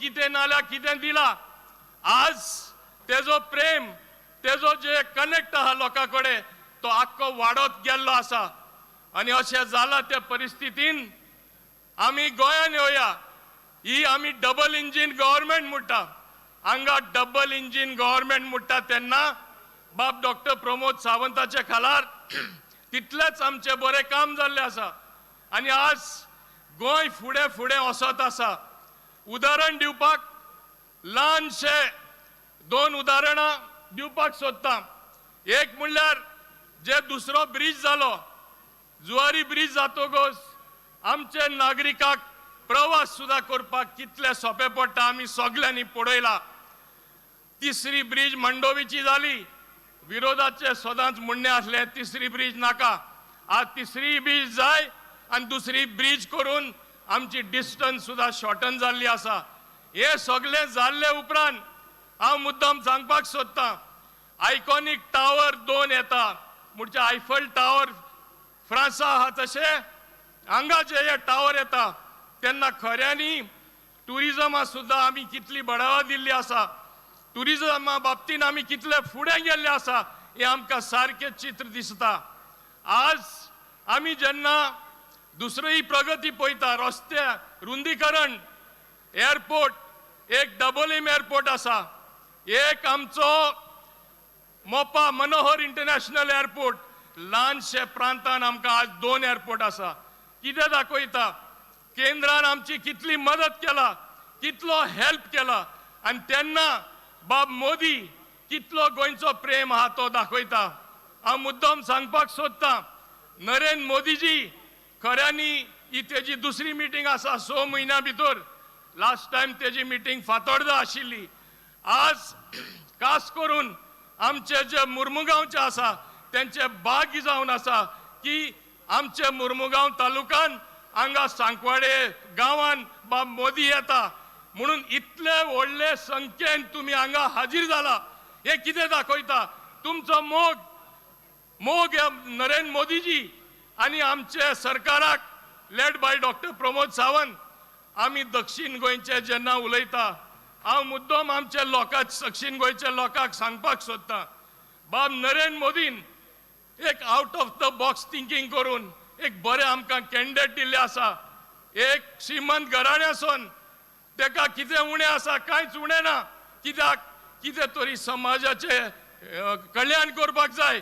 कितें नाल्या कितें दिला आज तेजो प्रेम तेजो जे कनेक्ट आहा लोकां कडेन तो आख्खो वाडत गेल्लो आसा आनी अशें जाला त्या परिस्थितीन आमी गोंयान येवया ही आमी डबल इंजिन गव्हर्नमेंट म्हणटा हांगा डबल इंजिन गव्हर्नमेंट म्हणटा तेन्ना बाब डॉक्टर प्रमोद सावंताचे खालार तितलेच आमचे बरें काम जाल्लें आसा आनी आज गोंय फुडें फुडें वचत आसा उदाहरण दिवपाक ल्हानशे दोन उदाहरणां दिवपाक सोदता एक म्हणल्यार जे दुसरो ब्रिज जालो जुवारी ब्रिज जातकच आमचे नागरिकाक प्रवास सुद्धा करपाक कितले सोंपें पडटा आमी सगळ्यांनी पळयला तिसरी ब्रिज मंडोवीची जाली विरोधाचे सदांच म्हणणे आसले तिसरी ब्रिज नाका आज तिसरी ब्रिज जाय आनी दुसरी ब्रिज करून आमची डिस्टन्स सुद्धा शॉर्टन जाल्ली आसा हे सगळे जाल्ले उपरांत हांव मुद्दाम सांगपाक सोदतां आयकॉनिक टावर 2 येता म्हणजे आयफल टावर फ्रांसा आहा तशे हांगा जे हे टावर येता तेन्ना खऱ्यांनी टुरिजमा सुद्धा आमी कितली बढावा दिल्ली आसा टुरिजमा बाबतीन आमी कितले फुडें गेल्ले आसा हे आमकां सारकें चित्र दिसता आज आमी जेन्ना दुसरी प्रगती पळयता रस्ते रुंदीकरण एअरपोर्ट एक डबल एम एअरपोर्ट आसा एक आमचो मोपा मनोहर इंटरनॅशनल एअरपोर्ट ल्हानशे प्रांतान आमकां आज 2 एअरपोर्ट आसा कितें दाखयता केंद्रान आमची कितली मदत केला कितलो हेल्प केला आनी तेन्ना बाब मोदी कितलो गोंयचो प्रेम आहा तो दाखयता हांव मुद्दाम सांगपाक सोदतां नरेंद्र मोदीजी खऱ्यांनी ही तेजी दुसरी मिटींग आसा 6 म्हयन्या भितर लास्ट टायम तेजी मिटींग फातोर्डा आशिल्ली आज खास करून आमचे जे मुर्मुगांवचे आसा त्यांचे बागी जावन आसा की आमचे मुर्मुगांव तालुकान हांगा सांकवाडे गांवान बाब मोदी येता म्हणून इतले व्हडले संख्येन तुम्ही हांगा हाजीर जाला हे कितें दाखयता तुमचो मोग नरेंद्र मोदीजी आनी आमचे सरकाराक led by doctor Pramod Sawant आमी दक्षिण गोंयचे जेन्ना उलयता हांव मुद्दम आमचे लोकांक दक्षिण गोंयच्या लोकांक सांगपाक सोदतां बाब नरेंद्र मोदीन एक out of the box thinking करून एक बरें आमकां कॅन्डिडेट दिल्ले आसा एक श्रीमंत घराण्यासून तेका कितें उणें आसा कांयच उणें ना कित्याक कितें तरी समाजाचे कल्याण करपाक जाय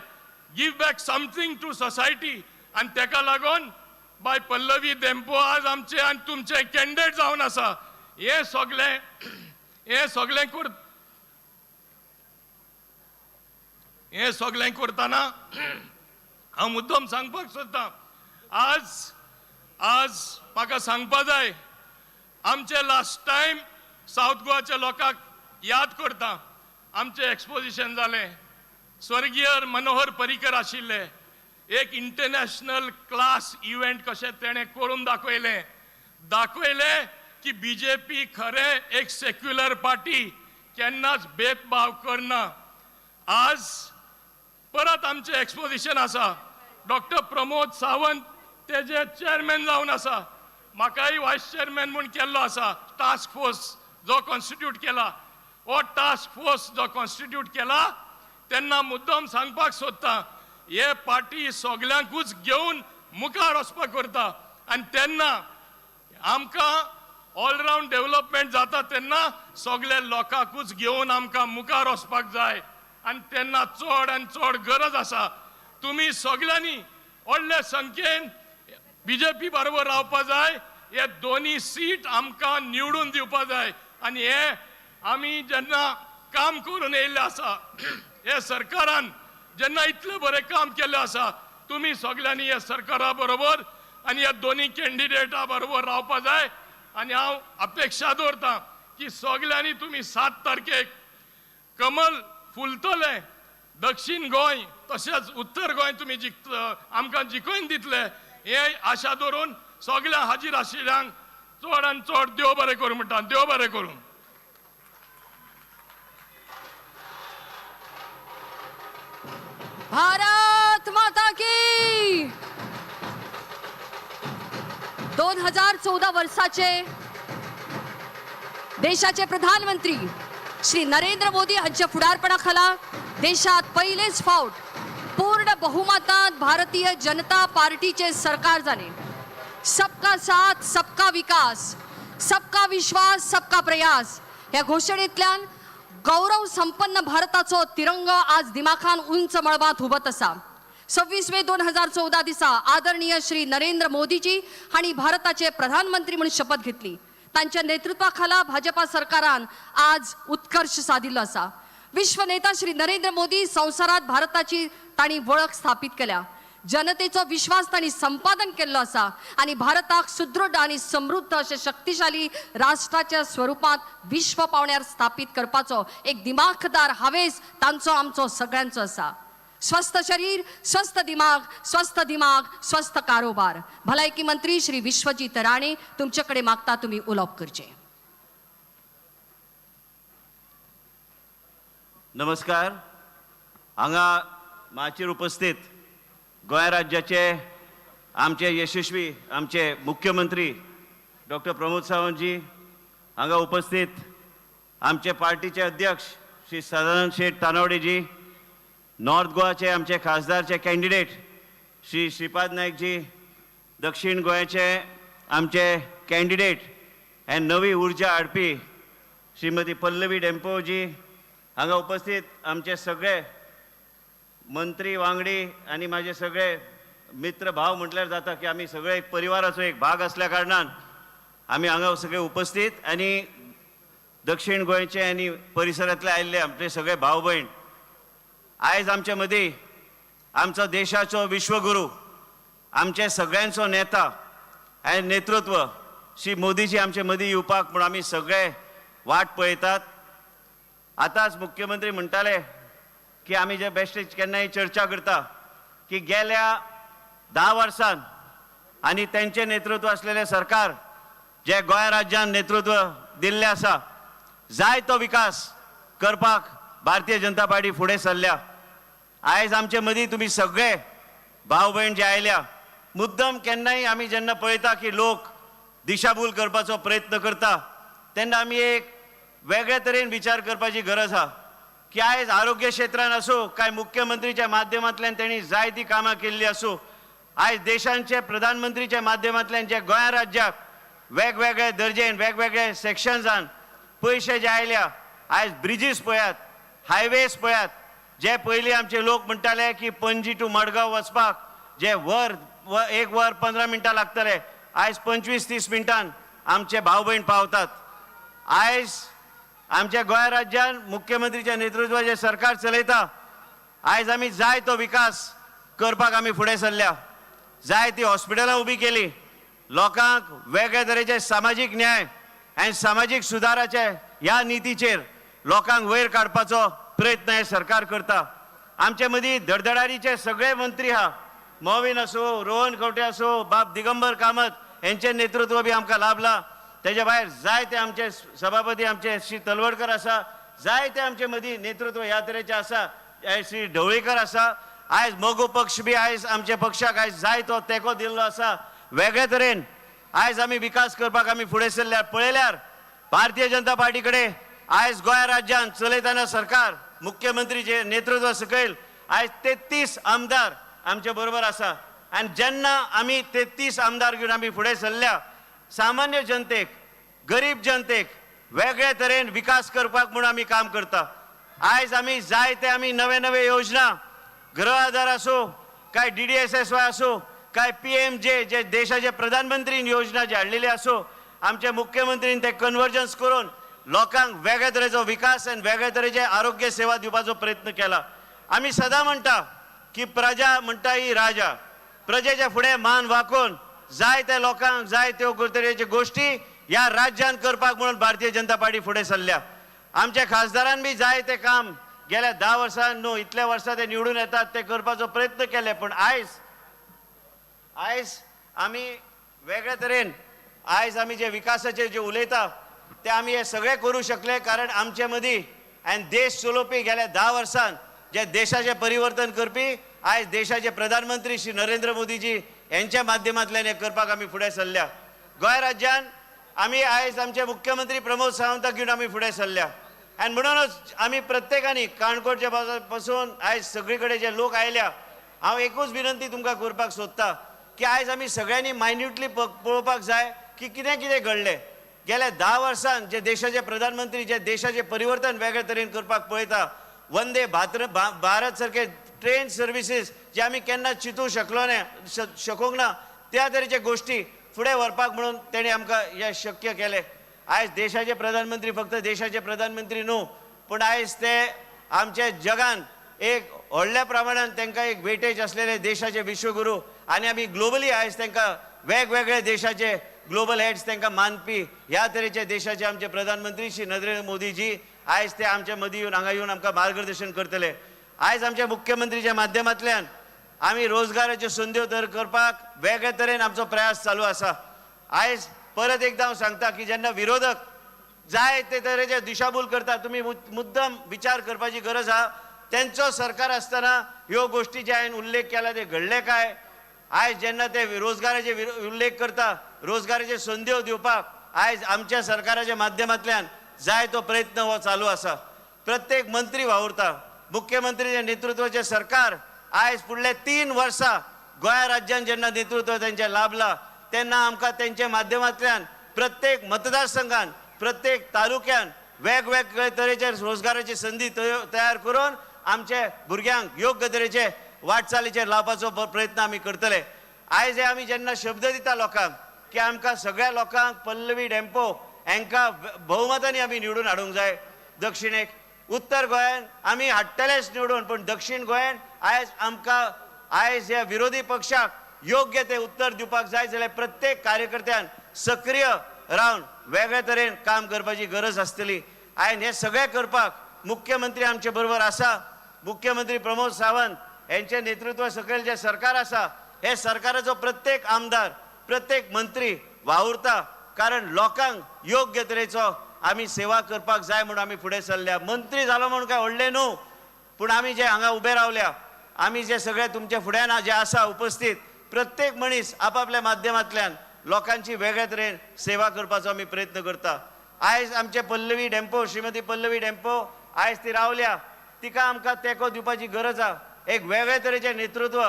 give back something to society आनी तेका लागून बाय पल्लवी देंपो आज आमचे आनी तुमचे कॅन्डिडेट जावन आसा हे सगळें करतना हांव मुद्दम सांगपाक सोदतां आज म्हाका सांगपा जाय आमचे लास्ट टायम साऊथ गोवाच्या लोकांक याद करता आमचे एक्सपोजिशन जालें स्वर्गीय मनोहर पर्रीकर आशिल्ले एक इंटरनॅशनल क्लास इव्हेंट कशें तेणें करून दाखयलें की बीजेपी खरें एक सेक्युलर पार्टी केन्नाच भेदभाव करना आज परत आमचे एक्सपोजिशन आसा डॉक्टर प्रमोद सावंत तेजे चेअरमॅन जावन आसा म्हाकाय व्हायस चेअरमॅन म्हूण केल्लो आसा टास्क फोर्स जो कॉन्स्टिट्यूट केला हो टास्क फोर्स जो कॉन्स्टिट्यूट केला तेन्ना मुद्दम सांगपाक सोदता हे पार्टी सगळ्यांकूच घेवन मुखार वचपाक करता आनी तेन्ना आमकां ऑलराउंड डेव्हलपमेंट जाता तेन्ना सगळे लोकांकूच घेवन आमकां मुखार वचपाक जाय आनी तेन्ना चड आनी चड गरज आसा तुमी सगळ्यांनी व्हडले संख्येन बीजेपी बरोबर रावपा जाय हे दोनी सीट आमकां निवडून दिवपा जाय आनी हे आमी जेन्ना काम करून येयल्ले आसा हे सरकारान जेन्ना इतले बरें काम केल्लें आसा तुमी सगळ्यांनी हे सरकारा बरोबर आनी ह्या दोनी कॅन्डिडेटा बरोबर रावपा जाय आनी हांव अपेक्षा दवरतां की सगळ्यांनी तुमी 7 तारखेक कमल फुलतले दक्षिण गोंय तशेंच उत्तर गोंय तुमी आमकां जिखून दितले हे आशा दवरून सगळ्या हाजीर आशिल्ल्यांक चड आनी चड देव बरें करूं म्हणटा देव बरें करूं भारत माता की 2014 वर्षाचे देशाचे प्रधानमंत्री श्री नरेंद्र मोदी यांच्या पुढारपणाखाला देशात पहिलेच फाऊट पूर्ण बहुमतात भारतीय जनता पार्टीचे सरकार झाले. सबका साथ सबका विकास, सबका विश्वास सबका प्रयास या घोषणेतल्यान गौरव संपन्न भारताचो तिरंग आज दिमाखान उंच मळबात हुबत असा. 26 मे 2014 दिसा आदरणीय श्री नरेंद्र मोदीजी हांणी भारताचे प्रधानमंत्री म्हणून शपथ घेतली. तांच्या नेतृत्वाखाला भाजपा सरकारान आज उत्कर्ष साधिल्लो असा. विश्व नेता श्री नरेंद्र मोदी संवसारात भारताची तांणी वळख स्थापित केल्या. जनतेचो विश्वास तांणी संपादन केल्लो असा आणि भारताक सुदृढ आणि समृद्ध अशे शक्तिशाली राष्ट्राच्या स्वरूपात विश्व पावण्यार स्थापित करपाचो एक दिमाखदार हावेस तांचो आमचो सगळ्यांचो असा. स्वस्थ शरीर स्वस्थ दिमाग स्वस्थ कारोबार. भलायकी मंत्री श्री विश्वजीत राणे तुमच्याकडे मागता तुम्ही उलोवप करचे. नमस्कार. हांगा माचेर उपस्थित गोंय राज्याचे आमचे यशस्वी आमचे मुख्यमंत्री डॉक्टर प्रमोद सावंतजी, हांगा उपस्थित आमचे पार्टीचे अध्यक्ष श्री सदानंद शेठ तानावडेजी, नॉर्थ गोवाचे आमचे खासदारचे कॅन्डिडेट श्री श्रीपाद नायकजी, दक्षिण गोंयचे आमचे कॅन्डिडेट एंड नवी उर्जा हाडपी श्रीमती पल्लवी डेंपोजी, हांगा उपस्थित आमचे सगळे मंत्री वांगडी आणि माझे सगळे मित्र भाव म्हटल्यार जाता की आम्ही सगळे एक परिवाराचो एक भाग असल्या कारणान आम्ही हांगा सगळे उपस्थित आणि दक्षिण गोंयचे आणि परिसरांतले आयिल्ले आमचे सगळे भाव भयण, आयज आमचे मदीं आमचो देशाचो विश्वगुरू, आमचे सगळ्यांचो नेता आनी नेतृत्व श्री मोदीजी आमचे मदीं येवपाक म्हूण आमी सगळे वाट पळयतात. आतांच मुख्यमंत्री म्हणटाले की आमी जे बेश्टेच केन्नाय चर्चा करता की गेल्या 10 वर्सां आनी तेंचे नेतृत्व असलेले सरकार जे गोंय राज्यान नेतृत्व दिल्लें आसा, जाय तो विकास करपाक भारतीय जनता पार्टी फुडें सरल्या. आयज आमचे मदीं तुमी सगळे भाव भयण जे आयल्या, मुद्दम केन्नाय आमी जेन्ना पळयता की लोक दिशाभूल करपाचो प्रयत्न करता तेन्ना आमी एक वेगळे तरेन विचार करपाची गरज आहा की आयज आरोग्य क्षेत्रान असो काय मुख्यमंत्रीच्या माध्यमांतल्यान तेणी जायती कामां केल्ली असो, आयज देशांचे प्रधानमंत्रीच्या माध्यमांतल्यान जे गोंय राज्याक वेगवेगळे दर्जेन वेगवेगळे सेक्शन्सान पयशे जे आयल्या, आयज ब्रिजीस पळयात, हायवेज पळयात, जे पयलीं आमचे लोक म्हणटाले की पणजी टू मडगांव वचपाक जे 1 वर 15 मिनटां लागतले, आयज 25-30 मिनटान आमचे भाव भयण पावतात. आयज आमच्या गोंय राज्यान मुख्यमंत्रीच्या नेतृत्वाचे सरकार चलयता. आयज आमी जाय तो विकास करपाक आमी फुडें सरल्या. जाय ती हॉस्पिटलां उबी केली, लोकांक वेगळे तरेचे सामाजीक न्याय आनी सामाजीक सुदाराचे ह्या नितीचेर लोकांक वयर काडपाचो प्रयत्न हे सरकार करता. आमचे मदीं धडधडारीचे सगळे मंत्री आहा, मोविन असो, रोहन खंवटे असो, बाब दिगंबर कामत हेंचे नेतृत्व बी आमकां लाभला. तेजे भायर जायते आमचे सभापती आमचे श्री तलवडकर आसा, जायते आमचे मदीं नेतृत्व ह्या तरेचे आसा, श्री ढवळीकर आसा. आयज मोगो पक्ष बी आयज आमच्या पक्षाक आयज जाय तो तेंको दिल्लो आसा. वेगळे तरेन आयज आमी विकास करपाक आमी फुडें सरल्यार पळयल्यार भारतीय जनता पार्टी कडेन आयज गोंय राज्यान चलयतना सरकार मुख्यमंत्रीचे नेतृत्व सकयल आयज 33 आमदार आमचे बरोबर आसा. आनी जेन्ना आमी 33 आमदार घेवन आमी फुडें सरल्या, सामान्य जनतेक, गरीब जनतेक वेगळे तरेन विकास करपाक म्हूण आमी काम करता. आयज आमी जायते आमी नवे नवे योजना, गृह आधार असो काय DDSSY असो काय PMJ जे देशाचे प्रधानमंत्रीन योजना जे हाडलेली असो, आमचे मुख्यमंत्रीन ते कन्वर्जन्स करून लोकांक वेगळे तरेचो विकास आनी वेगळे तरेचे आरोग्य सेवा दिवपाचो प्रयत्न केला. आमी सदां म्हणटा की प्रजा म्हणटा ही राजा, प्रजेच्या फुडें मान वाकून जाय त्या लोकांक जाय त्यो तरेचे गोष्टी ह्या राज्यान करपाक म्हणून भारतीय जनता पार्टी फुडें सरल्या. आमच्या खासदारान बी जाय ते काम गेल्या 10 वर्सां न्हू, इतल्या वर्सां ते निवडून येतात ते करपाचो प्रयत्न केले. पण आयज आमी वेगळे तरेन आयज आमी जे विकासाचे जे उलयता ते आमी हे सगळे करूं शकले कारण आमचे मदीं आनी देश चलोवपी गेल्या 10 वर्सां जे देशाचे परिवर्तन करपी आयज देशाचे प्रधानमंत्री श्री नरेंद्र मोदीजी यांच्या माध्यमांतल्यान हे करपाक आमी फुडें सरल्या. गोंय राज्यान आम्ही आयज आमचे मुख्यमंत्री प्रमोद सावंताक घेऊन आम्ही फुडें सरल्या आणि म्हणूनच आम्ही प्रत्येकानी काणकोणच्या पासून आयज सगळीकडे जे लोक आयल्या हांव एकूच विनंती तुमकां करपाक सोदता की आयज आमी सगळ्यांनी मायन्युटली पळोवपाक जाय की कितें कितें घडलें गेल्या 10 वर्सांत जे देशाचे प्रधानमंत्री जे देशाचे परिवर्तन वेगळे तरेन करपाक पळयता वंदे भारत सारखे ट्रेन सर्विसीस जे आमी केन्ना चिंतूंक शकूंक ना त्या तरेचे गोष्टी फुडें व्हरपाक म्हणून तेणी आमकां हें शक्य केलें आयज देशाचे प्रधानमंत्री फक्त देशाचे प्रधानमंत्री न्हू पूण आयज ते आमच्या जगान एक व्हडल्या प्रमाणात तांकां एक वेटेज असलेले देशाचे विश्वगुरू आनी आमी ग्लोबली आयज तांकां वेगवेगळे देशाचे ग्लोबल हेड्स तांकां मानपी ह्या तरेचे देशाचे आमचे प्रधानमंत्री श्री नरेंद्र मोदीजी आयज ते आमच्या मदीं येवन हांगा येवन आमकां मार्गदर्शन करतले आयज आमच्या मुख्यमंत्रीच्या माध्यमांतल्यान आमी रोजगाराच्यो संद्यो तर करपाक वेगळे तरेन आमचो प्रयास चालू आसा आयज परत एकदा हांव सांगता की जेन्ना विरोधक जाय ते तरेचे दिशाभूल करता तुमी मुद्दम विचार करपाची गरज आहा तेंचो सरकार आसतना ह्यो गोष्टी जे हांवें उल्लेख केला ते घडले काय आयज जेन्ना ते रोजगाराचे उल्लेख करता रोजगाराचे संद्यो दिवपाक आयज आमच्या सरकाराच्या माध्यमांतल्यान जाय तो प्रयत्न हो चालू आसा प्रत्येक मंत्री वावुरता मुख्यमंत्रीचे नेतृत्वाचे सरकार आयज फुडले 3 वर्सां गोंय राज्यान जेन्ना नेतृत्व तेंचें लाभला तेन्ना आमकां तेंच्या माध्यमांतल्यान प्रत्येक मतदारसंघान प्रत्येक तालुक्यान वेगवेगळे तरेचे रोजगाराची संधी तयार करून आमचे भुरग्यांक योग्य तरेचे वाटचालीचेर लावपाचो प्रयत्न आमी करतले आयज आमी जेन्ना शब्द दिता लोकांक की आमकां सगळ्या लोकांक पल्लवी डेम्पो हांकां भोवमतांनी आमी निवडून हाडूंक जाय दक्षिणेक उत्तर गोंयान आमी हाडटलेच निवडून पण दक्षिण गोंयान आयज आमकां आयज ह्या विरोधी पक्षाक योग्य ते उत्तर दिवपाक जाय जाल्यार प्रत्येक कार्यकर्त्यान सक्रिय रावन वेगळे तरेन काम करपाची गरज आसतली आयज हे सगळें करपाक मुख्यमंत्री आमचे बरोबर आसा मुख्यमंत्री प्रमोद सावंत यांचे नेतृत्व सकयल जे सरकार आसा हे सरकाराचो प्रत्येक आमदार प्रत्येक मंत्री वावुरता कारण लोकांक योग्य तरेचो आमी सेवा करपाक जाय म्हणून आमी फुडें सरल्या मंत्री जालो म्हणून काय व्हडलें न्हू पूण आमी जे हांगा उबे रावल्या आमी जे सगळे तुमच्या फुड्यान जे आसा उपस्थित प्रत्येक मनीस आपापल्या माध्यमांतल्यान लोकांची वेगळे तरेन सेवा करपाचो आमी प्रयत्न करता आयज आमचे पल्लवी डेम्पो श्रीमती पल्लवी डेम्पो आयज ती रावल्या तिका आमकां तेंको दिवपाची गरज आहा एक वेगळे तरेचे नेतृत्व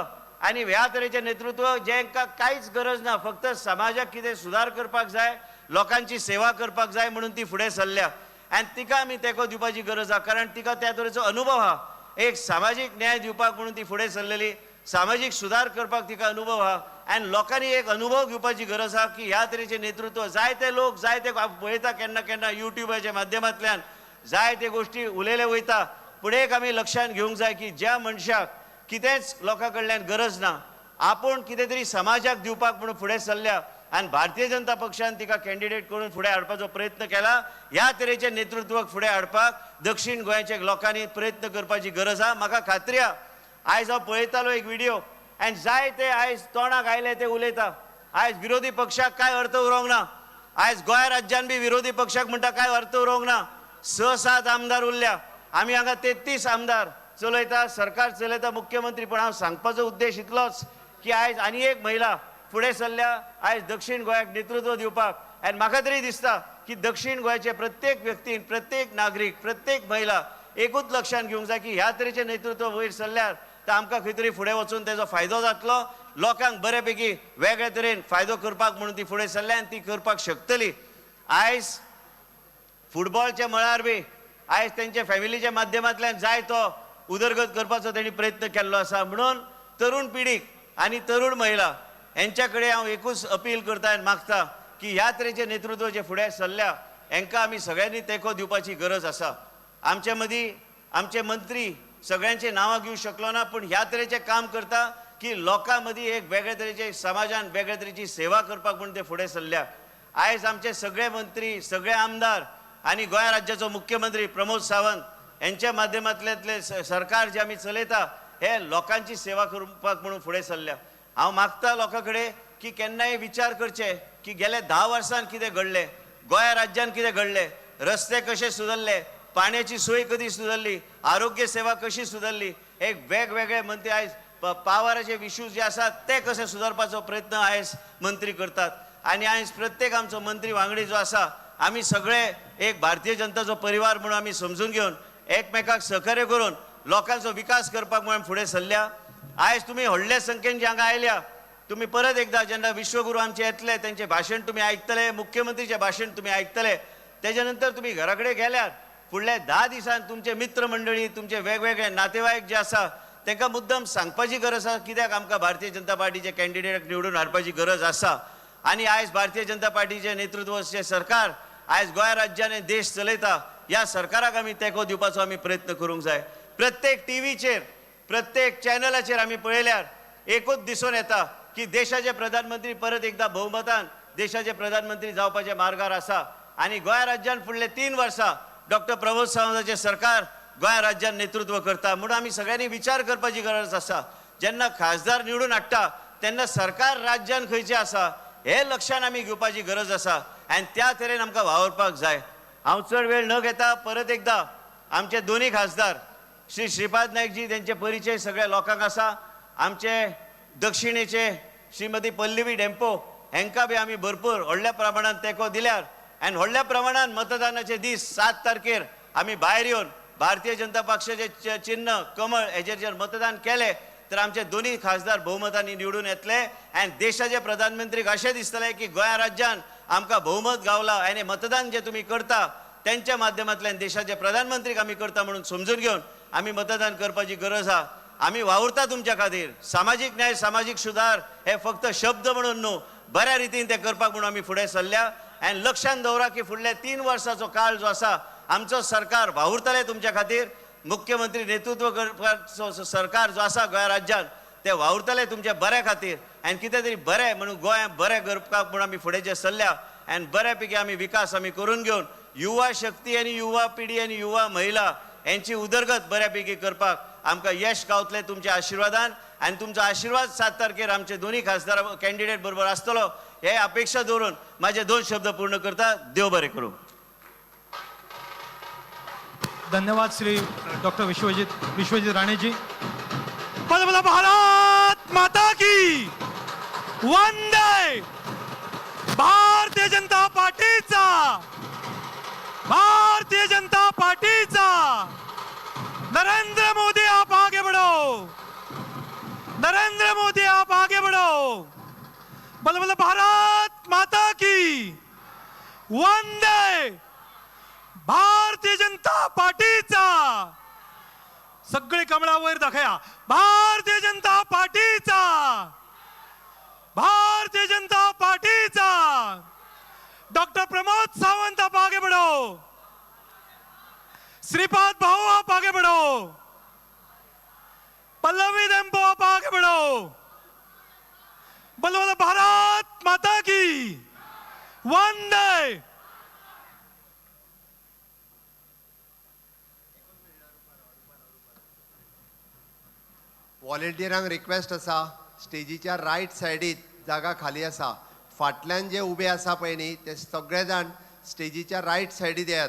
आनी ह्या तरेचे नेतृत्व जेंकां कांयच गरज ना फक्त समाजाक कितें सुदार करपाक जाय लोकांची सेवा करपाक जाय म्हणून ती फुडें सरल्या आनी तिका आमी तेंको दिवपाची गरज आहा कारण तिका त्या तरेचो अनुभव आहा एक सामाजीक न्याय दिवपाक म्हणून ती फुडें सरलेली सामाजीक सुदार करपाक तिका अनुभव आहा आनी लोकांनी एक अनुभव घेवपाची गरज आहा की ह्या तरेचे नेतृत्व जायते लोक जायते पळयता केन्ना केन्ना युट्यूबाच्या माध्यमांतल्यान जायते गोश्टी उलयले वयता पूण एक आमी लक्षांत घेवंक जाय की ज्या मनशाक कितेंच लोकां कडल्यान गरज ना आपूण कितें तरी समाजाक दिवपाक म्हणून फुडें सरल्या आनी भारतीय जनता पक्षान तिका कॅन्डिडेट करून फुडें हाडपाचो प्रयत्न केला ह्या तरेचे नेतृत्वाक फुडें हाडपाक दक्षिण गोंयच्या लोकांनी प्रयत्न करपाची गरज आहा म्हाका खात्री आहा आयज हांव पळयतालो एक व्हिडिओ आनी जाय ते आयज तोंडाक आयले ते उलयता आयज विरोधी पक्षाक काय अर्थ उरोंक ना आयज गोंय राज्यान बी विरोधी पक्षाक म्हणटा काय अर्थ उरोंक ना 6-7 आमदार उरल्या आमी हांगा 33 आमदार चलयता सरकार चलयता मुख्यमंत्री पण हांव सांगपाचो उद्देश इतलोच की आयज आनी एक महिला फुडें सरल्या आयज दक्षिण गोंयाक नेतृत्व दिवपाक आनी म्हाका तरी दिसता की दक्षिण गोंयचे प्रत्येक व्यक्तीन प्रत्येक नागरीक प्रत्येक महिला एकूच लक्षांत घेवंक जाय की ह्या तरेचे नेतृत्व वयर सरल्यार तर आमकां खंय तरी फुडें वचून तेजो फायदो जातलो लोकांक बरे पैकी वेगळे तरेन फायदो करपाक म्हणून ती फुडें सरल्या आनी ती करपाक शकतली आयज फुटबॉलच्या मळार बी आयज तेंच्या फॅमिलीच्या माध्यमांतल्यान जाय तो उदरगत करपाचो तेणी प्रयत्न केल्लो आसा म्हणून तरुण पिढीक आनी तरुण महिला हेंच्या कडेन हांव एकूच अपील करता आनी मागता की ह्या तरेचे नेतृत्व जे फुडें सरल्या हेंकां आमी सगळ्यांनी तेंको दिवपाची गरज आसा आमच्या मदीं आमचे मंत्री सगळ्यांचे नांवां घेवंक शकलो ना पूण ह्या तरेचें काम करता की लोकां मदीं एक वेगळे तरेचे समाजान वेगळे तरेची सेवा करपाक म्हणून ते फुडें सरल्या आयज आमचे सगळे मंत्री सगळे आमदार आनी गोंय राज्याचो मुख्यमंत्री प्रमोद सावंत यांच्या माध्यमांतले सरकार जे आमी चलयता हे लोकांची सेवा करपाक म्हणून फुडें सरल्या हांव मागता लोकां कडेन की केन्नाय विचार करचे की गेले 10 वर्सांत कितें घडलें गोंय राज्यान कितें घडलें रस्ते कशे सुदारले पाण्याची सोय कधी सुदारली आरोग्य सेवा कशी सुदारली एक वेगवेगळे मंत्री आयज पावराचे इश्यूज जे आसात ते कशे सुदारपाचो प्रयत्न आयज मंत्री करतात आणि आयज प्रत्येक आमचो मंत्री वांगडी जो आसा आमी सगळे एक भारतीय जनताचो परिवार म्हणून आमी समजून घेवन एकमेकाक सहकार्य करून लोकांचो विकास करपाक म्हणून फुडें सरल्या. आयज तुमी व्हडले संख्येन जे हांगा आयल्या, तुम्ही परत एकदा जेन्ना विश्वगुरू आमचे येतले त्यांचे भाशण तुम्ही ऐकतले, मुख्यमंत्रीचे भाशण तुम्ही ऐकतले, त्याच्या नंतर तुम्ही घराकडे गेल्यार फुडल्या 10 दिसांनी तुमचे मित्र मंडळी, तुमचे वेगवेगळे नातेवाईक जे आसा तांकां मुद्दम सांगपाची गरज आसा कित्याक आमकां भारतीय जनता पार्टीचे कॅन्डिडेट निवडून हाडपाची गरज आसा. आणि आयज भारतीय जनता पार्टीचे नेतृत्वाचे सरकार आयज गोंय राज्याने देश चलयता, ह्या सरकाराक आमी तेंको दिवपाचो आमी प्रयत्न करूंक जाय. प्रत्येक टीव्हीचेर प्रत्येक चॅनलाचेर आमी पळयल्यार एकूच दिसून येता की देशाचे प्रधानमंत्री परत एकदा बहुमतान देशाचे प्रधानमंत्री जावपाच्या मार्गार आसा. आणि गोंय राज्यान फुडले 3 वर्सां डॉक्टर प्रमोद सावंताचे सरकार गोंय राज्यान नेतृत्व करता. म्हणून आमी सगळ्यांनी विचार करपाची गरज आसा. जेन्ना खासदार निवडून हाडटा तेन्ना सरकार राज्यान खंयचें आसा हे लक्षान आमी घेवपाची गरज आसा आनी त्या तरेन आमकां वावरपाक जाय. हांव चड वेळ न घेता परत एकदा आमचे दोन्ही खासदार श्री श्रीपाद नायकजी त्यांचे परिचय सगळ्या लोकांक आसा. आमचे दक्षिणेचे श्रीमती पल्लवी डेंपो हांकां बी आमी भरपूर व्हडल्या प्रमाणात तेंको दिल्यार आनी व्हडल्या प्रमाणात मतदानाचे दीस 7 तारखेर आमी भायर येवन भारतीय जनता पक्षाचे चिन्ह कमळ हेजेर जर मतदान केले तर आमचे दोन्ही खासदार बहुमतांनी निवडून येतले आनी देशाचे प्रधानमंत्रीक अशें दिसतलें की गोंय राज्यान आमकां बहुमत गावला आनी मतदान जे तुमी करता त्यांच्या माध्यमांतल्यान देशाचे प्रधानमंत्रीक आमी करता म्हणून समजून घेवन आमी मतदान करपाची गरज आहा. आमी वावुरता तुमच्या खातीर. सामाजीक न्याय सामाजीक सुदार हे फक्त शब्द म्हणून न्हू, बऱ्या रितीन ते करपाक म्हणून आमी फुडें सरल्या. आनी लक्षांत दवरा की फुडल्या 3 वर्सांचो काळ जो आसा आमचो सरकार वावुरतले तुमच्या खातीर. मुख्यमंत्री नेतृत्व करपाचो सरकार जो आसा गोंय राज्यात ते वावुरतले तुमच्या बऱ्या खातीर आनी कितें तरी बरें म्हणून गोंय बरें करपाक म्हणून आमी फुडें जे सरल्या आनी बऱ्यापैकी आमी विकास आमी करून घेवन युवा शक्ती आनी युवा पिढी आनी युवा महिला यांची उदरगत बऱ्यापैकी करपाक आमकां यश गावतलें तुमच्या आशिर्वादान. आनी तुमचो आशिर्वाद 7 तारखेर आमचे दोन्ही खासदार कॅन्डिडेट बरोबर आसतलो हे अपेक्षा दवरून माझे 2 शब्द पूर्ण करता. देव बरें करूं. धन्यवाद श्री डॉक्टर विश्वजित राणे जी. बोला बोला भारत माता की वंदे. भारतीय जनता पार्टीचा नरेंद्र मोदी आप आगे बढ़ो. बोला बोला भारत माता की वंदे. भारतीय जनता पार्टीचा सगळे कमळा वयर दाखया. भारतीय जनता पार्टीचा डॉक्टर प्रमोद सावंत आप आगे बढ़ो. श्रीपाद भाऊ आप आगे बढ़ो. पल्लवी डेंपो आप आगे बढ़ो. बोलो बोलो भारत माता की वंदे. व्हॉलेंटियरांक रिक्वेस्ट आसा स्टेजीच्या रायट सायडीक जागा खाली आसा. फाटल्यान जे उबे आसा पळय न्ही ते सगळे जाण स्टेजीच्या रायट सायडीक येयात.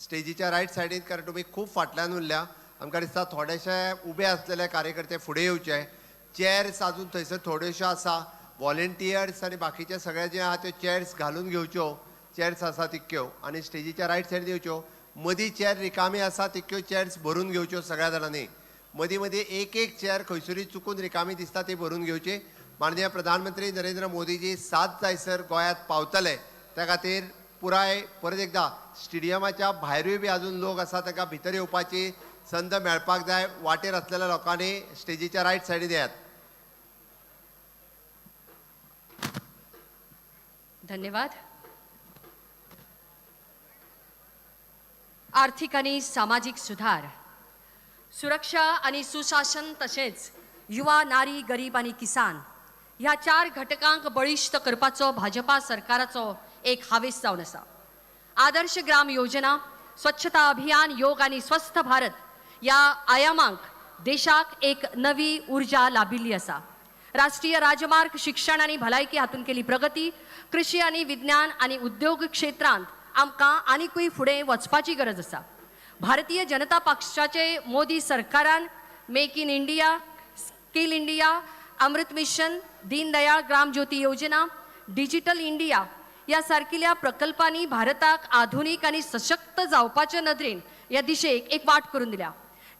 स्टेजीच्या रायट सायडीक कारण तुमी खूब फाटल्यान उरल्या. आमकां दिसता थोडेशे उबे आसलेले कार्यकर्ते फुडें येवचे. चेअर्स अजून थंयसर थोड्योशो आसा. व्हॉलेंटियर्स आनी बाकीचे सगळे जे आहा त्यो चेअर्स घालून घेवच्यो. चेअर्स आसा तितक्यो आनी स्टेजीच्या रायट सायडीक येवच्यो. मदीं चेअर रिकामी आसा तितक्यो चेअर्स भरून घेवच्यो सगळ्या जाणांनी. मदीं मदीं एक चेअर खंयसरी चुकून रिकामी दिसता ती भरून घेवची. माननीय प्रधानमंत्री नरेंद्र मोदीजी 7 जायसर गोंयांत पावतले त्या खातीर पुराय परत एकदा स्टेडियमाच्या भायरूय बी अजून लोक आसा तांकां भितर येवपाची संद मेळपाक जाय. वाटेर आसलेल्या लोकांनी स्टेजीच्या रायट सायडीक येयात. धन्यवाद. आर्थिक आणि सामाजिक सुधार, सुरक्षा आणि सुशासन तसेच युवा, नारी, गरीब आणि किसान ह्या 4 घटकांक बळिश्ट करपाचो भाजपा सरकाराचो एक हावेस जावन आसा. आदर्श ग्राम योजना, स्वच्छता अभियान, योग आणि स्वस्थ भारत या आयामांक देशाक एक नवी ऊर्जा लाभिल्ली आसा. राष्ट्रीय राजमार्ग, शिक्षण आणि भलायकी हातून केली प्रगती, कृषी आणि विज्ञान आणि उद्योग क्षेत्रांत आमकां आनीकूय फुडें वचपाची गरज आसा. भारतीय जनता पक्षाचे मोदी सरकारान make in India, skill India, Amrut mission, Deendayal Gram Jyoti Yojana, digital India या सारकिल्या प्रकल्पांनी भारताक आधुनिक आणि सशक्त जावपाच्या नदरेन या दिशेक एक वाट करून दिल्या.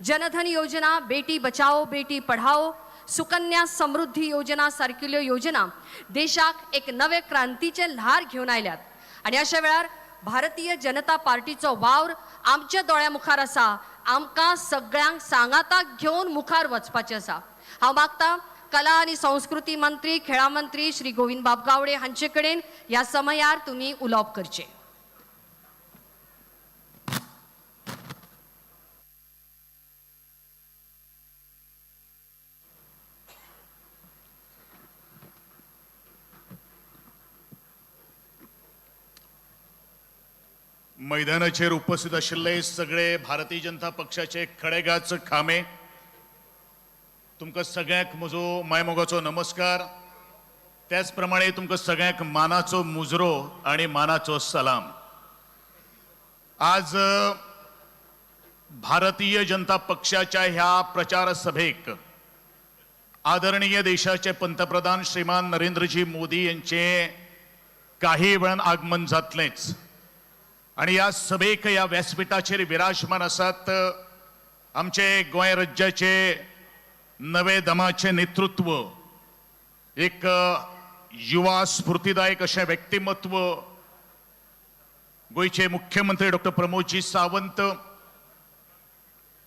जनधन योजना, बेटी बचाओ बेटी पढाओ, सुकन्या समृद्धी योजना सारकिल्यो योजना देशाक एक नवे क्रांतीचे ल्हार घेऊन आयल्यात. आणि अशा वेळार भारतीय जनता पार्टीचो वावर आमच्या दोळ्या मुखार आसा. आमकां सगळ्यांक सांगाताक घेऊन मुखार वचपाचें आसा. हांव मागता कला आणि संस्कृती मंत्री, खेळा मंत्री श्री गोविंद बाब गावडे हांचे कडेन ह्या समयार तुम्ही उलोवप करचें. मैदानाचेर उपस्थित आशिल्ले सगळे भारतीय जनता पक्षाचे खडेगाच खामे, तुमकां सगळ्यांक म्हजो मायमोगाचो नमस्कार. त्याच प्रमाणे तुमकां सगळ्यांक मानाचो मुजरो आणि मानाचो सलाम. आज भारतीय जनता पक्षाच्या ह्या प्रचार सभेक आदरणीय देशाचे पंतप्रधान श्रीमान नरेंद्रजी मोदी यांचे काही वेळान आगमन जातलेच. आणि या सभेक या व्यासपीठाचेर विराजमान आसात आमचे गोंय राज्याचे नवे दमाचे नेतृत्व, एक युवा स्फूर्तीदायक अशें व्यक्तिमत्व, गोयचे मुख्यमंत्री डॉक्टर प्रमोदजी सावंत,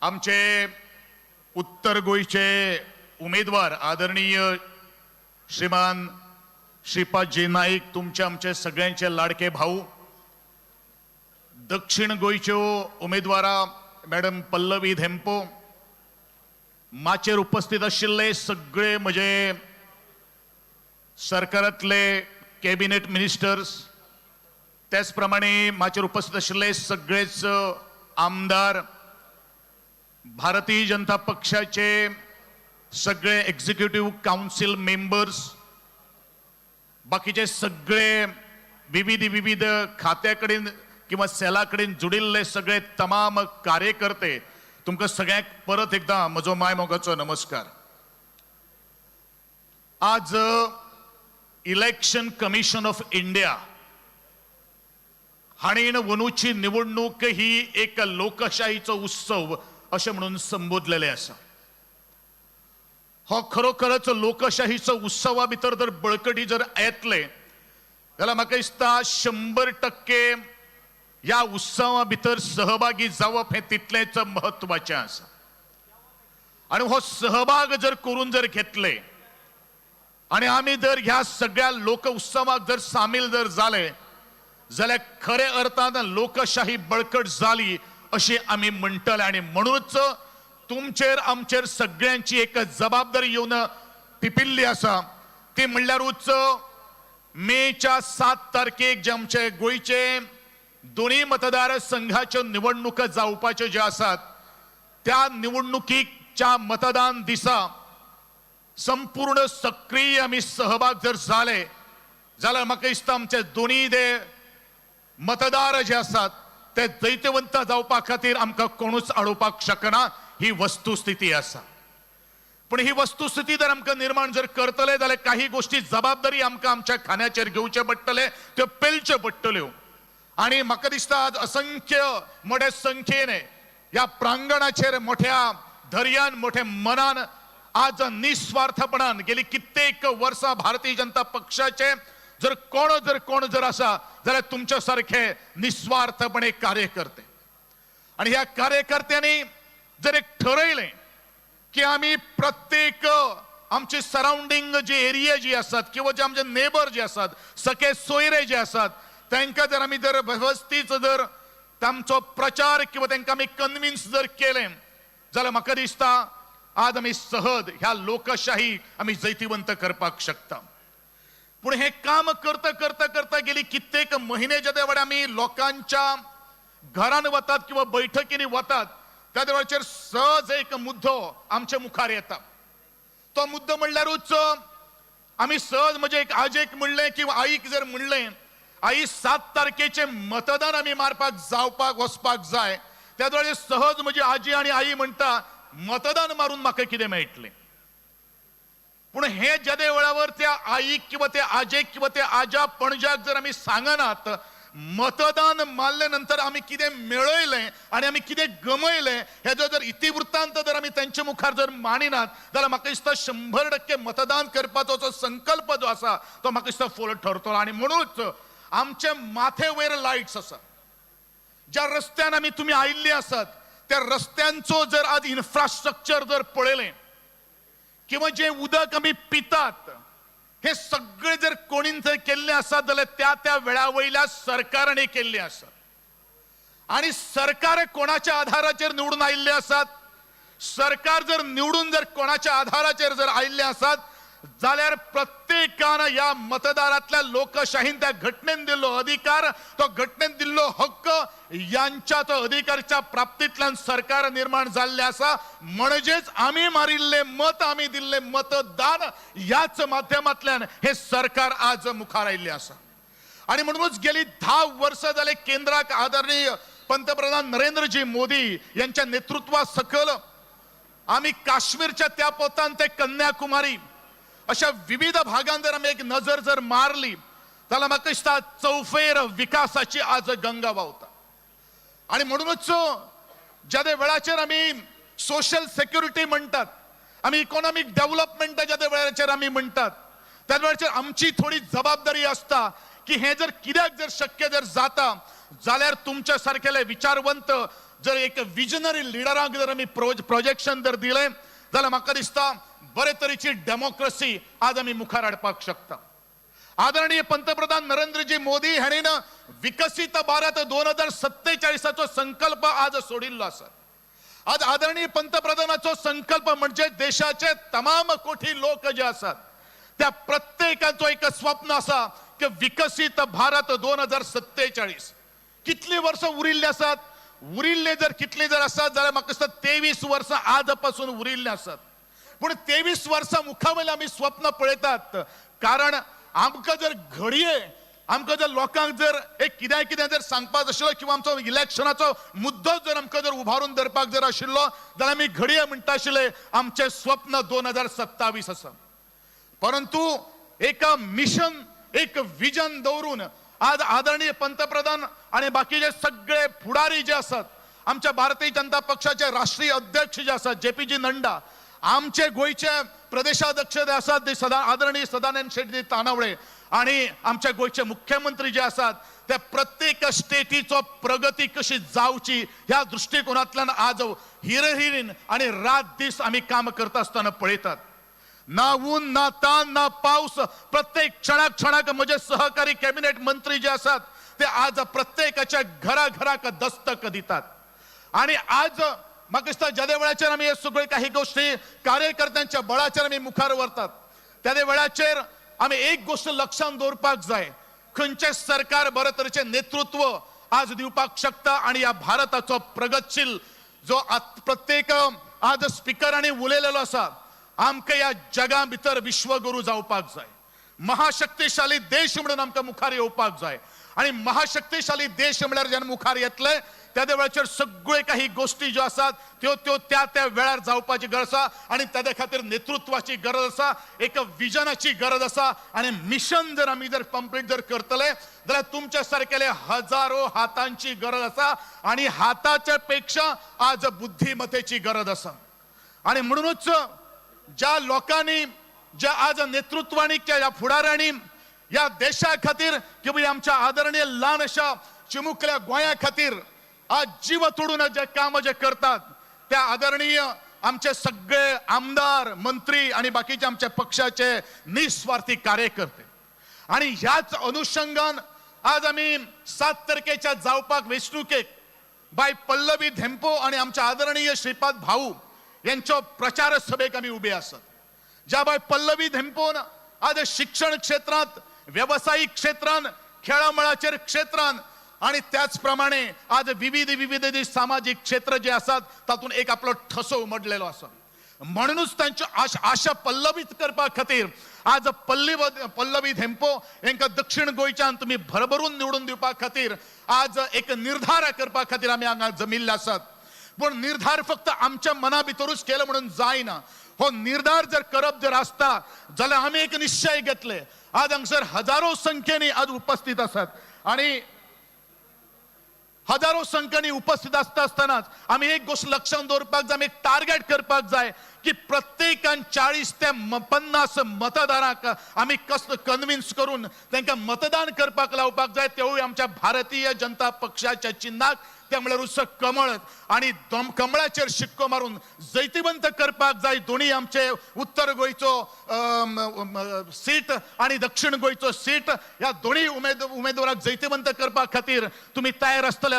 आमचे उत्तर गोयचे उमेदवार आदरणीय श्रीमान श्रीपादजी नाईक, तुमचे आमचे सगळ्यांचे लाडके भाऊ, दक्षिण गोयच्यो उमेदवारा मॅडम पल्लवी धेंपो, माचेर उपस्थित आशिल्ले सगळे म्हजे सरकारांतले कॅबिनेट मिनिस्टर्स, त्याच प्रमाणे माचेर उपस्थित आशिल्ले सगळेच आमदार, भारतीय जनता पक्षाचे सगळे एक्झिक्युटिव्ह काउन्सिल मेंबर्स, बाकीचे सगळे विविध खात्याकडेन किंवा सेलाकडेन जुडिल्ले सगळे तमाम कार्यकर्ते, तुमकां सगळ्यांक परत एकदा म्हजो मायमोगाचो नमस्कार. आज इलेक्शन कमिशन ऑफ इंडिया हाणीन अंदूची निवडणूक ही एक लोकशाहीचो उत्सव अशें म्हणून संबोधलेले आसा. हो खरोखरच लोकशाहीचो उत्सवा भितर जर बळकटी जर येतले जाल्यार म्हाका दिसता 100% ह्या उत्सवा भितर सहभागी जावप हे तितलेच महत्वाचें आसा. आणि हो सहभाग जर करून जर घेतले आणि आमी जर ह्या सगळ्या लोक उत्सवाक जर सामील जर जाले जाल्यार खरे अर्थान लोकशाही बळकट जाली अशी आमी म्हणटले. आणि म्हणूनच तुमचेर आमचेर सगळ्यांची एक जबाबदारी येवन पिपिल्ली आसा. ती म्हणल्यारूच मेच्या 7 तारखेक जे आमचे गोंयचे दोन्ही मतदार संघाच्यो निवडणुका जावपाच्यो ज्यो आसात त्या निवडणुकीच्या मतदान दिसा संपूर्ण सक्रिय आमी सहभाग जर जाले जाल्यार म्हाका दिसता आमचे दोन्ही मतदार जे आसात ते दैत्यवंत जावपा खातीर आमकां कोणूच आडोवपाक शकना. ही वस्तुस्थिती आसा. पण ही वस्तुस्थिती जर आमकां निर्माण जर करतले जाल्यार काही गोष्टी जबाबदारी आमकां आमच्या खांद्याचेर घेवचे पडटले, त्यो पेलच्यो पडटल्यो. आणि म्हाका दिसता आज असंख्य मोठ्या संख्येने या प्रांगणाचेर मोठ्या धैर्यान मोठ्या मनान आज निस्वार्थपणान गेली कित्येक वर्सां भारतीय जनता पक्षाचे जर कोण जर आसा जाल्यार तुमच्या सारखे निस्वार्थपणे कार्यकर्ते. आणि ह्या कार्यकर्त्यांनी जर एक ठरयलें की आमी प्रत्येक आमचे सराउंडिंग जे एरिया जी आसात किंवा जे आमचे नेबर जे आसात, सखे सोयरे जे आसात, तांकां जर आमी जर व्यवस्थीत जर तांचो प्रचार किंवा तांकां आमी कन्विन्स जर केलें जाल्यार म्हाका दिसता आज आमी सहज ह्या लोकशाही आमी जैतिवंत करपाक शकता. पूण हे काम करता करता करता गेली कित्येक म्हयने जेदे वेळार आमी लोकांच्या घरान वतात किंवा बैठकींनी वतात त्या वेळाचेर सहज एक मुद्दो आमचे मुखार येता. तो मुद्दो म्हणल्यारूच आमी सहज म्हणजे एक आजेक म्हणलें किंवा आईक जर म्हणलें आई 7 तारखेचे मतदान आमी मारपाक जावपाक वचपाक जाय, त्या वेळार सहज म्हजी आजी आणि आई म्हणटा मतदान मारून म्हाका कितें मेळटलें. पण हे ज्या वेळावर त्या आई किंवा ते आजे किंवा ते आजा पणजाक जर आम्ही सांगनात मतदान मारल्यानंतर आम्ही कितें मेळयलें आणि आम्ही कितें गमयलें हेजो जर इतिवृत्तांत जर आम्ही त्यांच्या मुखार जर मांडिनात जाल्यार म्हाका दिसता 100% मतदान करपाचो जो संकल्प जो आसा तो म्हाका दिसता फुल ठरतलो. आणि म्हणूनच आमचे माथे वयर लायट्स आसा. ज्या रस्त्यान आम्ही तुम्ही आयिल्ले आसात त्या रस्त्यांचो जर आज इन्फ्रास्ट्रक्चर जर पळयलें किंवा जे उदक आम्ही पितात हे सगळे जर कोणी जर केल्ले आसात जाल्यार त्या त्या वेळा वयल्या सरकारांनी केल्ले आसात. आणि सरकार कोणाच्या आधाराचेर निवडून आयिल्ले आसात. सरकार जर निवडून जर कोणाच्या आधाराचेर जर आयिल्ले आसात जाल्यार प्रत्येकान या मतदारातल्या लोकशाहीन त्या घटनेन दिल्लो अधिकार तो घटनेन दिल्लो हक्क यांच्या तो अधिकाराच्या प्राप्तींतल्यान सरकार निर्माण जाल्ले आसा. म्हणजेच आम्ही मारिल्ले मत आम्ही दिल्ले मतदान याच माध्यमांतल्यान हे सरकार आज मुखार आयिल्ले आसा. आणि म्हणूनच गेली 10 वर्ष जाले केंद्राक आदरणीय पंतप्रधान नरेंद्रजी मोदी यांच्या नेतृत्वा सकल आम्ही काश्मीरच्या त्या पोतान ते कन्याकुमारी अशा विविध भागांत जर आम्ही एक नजर जर मारली जाल्यार म्हाका दिसता चौफेर विकासाची आज गंगा व्हांवता. आणि म्हणूनच ज्या वेळाचेर आम्ही सोशल सेक्युरिटी म्हणतात आम्ही इकॉनॉमिक डेव्हलपमेंट ज्या वेळाचेर आम्ही म्हणतात त्या वेळाचेर आमची थोडी जबाबदारी असता की हे जर कित्याक जर शक्य जर जाता जाल्यार तुमच्या सारकेले विचारवंत जर एक विजनरी लिडरांक जर आम्ही प्रोजेक्शन जर दिले जाल्यार म्हाका दिसता बरे तरेची डेमोक्रेसी आज आम्ही मुखार हाडपाक शकता. आदरणीय पंतप्रधान नरेंद्रजी मोदी हाणीन विकसित भारत 2047चो संकल्प आज सोडिल्लो आसा. आज आदरणीय पंतप्रधानाचो संकल्प म्हणजे देशाचे तमाम कोटी लोक जे आसात त्या प्रत्येकाचो एक स्वप्न आसा की विकसित भारत 2047. कितली वर्ष उरिल्ले आसात. उरिल्ले जर कितले जर आसात जाल्यार म्हाका दिसता 23 वर्सां आजपासून उरिल्ले आसात. पण 23 वर्सां मुखा वयले आमी स्वप्न पळयतात कारण आमकां जर घडये आमकां जर लोकांक जर एक कितें जर सांगपाक आशिल्लो किंवा आमचो इलेक्शनाचो मुद्दो जर आमकां जर उभारून धरपाक जर आशिल्लो जाल्यार आमी घडये म्हणटा आशिल्ले आमचे स्वप्न 2027 आसा. परंतु एका मिशन एक विजन दवरून आज आदरणीय पंतप्रधान आणि बाकीचे सगळे फुडारी जे असतात आमच्या भारतीय जनता पक्षाचे राष्ट्रीय अध्यक्ष जे असतात JPG नड्डा आमचे गोयचे प्रदेशाध्यक्ष जे असतात ते आदरणीय सदानंद शेटजी तानावळे आणि आमच्या गोयचे मुख्यमंत्री जे असतात त्या प्रत्येक स्टेटीचो प्रगती कशी जावची ह्या दृष्टिकोनातल्यान आज हिरहिरीन आणि रात दीस आम्ही काम करत असताना पळयतात. ना ऊन ना तान ना पाऊस प्रत्येक क्षणाक म्हजे सहकारी कॅबिनेट मंत्री जे असतात ते आज प्रत्येकाच्या घराघराक दस्तक दितात. आणि आज म्हाका दिसता ज्या वेळाचेर आमी हे सगळे काही गोष्टी कार्यकर्त्यांच्या बळाचेर आमी मुखार व्हरतात त्या वेळाचेर आमी एक गोष्ट लक्षात दवरपाक जाय खंयचे सरकार बरे तरेचे नेतृत्व आज दिवपाक शकता. आणि ह्या भारताचो प्रगतशील जो प्रत्येक आज स्पिकरांनी उलयलेलो आसा आमकां ह्या जगा भितर विश्वगुरू जावपाक जाय. महाशक्तिशाली देश म्हणून आमकां मुखार येवपाक जाय. आणि महाशक्तिशाली देश म्हळ्यार जेन्ना मुखार येतले त्या वेळाचेर सगळे काही गोष्टी ज्यो आसात त्यो त्या वेळार जावपाची गरज आसा. आणि त्या खातीर नेतृत्वाची गरज आसा एक विजनाची गरज आसा. आणि मिशन जर आमी जर कंप्लीट जर करतले जाल्यार तुमच्या सारकेले हजारो हातांची गरज आसा. आणि हाताच्या पेक्षा आज बुद्धिमत्तेची गरज आसा. आणि म्हणूनच ज्या लोकांनी ज्या आज नेतृत्वानी या फुडाऱ्यांनी या देशा खातीर किंवा आमच्या आदरणीय ल्हान अशा चिमुकल्या गोंया खातीर आज जीव तोडून जे काम जे करतात त्या आदरणीय आमचे सगळे आमदार मंत्री आणि बाकीचे आमच्या पक्षाचे निस्वार्थी कार्यकर्ते. आणि ह्याच अनुषंगान आज आम्ही 7 तारखेच्या जावपाक वेंचणुकेक बाय पल्लवी धेंपो आणि आमच्या आदरणीय श्रीपाद भाऊ यांच्या प्रचार सभेक आम्ही उभे आसात. ज्या बाय पल्लवी धेंपोन आज शिक्षण क्षेत्रात व्यावसायिक क्षेत्रात खेळामळाचेर क्षेत्रात आणि त्याचप्रमाणे आज विविध सामाजिक क्षेत्र जे असतात तातून एक आपलो ठसो उमटलेलो आसा. म्हणूनच त्यांची आशा पल्लवीत करपा खातीर आज पल्लवी धेंपो यांका दक्षिण गोंयच्यान तुम्ही भरभरून निवडून दिवपा खातीर आज एक निर्धार करपा खातीर आमी हांगा जमिल्ले आसात. पण निर्धार फक्त आमच्या मना भितरूच केलं म्हणून जायना. हो निर्धार जर करप जर असता जाल्यार आम्ही एक निश्चय घेतले. आज हांगसर हजारो संख्येने आज उपस्थित असतात आणि हजारो संख्येने उपस्थित असतानाच आम्ही एक गोष्ट लक्षात दवरपाक जाय, आमी एक टार्गेट करपाक जाय की प्रत्येकान 40 ते 50 मतदारांक आम्ही कसं कन्विन्स करून तांकां मतदान करपाक लावपाक जाय. तेवूय आमच्या भारतीय जनता पक्षाच्या चिन्हाक, ते म्हळ्यार उसो कमळ आणि कमळाचेर शिक्को मारून जैतिवंत करपाक जाय. दोन्ही आमचे उत्तर गोंयचो सीट आणि दक्षिण गोंयचो सीट, ह्या दोन्ही उमेदवाराक जैतिवंत करपा खातीर तुम्ही तयार आसतले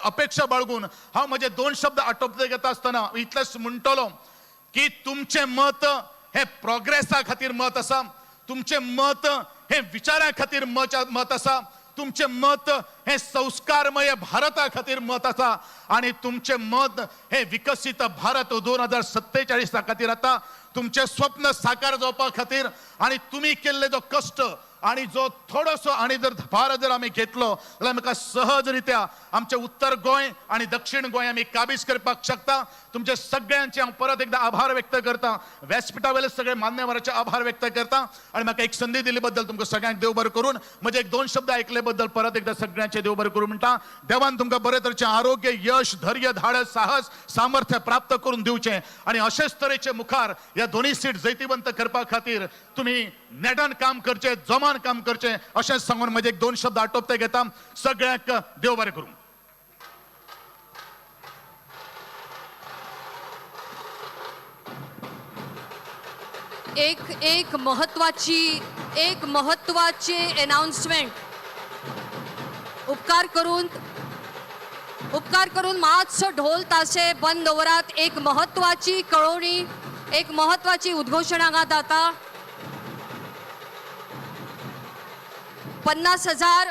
अपेक्षा बाळगून हांव म्हजे 2 शब्द आटोपते घेता आसतना इतलेंच म्हणटलो की तुमचे मत हे प्रोग्रेसा खातीर मत आसा, तुमचे मत हे विचारा खातीर मत आसा, तुमचे मत हे संस्कारमय भारता खातीर मत आसा आणि तुमचे मत हे विकसित भारत 2047 खातीर आता तुमचे स्वप्न साकार जावपा खातीर आणि तुम्ही केल्ले जो कष्ट आणि जो थोडोसो आणि जर भार जर आम्ही घेतलो जाल्यार म्हाका सहजरित्या आमचे उत्तर गोंय आणि दक्षिण गोंय आम्ही काबीज करपाक शकता. तुमचे सगळ्यांचे हांव परत एकदा आभार व्यक्त करता. व्यासपीठावेले सगळे मान्यवरांचे आभार व्यक्त करता आणि म्हाका एक संधी दिली बद्दल तुमकां सगळ्यांक देव बरें करून, म्हजे एक 2 शब्द ऐकले बद्दल परत एकदा सगळ्यांचे देव बरें करून म्हणटा. देवान तुमकां बरे तरेचे आरोग्य, यश, धैर्य, धाडस, साहस, सामर्थ्य प्राप्त करून दिवचे आणि अशेच तरेचे मुखार ह्या दोन्ही सीट जैतिवंत करपा खातीर तुम्ही नेटान काम करचे, जमान काम करचे अशें सांगून म्हजे एक 2 शब्द आटोपते घेता. सगळ्यांक देव बरें करूं. एक महत्वाची अनाउन्समेंट. उपकार करून मातसो ढोल ताशे बंद दवरात. एक महत्वाची कळवणी, एक महत्वाची उद्घोषणा हांगा जाता. 50,000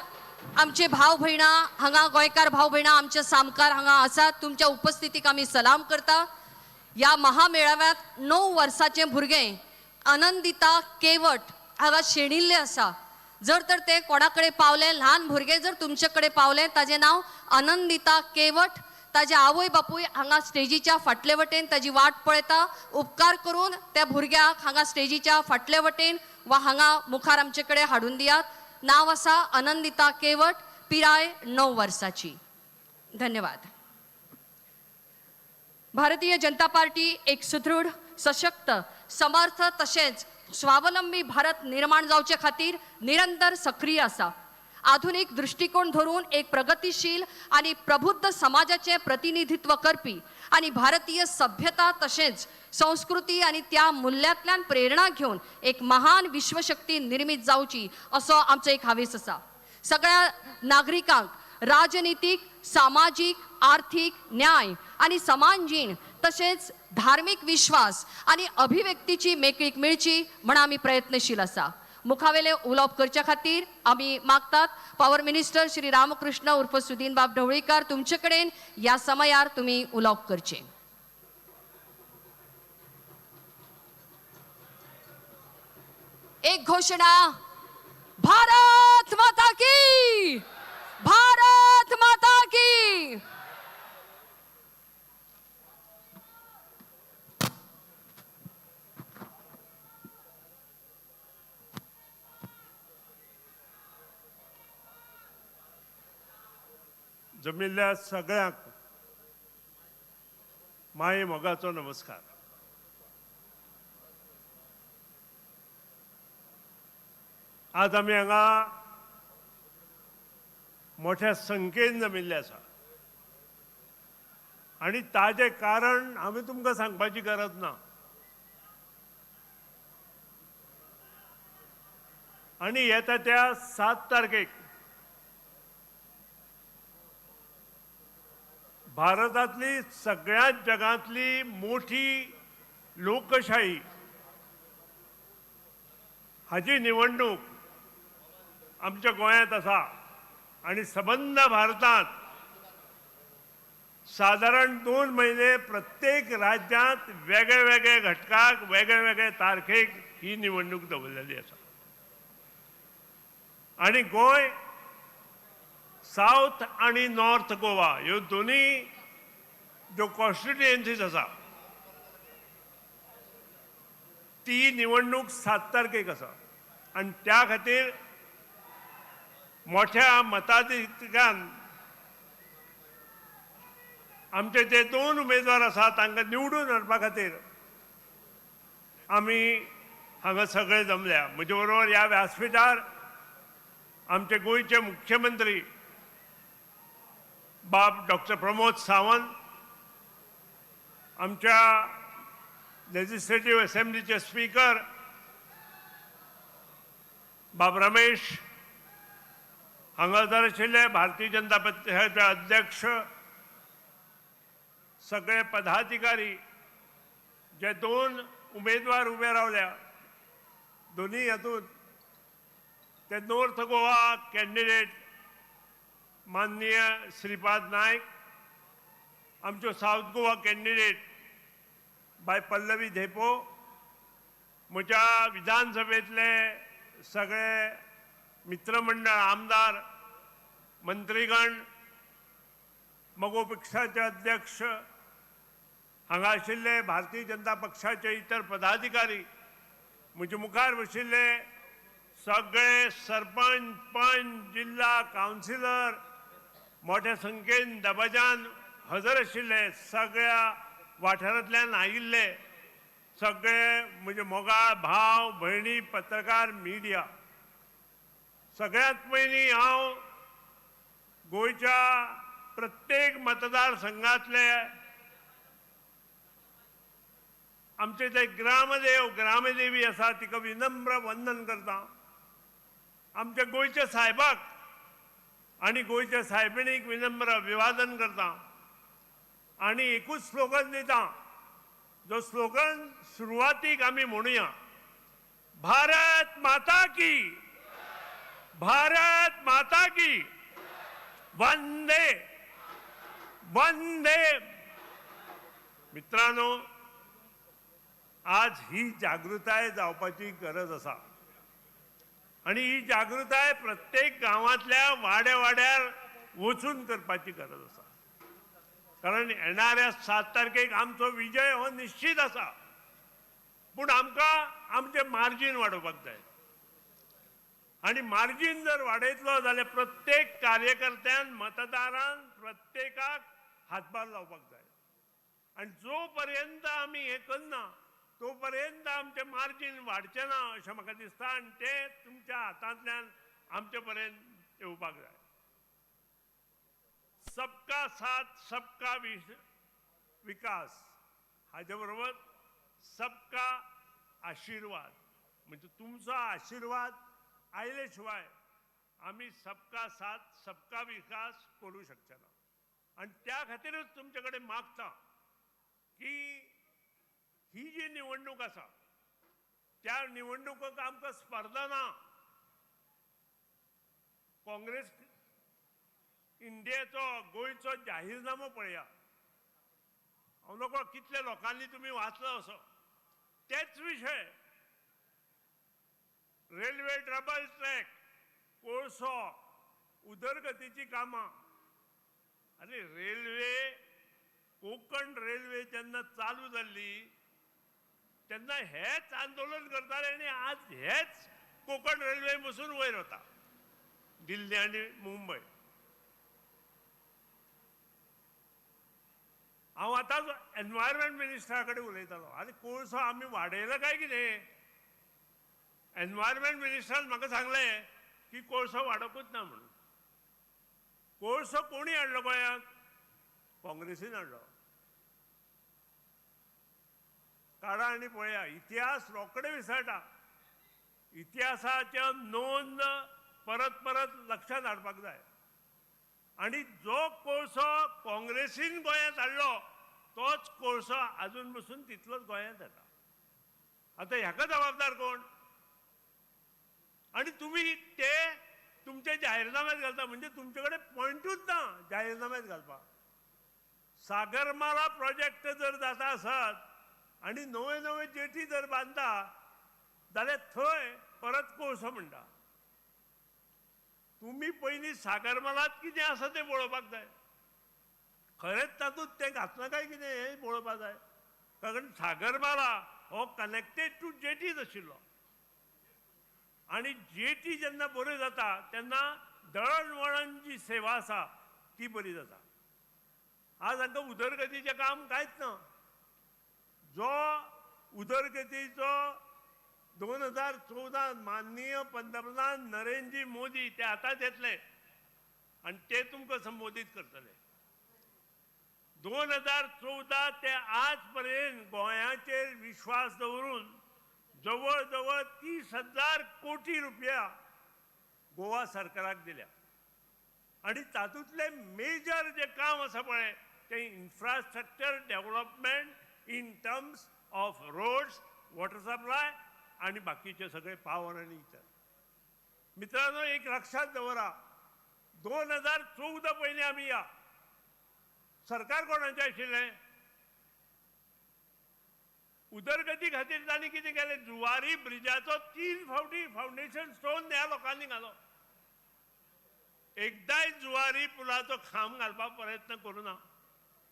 आमचे भाव भयणा हांगा, गोंयकार भाव भयणा आमचे सामकार हांगा आसात. तुमच्या उपस्थितीक आमी सलाम करता. या महामेळाव्यात 9 वर्साचे भुरगें आनंदिता केवट हांगा शेणिल्ले आसा. जर तर ते कोणा कडेन पावले, ल्हान भुरगें जर तुमचे कडेन पावले, ताजें नांव आनंदिता केवट. ताजे आवय बापूय हांगा स्टेजीच्या फाटले वटेन ताजी वाट पळयता. उपकार करून त्या भुरग्याक हांगा स्टेजीच्या फाटले वटेन वा हांगा मुखार आमचे कडेन हाडून दियात. नाव आसा आनंदिता केवट, पिराय 9 वर्साची. धन्यवाद. भारतीय जनता पार्टी एक सुदृढ, सशक्त, समर्थ तशेंच स्वावलंबी भारत निर्माण जावचे खातीर निरंतर सक्रिय आसा. आधुनिक दृष्टिकोन धरून एक प्रगतीशील आणि प्रबुद्ध समाजाचे प्रतिनिधित्व करपी आणि भारतीय सभ्यता तशेंच संस्कृती आणि त्या मूल्यांतल्यान प्रेरणा घेऊन एक महान विश्वशक्ती निर्मित जावची असो आमचो एक हावेस आसा. सगळ्या नागरिकांक राजनीतिक, सामाजिक, आर्थिक न्याय आणि समान जीण तशेंच धार्मिक विश्वास आणि अभिव्यक्तीची मेकळीक मेळची म्हण आमी प्रयत्नशील आसा. मुखावेले उलोवप करच्या खातीर आमी मागतात पॉवर मिनिस्टर श्री रामकृष्ण उर्फ सुदीन बाब ढवळीकर, तुमचे कडेन ह्या समयार तुमी उलोवप करचें. एक घोषणा. भारत माता की, भारत माता की. जमिल्ल्या सगळ्यांक माये मोगाचो नमस्कार. आज आमी हांगा मोठ्या संख्येन जमिल्ले आसा आणि ताजे कारण हांवें तुमकां सांगपाची गरज ना. आणि येता त्या 7 तारखेक भारतातली सगळ्यात जगातली मोठी लोकशाही हाची निवडणूक आमच्या गोंयांत आसा आणि सबंद भारतात साधारण 2 महिने प्रत्येक राज्यात वेगळे वेगळे घटकाक वेगळे वेगळे तारखेक ही निवडणूक दवरलेली आसा. आणि गोंय, साउथ आणि नॉर्थ गोवा ह्यो दोन्ही ज्यो कॉन्स्टिट्युएन्सीज आसा ती निवडणूक 7 तारखेक आसा आणि त्या खातीर मोठ्या मताधिक्यान आमचे जे 2 उमेदवार आसा तांकां निवडून हाडपा खातीर आमी हांगा सगळे जमल्या. म्हजे बरोबर ह्या व्यासपीठार आमचे गोंयचे मुख्यमंत्री बाब डॉक्टर प्रमोद सावंत, आमच्या लेजिस्लेटिव्ह असेंब्लीचे स्पीकर बाब रमेश, हांगा हजर आशिल्ले भारतीय जनता पक्षाचे अध्यक्ष, सगळे पदाधिकारी, जे 2 उमेदवार उबे रावल्या दोन्ही हातूंत, ते नॉर्थ गोवा कॅन्डिडेट माननीय श्रीपाद नायक, आमच्यो South Goa candidate by Pallavi Dhempo, म्हज्या विधानसभेतले सगळे मित्रमंडळ आमदार, मंत्रीगण, मगो पक्षाचे अध्यक्ष, हांगा आशिल्ले भारतीय जनता पक्षाचे इतर पदाधिकारी, म्हजे मुखार बशिल्ले सगळे सरपंच, पंच, जिल्हा कावन्सिलर, मोठ्या संख्येन दबाज्यान हजर आशिल्ले, सगळ्या वाठारांतल्यान आयिल्ले सगळे म्हजे मोगाळ भाव भयणी, पत्रकार, मिडिया, सगळ्यांत पयलीं हांव गोंयच्या प्रत्येक मतदारसंघातले आमचे जे ग्रामदेवी आसा तिका विनम्र वंदन करता. आमच्या गोंयच्या साहेबाक आनी गोंयच्या साहेबिणीक विनम्र अभिवादन करता आनी एकूच स्लोगन दिता, जो स्लोगन सुरवातीक आमी म्हणुया, भारत माता की, भारत माता की, वंदे वंदे. मित्रांनो, आज ही जागृताय जावपाची गरज आसा आणि ही जागृताय प्रत्येक गांवांतल्या वाड्यार वचून करपाची गरज आसा. कारण येणाऱ्या 7 तारखेक आमचो विजय हो निश्चित आसा, पूण आमकां आमचें मार्जीन वाडोवपाक जाय आणि मार्जीन जर वाडयतलो जाल्यार प्रत्येक कार्यकर्त्यान, मतदारान प्रत्येकाक हातभार लावपाक जाय. आणि जो पर्यंत आमी हे करना तो पर्यंत आमचे मार्जीन वाडचें ना अशें म्हाका दिसता आणि ते तुमच्या हातांतल्यान आमचे पर्यंत येवपाक जाय. सबका साथ सबका विकास हाचे बरोबर सबका आशीर्वाद, म्हणजे तुमचो आशीर्वाद आयले शिवाय आमी सबका साथ सबका विकास करूं शकचे ना. आणि त्या खातीरच तुमचे कडेन मागता की ही जी निवडणूक आसा त्या निवडणुकाक आमकां स्पर्धा ना. काँग्रेस इंडियेचो गोंयचो जाहीरनामो पळया, हांव नकळो कितल्या लोकांनी तुमी वाचलो असो. तेच विशय रेल्वे डबल ट्रॅक, कोळसो, उदरगतीची कामां. अरे रेल्वे, कोकण रेल्वे जेन्ना चालू जाल्ली तेन्ना हेच आंदोलन करताले आणि आज हेच कोकण रेल्वे बसून वयर वता दिल्ली आणि मुंबय. हांव आतांच एनवायरमेंट मिनिस्टरा कडेन उलयतालो, आनी कोळसो आमी वाडयलो काय कितें? एनवायरमेंट मिनिस्टरान म्हाका सांगलें की कोळसो वाडोवपूच ना म्हणून. कोळसो कोणी हाडलो गोंयांत? काँग्रेसीन हाडलो. काढा आणि पळया, इतिहास रोकडे विसरता. इतिहासाच्या नोंद परत परत लक्षात हाडपाक जाय. आणि जो कोळसो काँग्रेसीन गोंयांत हाडलो तोच कोळसो अजून पसून तितलोच गोंयांत येता. आता ह्याका जबाबदार कोण? आणि तुम्ही ते तुमचे जाहीरनाम्यात घालता, म्हणजे तुमच्याकडे पॉइंटूच ना जाहीरनाम्यात घालपाक. सागरमाला प्रोजेक्ट जर जाता आसत आणि नवे नवे जेटी जर बांधता जाल्यार थंय परत कोळसो म्हणटा. तुम्ही पयलीं सागरमालात कितें आसा तें पळोवपाक जाय. खरेंच तातूंत तें घातलां काय कितें हें पळोवपा जाय कारण सागरमाला हो कनेक्टेड टू जेटीज आशिल्लो आनी जेटी जेन्ना बऱ्यो जाता तेन्ना दळणवळण जी सेवा आसा ती बरी जाता आज हांकां उदरगतीचें काम कांयच ना जो उदरगतीचो 2014 माननीय पंतप्रधान नरेंद्रजी मोदी ते आतांच येतले आनी ते तुमकां संबोधीत करतले 2014 ते आज पर्यंत गोंयाचेर विश्वास दवरून जवळ जवळ 30,000 कोटी रुपया गोवा सरकाराक दिल्या आणि तातूंतले मेजर जे काम आसा पळय ते infrastructure development in terms of roads water supply आणि बाकीचे सगळे पावर आणि इतर मित्रांनो एक लक्षात दवरा 2014 पयलीं आमी या सरकार कोणाचें आशिल्लें उदरगती खातीर तांणी कितें केलें जुवारी ब्रिजाचो 3 फावटी फावंडेशन स्टोन ह्या लोकांनी घालो एकदांय जुवारी पुलाचो खांब घालपाक प्रयत्न करूं ना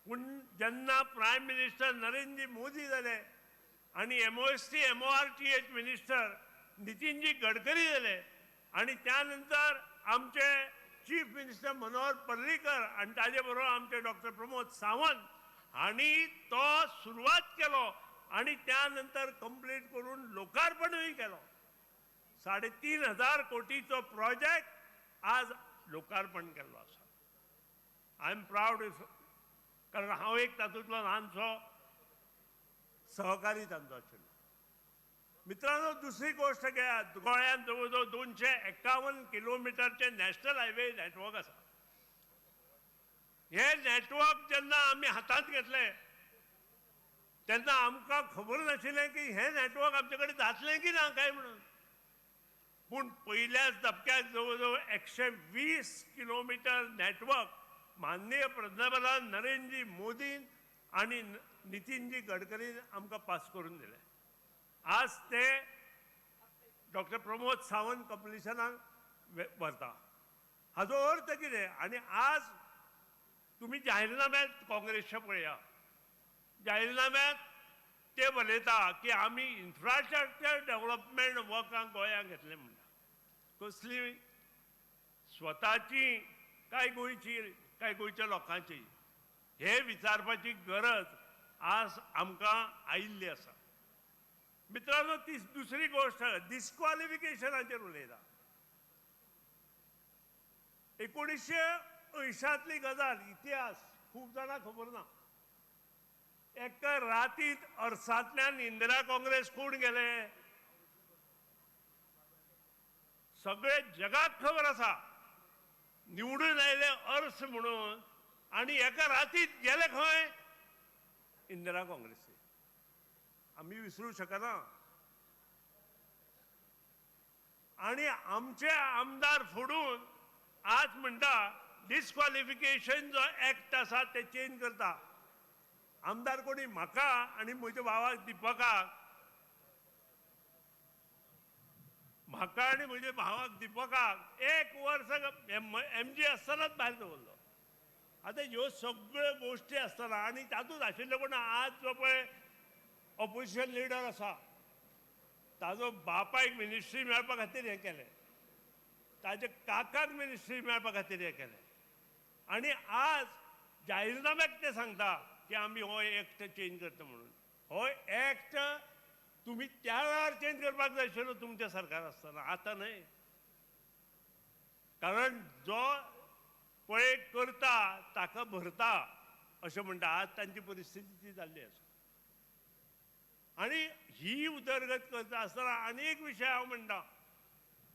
पूण जेन्ना प्रायम मिनिस्टर नरेंद्रजी मोदी जाले आनी MOST MORTH minister Nitinji Gadkari जाले आनी त्या नंतर आमचे चीफ मिनिस्टर मनोहर पर्रीकर आणि ताजे बरोबर आमचे डॉक्टर प्रमोद सावंत हांणी तो सुरवात केलो आणि त्यानंतर कंप्लीट करून लोकार्पणही केलो 3,500 कोटीचो प्रोजेक्ट आज लोकार्पण केल्लो आसा आय एम प्राऊड कारण हांव एक तातूंतलो ल्हानसो सहकारी तांचो आशिल्लो मित्रांनो दुसरी गोष्ट घेयात गोंयांत जवळ जवळ 251 किलोमिटरचे नॅशनल हायवे नेटवर्क आसा हे नेटवर्क जेन्ना आमी हातांत घेतले तेन्ना आमकां खबर नाशिल्लें की हे नेटवर्क आमचे कडेन जातलें की ना काय म्हणून पूण पयल्याच धपक्याक जवळ जवळ 120 किलोमिटर नेटवर्क माननीय पंतप्रधान नरेंद्रजी मोदीन आणि नितीनजी गडकरीन आमकां पास करून दिले आज ते डॉक्टर प्रमोद सावंत कंप्लिशनाक व्हरता हाजो अर्थ कितें आनी आज तुमी जाहीरनाम्यांत काँग्रेसचे पळया जाहीरनाम्यांत ते बरयता की आमी इन्फ्रास्ट्रक्चर डेव्हलपमेंट वर्कांक गोंयांत घेतले म्हणटा कसली स्वताची काय गोंयची काय गोंयच्या लोकांची हे विचारपाची गरज आज आमकां आयिल्ली आसा मित्रांनो ती दुसरी गोष्ट डिस्क्वॉलिफिकेशनाचेर उलयता 1980तली गजाल इतिहास खूब जाणां खबर ना एका रातीत अर्सांतल्यान इंदिरा काँग्रेस कोण गेले सगळे जगाक खबर आसा निवडून आयले अर्स म्हणून आणि एका रातीत गेले खंय इंदिरा काँग्रेस आमी विसरूं शकना आणि आमचे आमदार फोडून आज म्हणटा डिस्क्वॉलिफिकेशन जो ऍक्ट आसा ते चेंज करता आमदार कोणी म्हाका आणि म्हज्या भावाक दिपकाक म्हाका आणि म्हज्या भावाक दिपकाक 1 वर्स MG आसतनाच भायर दवरलो आतां ह्यो सगळ्यो गोश्टी आसतना आनी तातूंत आशिल्ले कोण आज जो पळय ऑपोजिशन लिडर आसा ताजो बापायक मिनिस्ट्री मेळपा खातीर हें केलें ताजे काकाक मिनिस्ट्री मेळपा खातीर हें केलें आनी आज जाहीरनाम्याक ते सांगता की आमी हो एक्ट चेंज करता म्हणून हो एक्ट तुमी त्या वेळार चेंज करपाक जाय आशिल्लो तुमच्या सरकार आसतना आतां न्हय कारण जो पळय करता ताका भरता अशें म्हणटा आज तांची परिस्थिती ती जाल्ली आसा आणि ही उदरगत करता आसतना आनी एक विशय हांव म्हणटा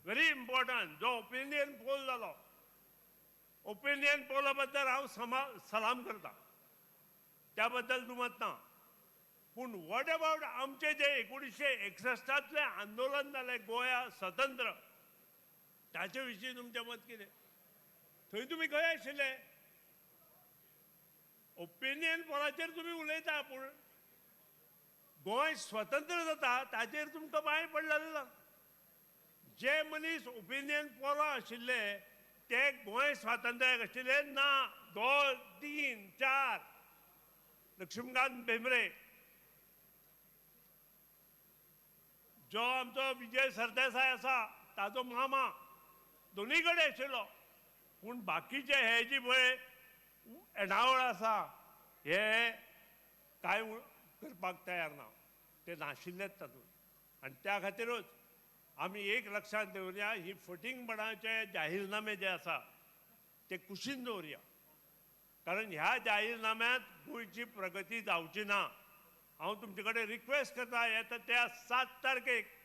व्हेरी इम्पॉर्टंट जो ओपिनियन पोल जालो ओपिनियन पोला बद्दल हांव सलाम करता त्या बद्दल दुमत ना पूण वॉट अबाउट आमचे जे 1961तले आंदोलन जालें गोंया स्वतंत्र ताचे विशीं तुमचें मत कितें थंय तुमी खंय आशिल्ले ओपिनियन पोलाचेर तुमी उलयता पूण गोंय स्वतंत्र जाता ताचेर तुमकां माय पडलेलें ना जे मनीस ओपिनियन पोला आशिल्ले ते गोंय स्वातंत्र्याक आशिल्ले ना 2, 3, 4 लक्ष्मीकांत बेंबरे, जो आमचो विजय सरदेसाय आसा ताजो मामा, दोनी कडेन आशिल्लो. पूण बाकीचे हे जी पळय येणावळ आसा हे कांय करपाक तयार ना, ते नाशिल्लेच तातूंत. आनी त्या खातीरूच आमी एक लक्षात दवरया, ही फटींगपणाचे जाहीरनामे जे आसा ते कुशीन दवरया. कारण ह्या जाहीरनाम्यांत गोंयची प्रगती जावची ना. हांव तुमचे कडेन रिक्वेस्ट करता, येता त्या 7 तारखेक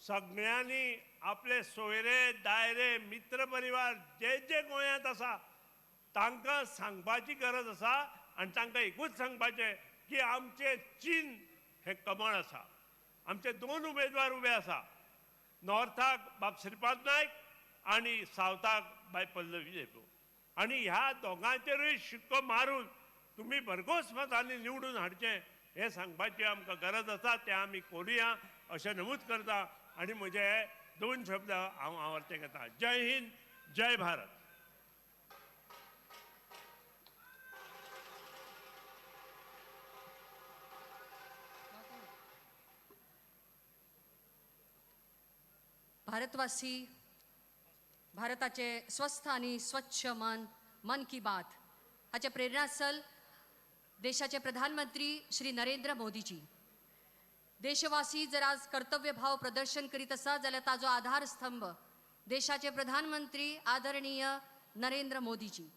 सगळ्यांनी आपले सोयरे दायरे मित्र परिवार जे जे गोंयांत आसा तांकां सांगपाची गरज आसा. आनी तांकां एकूच सांगपाचें की आमचे चिन्ह हे कमळ आसा. आमचे 2 उमेदवार उबे आसा, नॉर्थाक बाब श्रीपाद नायक आनी सावथाक बाय पल्लवी देवो. आनी ह्या दोगांचेरूय शिक्को मारून तुमी भरघोस मतांनी निवडून हाडचें हे सांगपाची आमकां गरज आसा. तें आमी करुया अशें नमूद करता. आनी म्हजे 2 शब्द हांव आवर्ते घेता. जय हिंद, जय भारत. भारतवासी, भारताचे स्वस्थ आणि स्वच्छ मन की बात हाचे प्रेरणास्थल देशाचे प्रधानमंत्री श्री नरेंद्र मोदीजी. देशवासी जर आज कर्तव्य भाव प्रदर्शन करीत आसा जाल्यार ताजो आधारस्तंभ देशाचे प्रधानमंत्री आदरणीय नरेंद्र मोदीजी.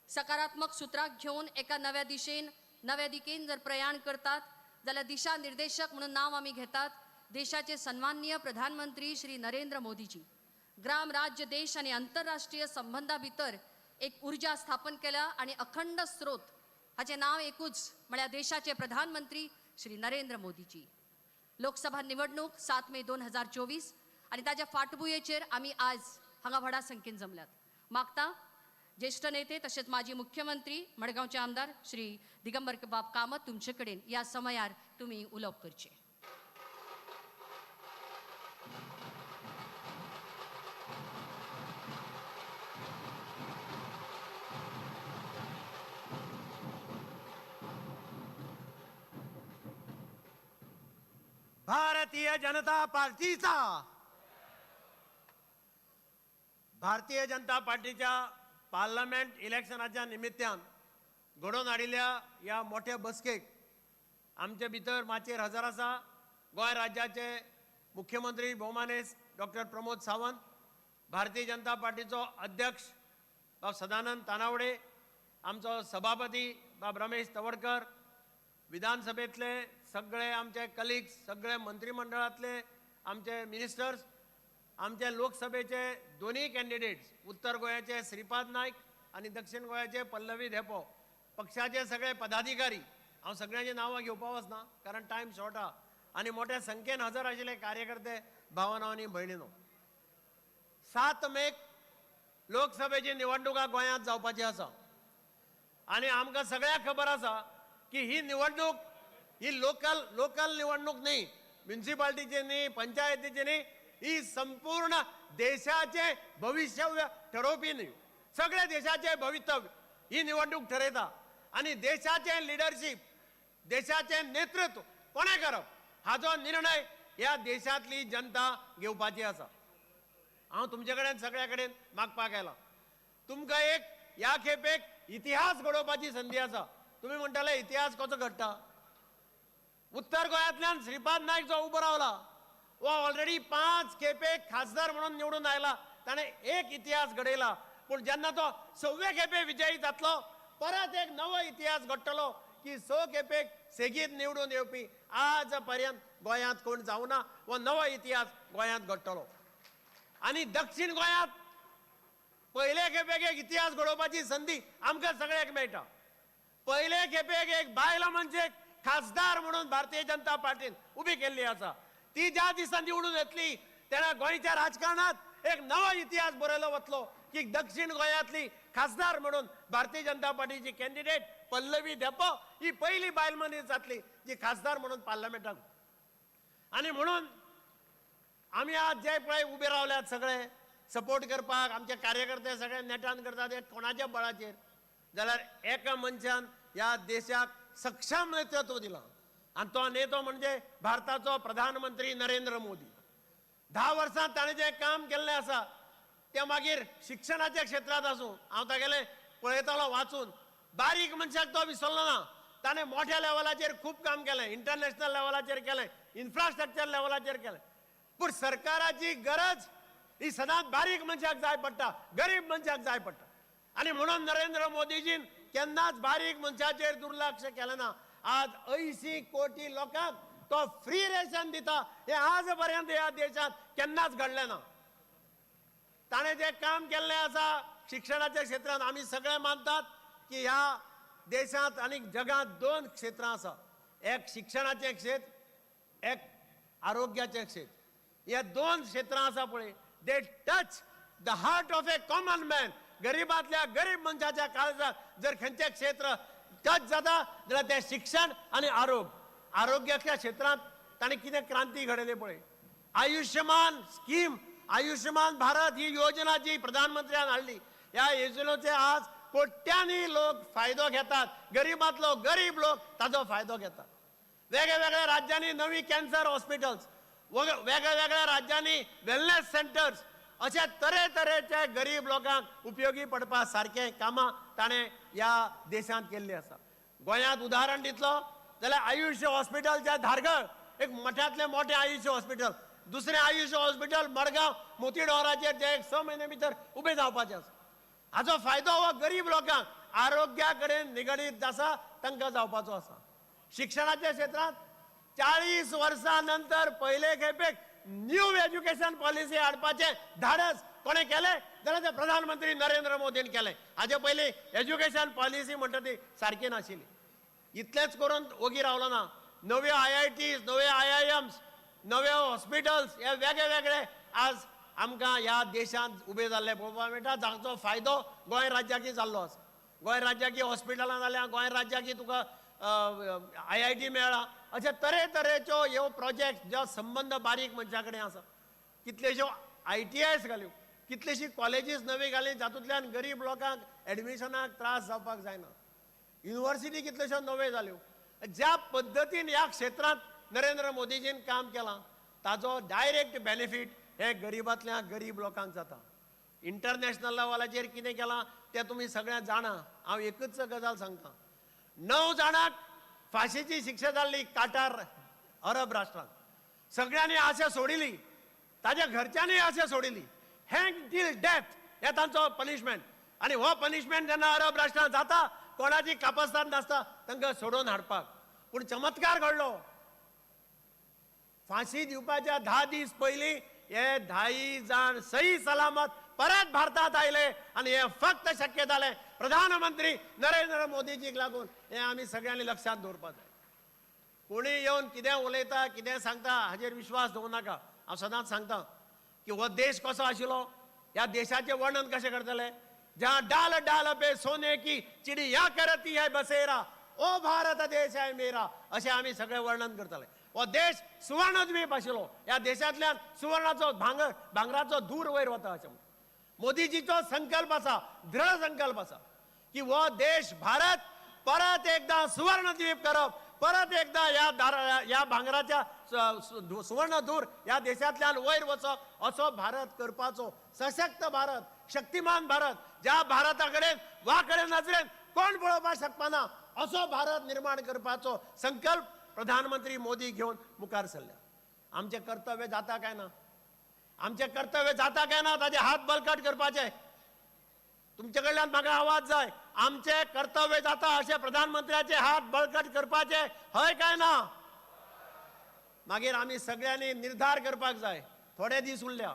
सकारात्मक सुत्राक घेवन एका नव्या दिशेन नव्या दिकेन जर प्रयाण करतात जाल्यार दिशा निर्देशक म्हणून नाव आमी घेतात देशाचे सन्माननीय प्रधानमंत्री श्री नरेंद्र मोदीजी. ग्राम, राज्य, देश आणि आंतरराष्ट्रीय संबंधा भितर एक ऊर्जा स्थापन केल्या आणि अखंड स्रोत हाचे नाव एकूच म्हळ्यार देशाचे प्रधानमंत्री श्री नरेंद्र मोदीजी. लोकसभा निवडणूक 7 मे 2024 आणि ताच्या फाटभुंयेचेर आमी आज हांगा व्हडा संख्येन जमल्यात. मागता ज्येष्ठ नेते तसेच माजी मुख्यमंत्री मडगावचे आमदार श्री दिगंबर बाब कामत तुमचे कडेन या समयार तुम्ही उलोवप करचे. भारतीय जनता पार्टीचा भारतीय जनता पार्टीच्या पार्लमेंट इलेक्शनाच्या निमित्तान घडोवन हाडिल्ल्या ह्या मोठ्या बसकेक आमचे भितर माचेर हजर आसा गोंय राज्याचे मुख्यमंत्री भौमानेस डॉक्टर प्रमोद सावंत, भारतीय जनता पार्टीचो अध्यक्ष बाब सदानंद तानावडे, आमचो सभापती बाब रमेश तवडकर, विधानसभेतले सगळे आमचे कलिग्स, सगळे मंत्रिमंडळातले आमचे मिनिस्टर्स, आमचे लोकसभेचे दोन्ही कॅन्डिडेट्स, उत्तर गोंयाचे श्रीपाद नायक आणि दक्षिण गोंयाचे पल्लवी धेपो, पक्षाचे सगळे पदाधिकारी, हांव सगळ्यांची नांवां घेवपाक वचना कारण टायम शॉर्ट आहा, आनी मोठ्या संख्येन हजर आशिल्ले कार्यकर्ते भावांनो आनी भयणीनो. 7 मेक लोकसभेची निवडणुका गोंयांत जावपाची आसा आनी आमकां सगळ्यांक खबर आसा की ही निवडणूक ही लोकल निवडणूक न्ही, म्युनिसिपालिटीची न्ही, पंचायतीची न्ही, ही संपूर्ण देशाचे भविष्य ठरोवपी न्ही. सगळे देशाचे भवितव्य ही निवडणूक ठरयता आनी देशाचे लिडरशीप, देशाचे नेतृत्व कोणे करप हाचो निर्णय ह्या देशांतली जनता घेवपाची आसा. हांव तुमचे कडेन सगळ्या कडेन मागपाक आयला, तुमकां एक ह्या खेपेक इतिहास घडोवपाची संदी आसा. तुम्ही म्हणटाले इतिहास कसो घडटा? उत्तर गोंयांतल्यान श्रीपाद नायक जो उबो रावला वो ऑलरेडी 5 खेपेक खासदार म्हणून निवडून आयला, ताणें एक इतिहास घडयला. पूण जेन्ना तो 6व्या खेपे विजयी जातलो परत एक नवो इतिहास घडटलो की 6 खेपेक सेगीत निवडून येवपी आज पर्यंत गोंयांत कोण जावना. वो नवो इतिहास गोंयांत घडटलो. आनी दक्षिण गोंयांत पयले खेपेक एक इतिहास घडोवपाची संदी आमकां सगळ्यांक मेळटा. पयले खेपेक एक बायला म्हणजे खासदार म्हणून भारतीय जनता पार्टीन उबी केल्ली आसा. ती ज्या दिसा निवडून येतली तेन्ना गोंयच्या राजकारणात एक नवो इतिहास बरयलो वतलो की दक्षिण गोंयांतली खासदार म्हणून भारतीय जनता पार्टीची कॅन्डिडेट पल्लवी धेपो ही पहिली बायल मनीस जातली जी खासदार म्हणून पार्लमेंटाक. आनी म्हणून आमी आज जे पळय उबे रावल्यात सगळे सपोर्ट करपाक, आमचे कार्यकर्ते सगळे नेटान करतात एक कोणाच्या बळाचेर. जाल्यार एका मनशान ह्या देशाक सक्षम नेतृत्व दिला आणि तो नेतो म्हणजे भारताचो प्रधानमंत्री नरेंद्र मोदी. 10 वर्सांत ताणें जें काम केल्लें आसा तें मागीर शिक्षणाच्या क्षेत्रांत आसूं, हांव तागेलें पळयतालो वाचून, बारीक मनशाक तो विसरलो ना. ताणें मोठ्या लेवलाचेर खूब काम केलें, इंटरनॅशनल लेवलाचेर केलें, इन्फ्रास्ट्रक्चर लेवलाचेर केलें. पूण सरकाराची गरज ही सदांच बारीक मनशाक जाय पडटा, गरीब मनशाक जाय पडटा. आणि म्हणून नरेंद्र मोदीजीन केन्नाच बारीक मनशाचेर दुर्लक्ष केलें ना. आज 80 कोटी लोकांक तो फ्री रेशन दिता, हे आज पर्यंत ह्या देशात केन्नाच घडलें ना. ताणें जें काम केल्लें आसा शिक्षणाच्या क्षेत्रांत, आमी सगळे मानतात की ह्या देशांत आनी जगांत 2 क्षेत्रां आसा. एक शिक्षणाचें क्षेत्र, एक आरोग्याचें क्षेत्र. हे 2 क्षेत्रां आसा पळय, they touch the heart of a common man. गरीबांतल्या गरीब मनशाच्या काळजात जर खंयचें क्षेत्र टच जाता जाल्यार तें शिक्षण आनी आरोग्याच्या क्षेत्रांत ताणें कितें क्रांती घडयली पळय. आयुष्यमान स्कीम, आयुष्यमान भारत ही योजना जी प्रधानमंत्र्यान हाडली, ह्या योजनेचे आज कोट्यांनी लोक फायदो घेतात. गरीबांतलो गरीब लोक ताजो फायदो घेतात. वेगवेगळ्या राज्यांनी नवी कॅन्सर हॉस्पिटल्स, वेगवेगळ्या राज्यांनी वेलनेस सेंटर्स, अशे तरेतरेचे गरीब लोकांक उपयोगी पडपा सारखे कामां ताणें ह्या देशांत केल्ली आसा. गोंयांत उदाहरण दितलो जाल्यार आयुष्य हॉस्पिटलच्या धारगळ, एक मोठ्यांतलें मोठें आयुष्य हॉस्पिटल, दुसरें आयुष्य हॉस्पिटल मडगांव मोतीडोंगराचेर जे 6 म्हयने भितर उबें जावपाचें आसा. हाचो फायदो हो गरीब लोकांक आरोग्या कडेन निगडीत आसा तांकां जावपाचो आसा. शिक्षणाच्या क्षेत्रांत 40 वर्सां नंतर पयले खेपेक न्यू एज्युकेशन पॉलिसी हाडपाचें धाडस कोणें केलें जाल्यार तें प्रधानमंत्री नरेंद्र मोदीन केलें. हाचे पयलीं एज्युकेशन पॉलिसी म्हणटा ती सारकी नाशिल्ली. इतलेंच करून ओगी रावलो ना. नव्यो IITs, नवे IIMs, नव्यो हॉस्पिटल्स, हे वेगळे आज आमकां ह्या देशांत उबे जाल्ले पळोवपाक मेळटा, जांचो फायदो गोंय राज्याकी जाल्लो आसा. गोंय राज्याकी हॉस्पिटलां जाल्या, गोंय राज्याकी तुका IIT मेळ्ळा. अशे तरेतरेच्यो ह्यो प्रोजेक्ट जो संबंध बारीक मनशा कडेन आसा. कितल्योश्यो ITIs घाल्यो, कितलीशीं कॉलेजीस नवी घाली, जातूंतल्यान गरीब लोकांक एडमिशनाक त्रास जावपाक जायना. युनिव्हर्सिटी कितल्योश्यो नव्यो जाल्यो. ज्या पद्दतीन ह्या क्षेत्रांत नरेंद्र मोदीजीन काम केलां ताजो डायरेक्ट बेनिफीट हे गरीबांतल्या गरीब लोकांक जाता. इंटरनॅशनल लेवलाचेर कितें केलां तें तुमी सगळे जाणा. हांव एकच गजाल सांगता, 9 जाणांक फाशीची शिक्षा जाल्ली काटार अरब राष्ट्रांत. सगळ्यांनी आशा सोडिली, ताज्या घरच्यांनी आशा सोडिली. हँग टील डेथ हे तांचो पनिशमेंट. आनी हो पनिशमेंट जेन्ना अरब राष्ट्रांत जाता, कोणाची कापास्ताद नासता तांकां सोडून हाडपाक. पूण चमत्कार घडलो. फाशी दिवपाच्या 10 दीस पयलीं हे 10 जाण सही सलामत परत भारतात आयले आनी हे फक्त शक्य जालें प्रधानमंत्री नरेंद्र मोदीजीक लागून. हे आमी सगळ्यांनी लक्षात दवरपाक जाय. कोणी येवन कितें उलयता, कितें सांगता हाचेर विश्वास दवरूं नाका. हांव सदांच सांगता की हो देश कसो आशिल्लो, ह्या देशाचें वर्णन कशें करतले. जहाँ डाल डाल पे सोने की चिड़िया करती है बसेरा, ओ भारत देश है मेरा, अशें आमी सगळें वर्णन करतले. हो देश सुवर्णद्वीप आशिल्लो. ह्या देशांतल्यान सुवर्णाचो भांगराचो धूर वयर वता. अशें मोदीजीचो संकल्प आसा, दृढ संकल्प आसा की हो देश भारत परत एकदा सुवर्णद्वीप करप, परत एकदा ह्या भांगराच्या सुवर्ण धूर ह्या देशांतल्यान वयर वचप, असो भारत करपाचो. सशक्त भारत, शक्तिमान भारत, ज्या भारता कडेन वाकडे नजरेन कोण पळोवपाक शकपाना असो भारत निर्माण करपाचो संकल्प प्रधानमंत्री मोदी घेवन मुखार सरल्या. आमचें कर्तव्य जाता काय ना? आमचें कर्तव्य जाता काय ना ताजे हात बळकट करपाचे. तुमचे कडल्यान म्हाका आवाज जाय. आमचें कर्तव्य जाता अशें प्रधानमंत्र्याचे हात बळकट करपाचे, हय काय ना? मागीर आमी सगळ्यांनी निर्धार करपाक जाय. थोडे दीस उरल्या,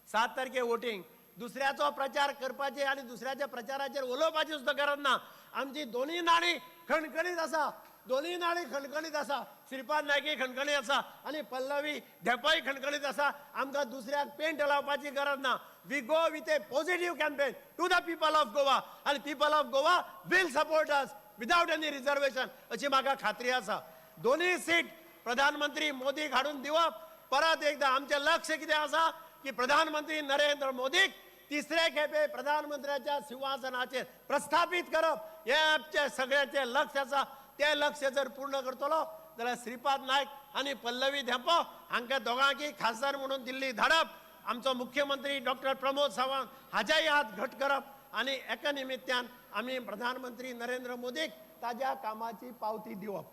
7 तारखेक वोटींग. दुसऱ्याचो प्रचार करपाचे आनी दुसऱ्याच्या प्रचाराचेर उलोवपाची सुद्दां गरज ना. आमची दोनूय नाणी खणखणीत आसा, दोनूय नाणी खणखणीत आसा. श्रीपाद नायकी खणखणीत आसा आनी पल्लवी धेपय खणखणीत आसा. आमकां दुसऱ्याक पेंट लावपाची गरज ना. We go with a positive campaign to the people of Goa आनी people of Goa will support us without any reservation, अशी म्हाका खात्री आसा. दोनूय सीट प्रधानमंत्री मोदीक हाडून दिवप. परत एकदा आमचें लक्ष कितें आसा की प्रधानमंत्री नरेंद्र मोदीक 3रे खेपे प्रधानमंत्र्याच्या सिंहासनाचेर प्रस्थापीत करप. हे आमचे सगळ्यांचे लक्ष आसा ते लक्ष जर पूर्ण करतलो जाल्यार श्रीपाद नायक आनी पल्लवी धेंपो हांकां दोगांकी खासदार म्हणून दिल्ली धाडप, आमचो मुख्यमंत्री डॉक्टर प्रमोद सावंत हाच्याय हात घट करप आनी एका निमित्यान आमी प्रधानमंत्री नरेंद्र मोदीक ताज्या कामाची पावती दिवप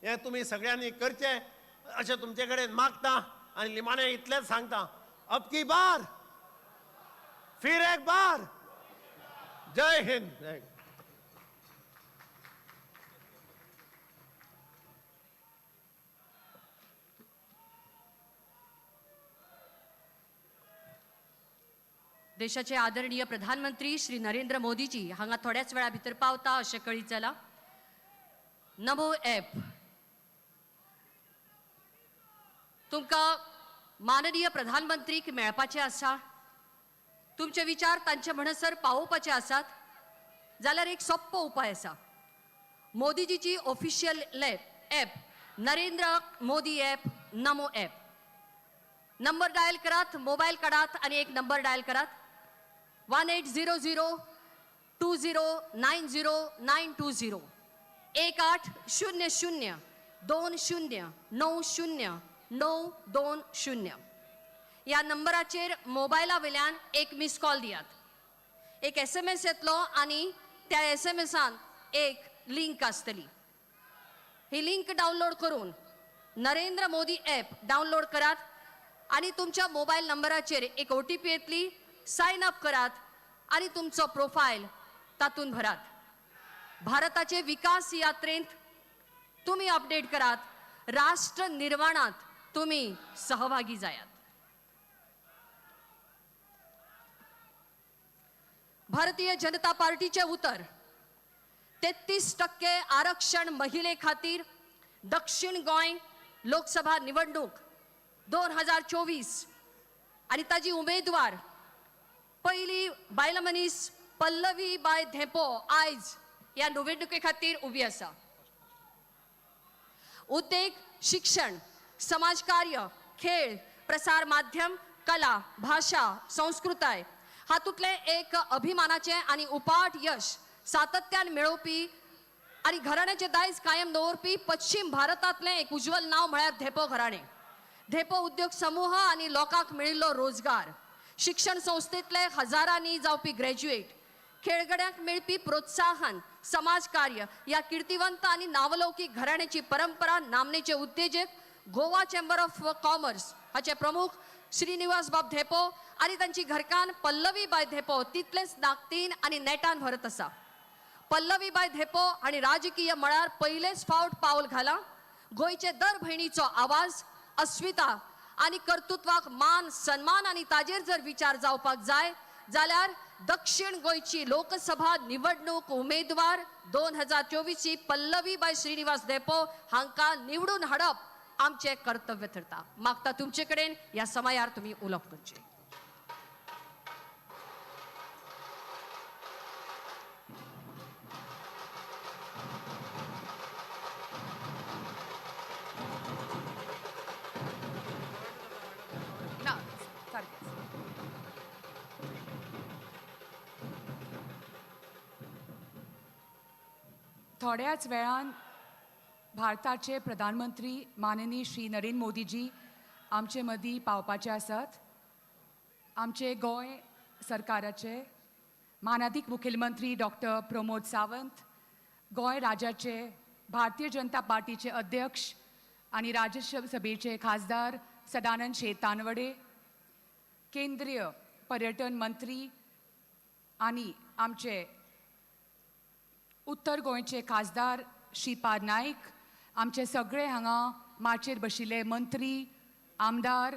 हे तुमी सगळ्यांनी करचें अशें तुमचे कडेन मागता आनी निमाणें इतलेंच सांगता, अब की बार फिर एक बार जय हिंद. जय हिंद. देशाचे आदरणीय प्रधानमंत्री श्री नरेंद्र मोदीजी हांगा थोड्याच वेळा भितर पावता अशें कळीत जाला. नमो ॲप तुमकां माननीय प्रधानमंत्रीक मेळपाचें आसा, तुमचे विचार तांचे म्हणसर पावोवपाचे आसात जाल्यार एक सोप्पो उपाय आसा. मोदीजीची official app Narendra Modi app NaMo app. Number dial करात, मोबाईल काढात आणि एक नंबर डायल करात 1800-2090-920 1800-2090-920 या नंबराचेर मोबायला वयल्यान एक मिस कॉल दियात. एक SMS येतलो आणि त्या SMSान एक लिंक आसतली. ही लिंक डाउनलोड करून नरेंद्र मोदी ॲप डाउनलोड करात आणि तुमच्या मोबाईल नंबराचेर एक OTP येतली. साइन अप करात आणि तुमचो प्रोफाईल तातून भरात. भारताचे विकास यात्रेंत तुम्ही अपडेट करात. राष्ट्र निर्माणात तुम्ही सहभागी जायात. भारतीय जनता पार्टीचे उतर 33% आरक्षण महिले खातीर दक्षिण गोंय लोकसभा निवडणूक 2024 आणि ताजी उमेदवार पहिली बायल मनीस पल्लवी बाय धेंपो आयज या निवडणुके खातीर उबी आसा. उद्देग, शिक्षण, समाजकार्य, खेळ, प्रसार माध्यम, कला, भाषा, संस्कृताय हातूंतले एक अभिमानाचे आणि उपाट यश सातत्यान मेळोवपी आणि घराण्याचे दायज कायम दवरपी पश्चिम भारतांतले एक उज्वल नाव म्हळ्यार धेंपो घराणे. धेंपो उद्योग समूह आणि लोकांक मेळिल्लो रोजगार, शिक्षण संस्थेतले हजारांनी जावपी ग्रॅज्युएट, खेळगड्यांक मेळपी प्रोत्साहन, समाजकार्य या कीर्तिवंत आणि नावलौकिक घराण्याची परंपरा नामनेचे उद्योजक गोवा चेंबर ऑफ कॉमर्स हाचे प्रमुख श्रीनिवास बाब धेंपो आणि तांची घरकान पल्लवी बाय धेंपो तितलेच नाकतीन आणि नेटान भरत आसा. पल्लवी बाय धेंपो आणि राजकीय मळार पयलेच फावट पावल घाला. गोंयचे दर भयणीचो आवाज, अस्मिता आणि कर्तृत्वाक मान सन्मान आणि ताजेर जर विचार जावपाक जाय जाल्यार दक्षिण गोंयची लोकसभा निवडणूक उमेदवार 2024 ची पल्लवी बाय श्रीनिवास धेंपो हांकां निवडून हाडप आमचे कर्तव्य ठरता. मागता तुमचे कडेन ह्या समयार तुम्ही उलोवप करचें. थोड्याच वेळान भारताचे प्रधानमंत्री माननीय श्री नरेंद्र मोदीजी आमचे मदीं पावपाचे आसात. आमचे गोंय सरकाराचे मानाधिक मुखेलमंत्री डॉक्टर प्रमोद सावंत, गोंय राज्याचे भारतीय जनता पार्टीचे अध्यक्ष आणि राज्यसभेचे खासदार सदानंद शेट तानवडे, केंद्रीय पर्यटन मंत्री आणि आमचे उत्तर गोंयचे खासदार श्रीपाद नायक, आमचे सगळे हांगा माचयेर बशिल्ले मंत्री, आमदार,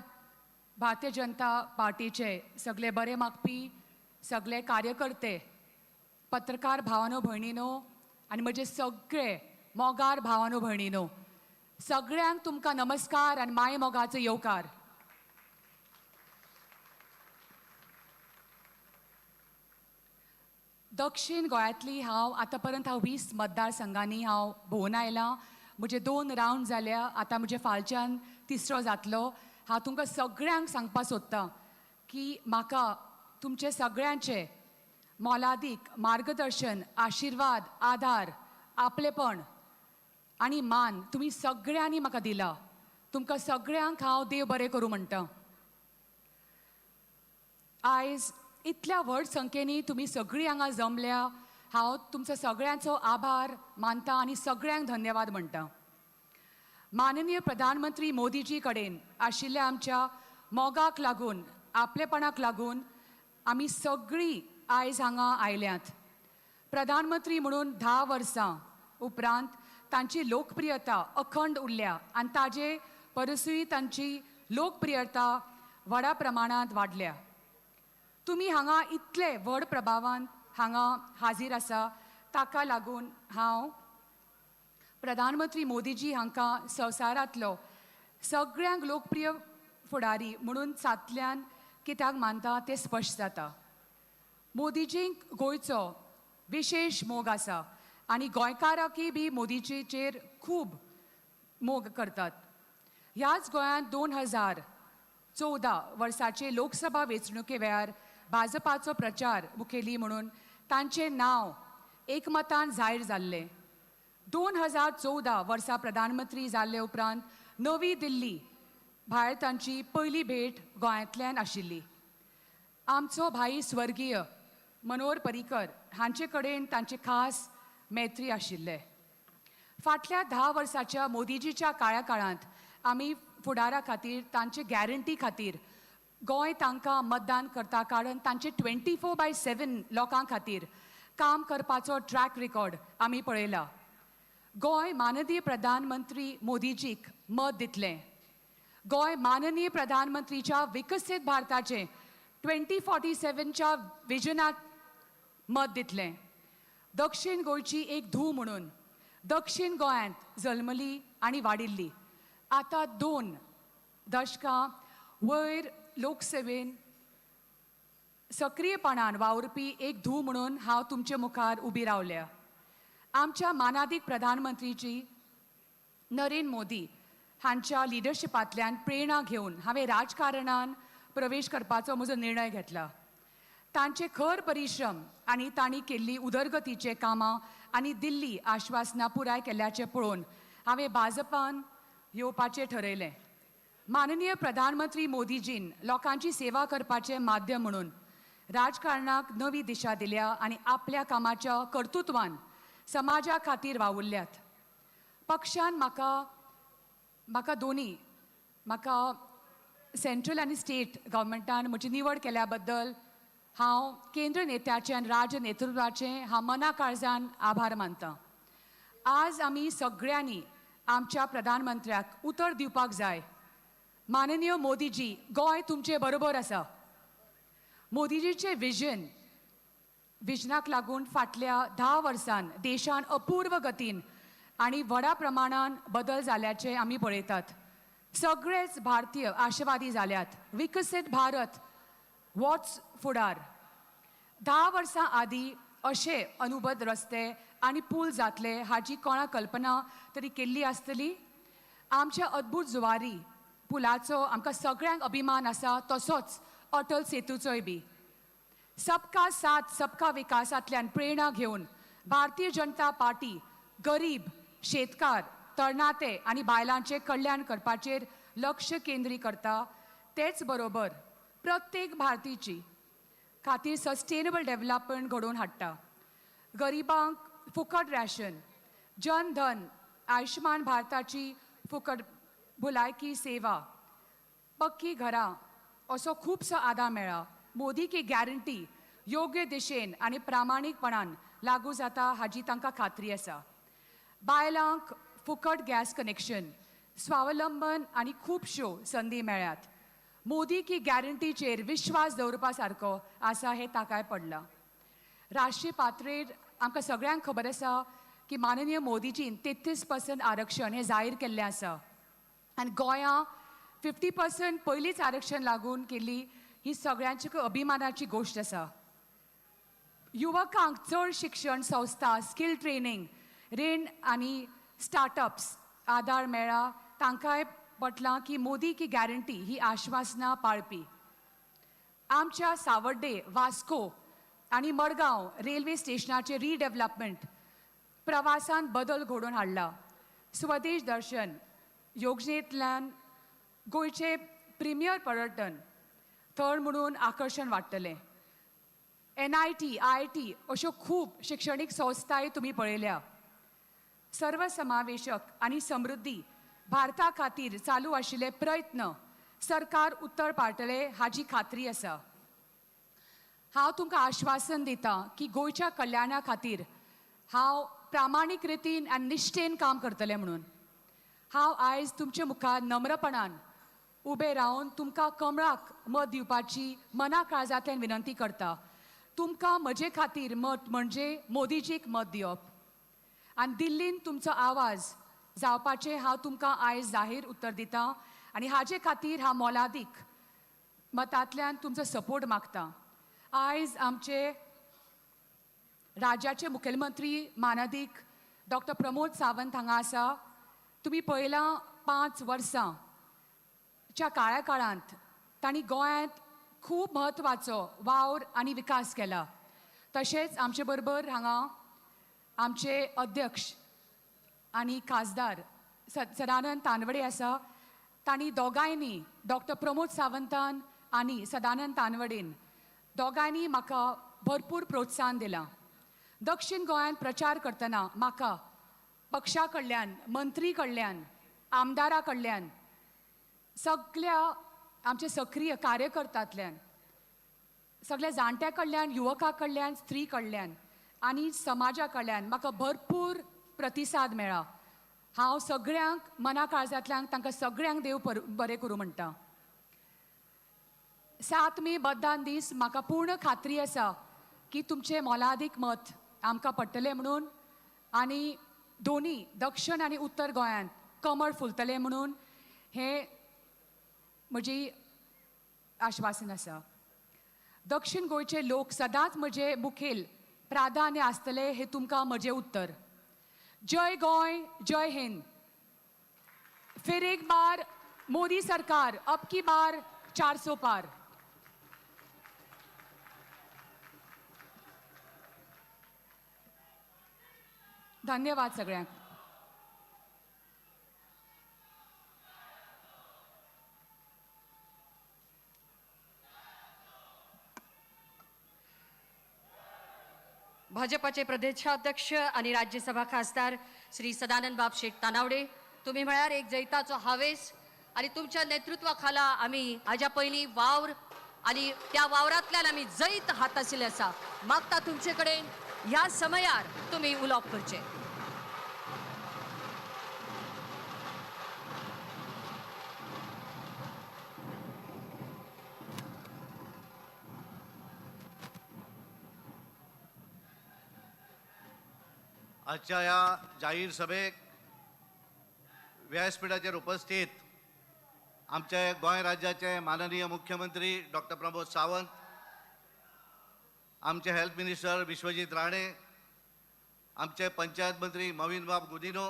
भारतीय जनता पार्टीचे सगळे बरे मागपी, सगळे कार्यकर्ते, पत्रकार भावानो भयणीनो आनी म्हजे सगळे मोगार भावानो भयणीनो, सगळ्यांक तुमकां नमस्कार आनी माय मोगाचो येवकार. दक्षिण गोंयांतली हांव आतां पर्यंत 20 मतदारसंघांनी हांव भोंवून आयलां. म्हजे 2 रावंड जाल्या, आतां म्हजे फालच्यान तिसरो जातलो. हांव तुमकां सगळ्यांक सांगपाक सोदतां की म्हाका तुमचे सगळ्यांचे मोलादीक मार्गदर्शन, आशीर्वाद, आधार, आपलेपण आणि मान तुम्ही सगळ्यांनी म्हाका दिला. तुमकां सगळ्यांक हांव देव बरें करूं म्हणटा. आयज इतल्या व्हड संख्येनी तुम्ही सगळीं हांगा जमल्या. हांव तुमचो सगळ्यांचो आभार मानता आनी सगळ्यांक धन्यवाद म्हणटा. माननीय प्रधानमंत्री मोदीजी कडेन आशिल्ल्या आमच्या मोगाक लागून, आपलेपणाक लागून आमी सगळीं आयज हांगा आयल्यात. प्रधानमंत्री म्हणून 10 वर्सां उपरांत तांची लोकप्रियता अखंड उरल्या आनी ताजे परसूय तांची लोकप्रियता व्हडा प्रमाणांत वाडल्या. तुमी हांगा इतले व्हड प्रभावान हांगा हाजीर आसा ताका लागून हांव प्रधानमंत्री मोदीजी हांकां संवसारांतलो सगळ्यांक लोकप्रिय फुडारी म्हणून सातल्यान कित्याक मानता तें स्पश्ट जाता. मोदीजींक गोंयचो विशेष मोग आसा आनी गोंयकारांकय बी मोदीजीचेर खूब मोग करतात. ह्याच गोंयांत 2014 वर्साचे लोकसभा वेंचणुके वेळार भाजपाचो प्रचार मुखेली म्हणून तांचें नांव एकमतान जाहीर जाल्लें. 2014 वर्सा प्रधानमंत्री जाल्ले उपरांत नवी दिल्ली भायर तांची पयली भेट गोंयांतल्यान आशिल्ली. आमचो भाई स्वर्गीय मनोहर पर्रीकर हांचे कडेन तांचे खास मैत्री आशिल्ले. फाटल्या 10 वर्साच्या मोदीजीच्या काळांत आमी फुडारा खातीर तांचे गॅरंटी खातीर गोंय तांकां मतदान करता कारण तांचे 24/7 लोकां खातीर काम करपाचो ट्रॅक रिकॉर्ड आमी पळयला. गोंय माननीय प्रधानमंत्री मोदीजीक मत दितलें. गोंय माननीय प्रधानमंत्रीच्या विकसीत भारताचे 2047च्या विजनाक मत दितलें. दक्षिण गोंयची एक धूव म्हणून दक्षिण गोंयांत जल्मली आनी वाडिल्ली. आतां 2 दशकां वयर लोकसेवेन सक्रियपणान वावुरपी एक धूव म्हणून हांव तुमचे मुखार उबी रावल्या. आमच्या मानादीक प्रधानमंत्रीची नरेंद्र मोदी हांच्या लिडरशिपांतल्यान प्रेरणा घेवन हांवें राजकारणान प्रवेश करपाचो म्हजो निर्णय घेतला. तांचे खर परिश्रम आनी तांणी केल्ली उदरगतीचे कामां आनी दिल्ली आश्वासनां पुराय केल्ल्याचें पळोवन हांवें भाजपान येवपाचें ठरयलें. माननीय प्रधानमंत्री मोदीजीन लोकांची सेवा करपाचें माध्यम म्हणून राजकारणाक नवी दिशा दिल्या आनी आपल्या कामाच्या कर्तृत्वान समाजा खातीर वावुरल्यात. पक्षान म्हाका दोनी सेंट्रल आनी स्टेट गव्हर्मेंटान म्हजी निवड केल्या बद्दल हांव केंद्र नेत्याचें आनी राज्य नेतृत्वाचें हांव मना काळजान आभार मानतां. आज आमी सगळ्यांनी आमच्या प्रधानमंत्र्याक उतर दिवपाक जाय. माननीय मोदीजी, गोंय तुमचे बरोबर आसा. मोदीजीचे विजनाक लागून फाटल्या 10 वर्सांत देशान अपूर्व गतीन आनी व्हडा प्रमाणान बदल जाल्याचे आमी पळयतात. सगळेच भारतीय आशावादी जाल्यात. विकसीत भारत वोच फुडार. 10 वर्सां आदीं अशे अनुबंध रस्ते आनी पूल जातले हाची कोणा कल्पना तरी केल्ली आसतली? आमच्या अद्भुत जुवारी पुलाचो आमकां सगळ्यांक अभिमान आसा, तसोच अटल सेतूचोय बी. सबका साथ सबका विकासांतल्यान प्रेरणा घेवन भारतीय जनता पार्टी गरीब, शेतकार, तरणाटे आनी बायलांचे कल्याण करपाचेर लक्ष केंद्रीत करता. तेच बरोबर प्रत्येक भारतीची खातीर सस्टेनेबल डेव्हलपमेंट घडोवन हाडटा. गरिबांक फुकट रॅशन, जनधन, आयुष्मान भारताची फुकट भलायकी सेवा, पक्की घरां असो खुबसो आदार मेळ्ळा. मोदी की गॅरंटी योग्य दिशेन आनी प्रामाणीकपणान लागू जाता हाची तांकां खात्री आसा. बायलांक फुकट गॅस कनेक्शन, स्वावलंबन आनी खुबश्यो संदी मेळ्ळ्यात. मोदी की गॅरंटीचेर विश्वास दवरपा सारको आसा हें ताकाय पडलां. राष्ट्रीय पातळेर आमकां सगळ्यांक खबर आसा की माननीय मोदीजीन 33% आरक्षण हें जाहीर केल्लें आसा आनी गोंयां 50% पयलींच आरक्षण लागून केल्ली ही सगळ्यांची अभिमानाची गोश्ट आसा. युवकांक चड शिक्षण संस्था, स्कील ट्रेनिंग, रीण आनी स्टार्टअप्स आदार मेळ्ळा. तांकांय पटलां की मोदी की गॅरंटी ही आश्वासनां पाळपी. आमच्या सावर्डे, वास्को आनी मडगांव रेल्वे स्टेशनाचे रिडेव्हलपमेंट, प्रवासान बदल घडोवन हाडला. स्वदेश दर्शन योजनेंतल्यान गोंयचे प्रिमियर पर्यटन थळ म्हणून आकर्शण वाडटलें. NIT, IIT अश्यो खूब शिक्षणीक संस्थाय तुमी पळयल्या. सर्वसमावेशक आनी समृद्धी भारता खातीर चालू आशिल्ले प्रयत्न सरकार उत्तर पाडटले हाची खात्री आसा. हांव तुमकां आश्वासन दितां की गोंयच्या कल्याणा खातीर हांव प्रामाणीक रितीन आनी निश्ठेन काम करतलें म्हणून. हांव आयज तुमचे मुखार नम्रपणान उबें रावन तुमकां कमळाक मत दिवपाची मना काळजांतल्यान विनंती करता. तुमकां म्हजे खातीर मत म्हणजे मोदीजीक मत दिवप. आनी दिल्लीन तुमचो आवाज जावपाचें हांव तुमकां आयज जाहीर उत्तर दितां आनी हाजे खातीर हांव मोलादीक मतांतल्यान तुमचो सपोर्ट मागतां. आयज आमचे राज्याचे मुखेलमंत्री माननीक डॉक्टर प्रमोद सावंत हांगा आसा. तुमी पळयलां 5 वर्सां च्या काळांत तांणी गोंयांत खूब म्हत्वाचो वावर आनी विकास केला. तशेंच आमचे बरोबर हांगा आमचे अध्यक्ष आनी खासदार सदानंद तानवडे आसा. तांणी दोगांयनी डॉक्टर प्रमोद सावंतान आनी सदानंद तानवडेन दोगांयनी म्हाका भरपूर प्रोत्साहन दिलां. दक्षिण गोंयांत प्रचार करतना म्हाका पक्षा कडल्यान, मंत्री कडल्यान, आमदारा कडल्यान, सगळ्या आमचे सक्रीय कार्यकर्त्यांतल्यान, सगळ्या जाणट्या कडल्यान, युवकां कडल्यान, स्त्री कडल्यान आनी समाजा कडल्यान म्हाका भरपूर प्रतिसाद मेळ्ळा. हांव सगळ्यांक मना काळजांतल्यान तांकां सगळ्यांक देव बरें करूं म्हणटा. 7 मे मतदान दीस म्हाका पूर्ण खात्री आसा की तुमचें मोलादीक मत आमकां पडटलें म्हणून आनी दोनी दक्षिण आनी उत्तर गोंयांत कमळ फुलतलें म्हणून हें म्हजी आश्वासन आसा. दक्षिण गोंयचे लोक सदांच म्हजे मुखेल प्राधान्य आसतले हें तुमकां म्हजें उत्तर. जय गोंय, जय हिंद. फिर एक बार मोदी सरकार, अब की बार 400 पार. धन्यवाद सगळ्यांक. भाजपाचे प्रदेशाध्यक्ष आणि राज्यसभा खासदार श्री सदानंद बाब शेठ तानावडे, तुम्ही म्हळ्यार एक जैताचो हावेस आणि तुमच्या नेतृत्वाखाला आम्ही हाज्या पयलीं वावर आणि त्या वावरांतल्यान आम्ही जैत हाताशिल्ले आसा. मागता तुमचे कडेन ह्या समयार तुम्ही उलोवप करचे. आजच्या या जाहीर सभेक व्यासपीठाचेर उपस्थित आमचे गोंय राज्याचे माननीय मुख्यमंत्री डॉक्टर प्रमोद सावंत, आमचे हेल्थ मिनिस्टर विश्वजीत राणे, आमचे पंचायत मंत्री मवीन बाब गुदिनो,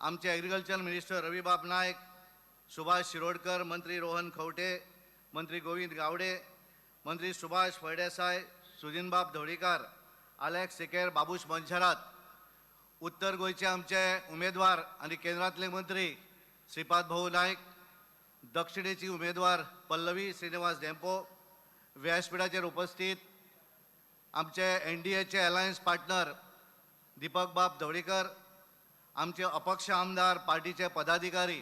आमचे एग्रीकल्चर मिनिस्टर रविबाब नायक, सुभाष शिरोडकर, मंत्री रोहन खंवटे, मंत्री गोविंद गावडे, मंत्री सुभाष फळदेसाय, सुजिनबाब धवळीकार, अलेक्स सिकेर, बाबूश मंशरात, उत्तर गोंयचे आमचे उमेदवार आणि केंद्रातले मंत्री श्रीपाद भाऊ नायक, दक्षिणेची उमेदवार पल्लवी श्रीनिवास डेंपो, व्यासपीठाचेर उपस्थित आमचे NDAचे अलायन्स पार्टनर दीपक बाब धवळीकर, आमचे अपक्ष आमदार पार्टीचे पदाधिकारी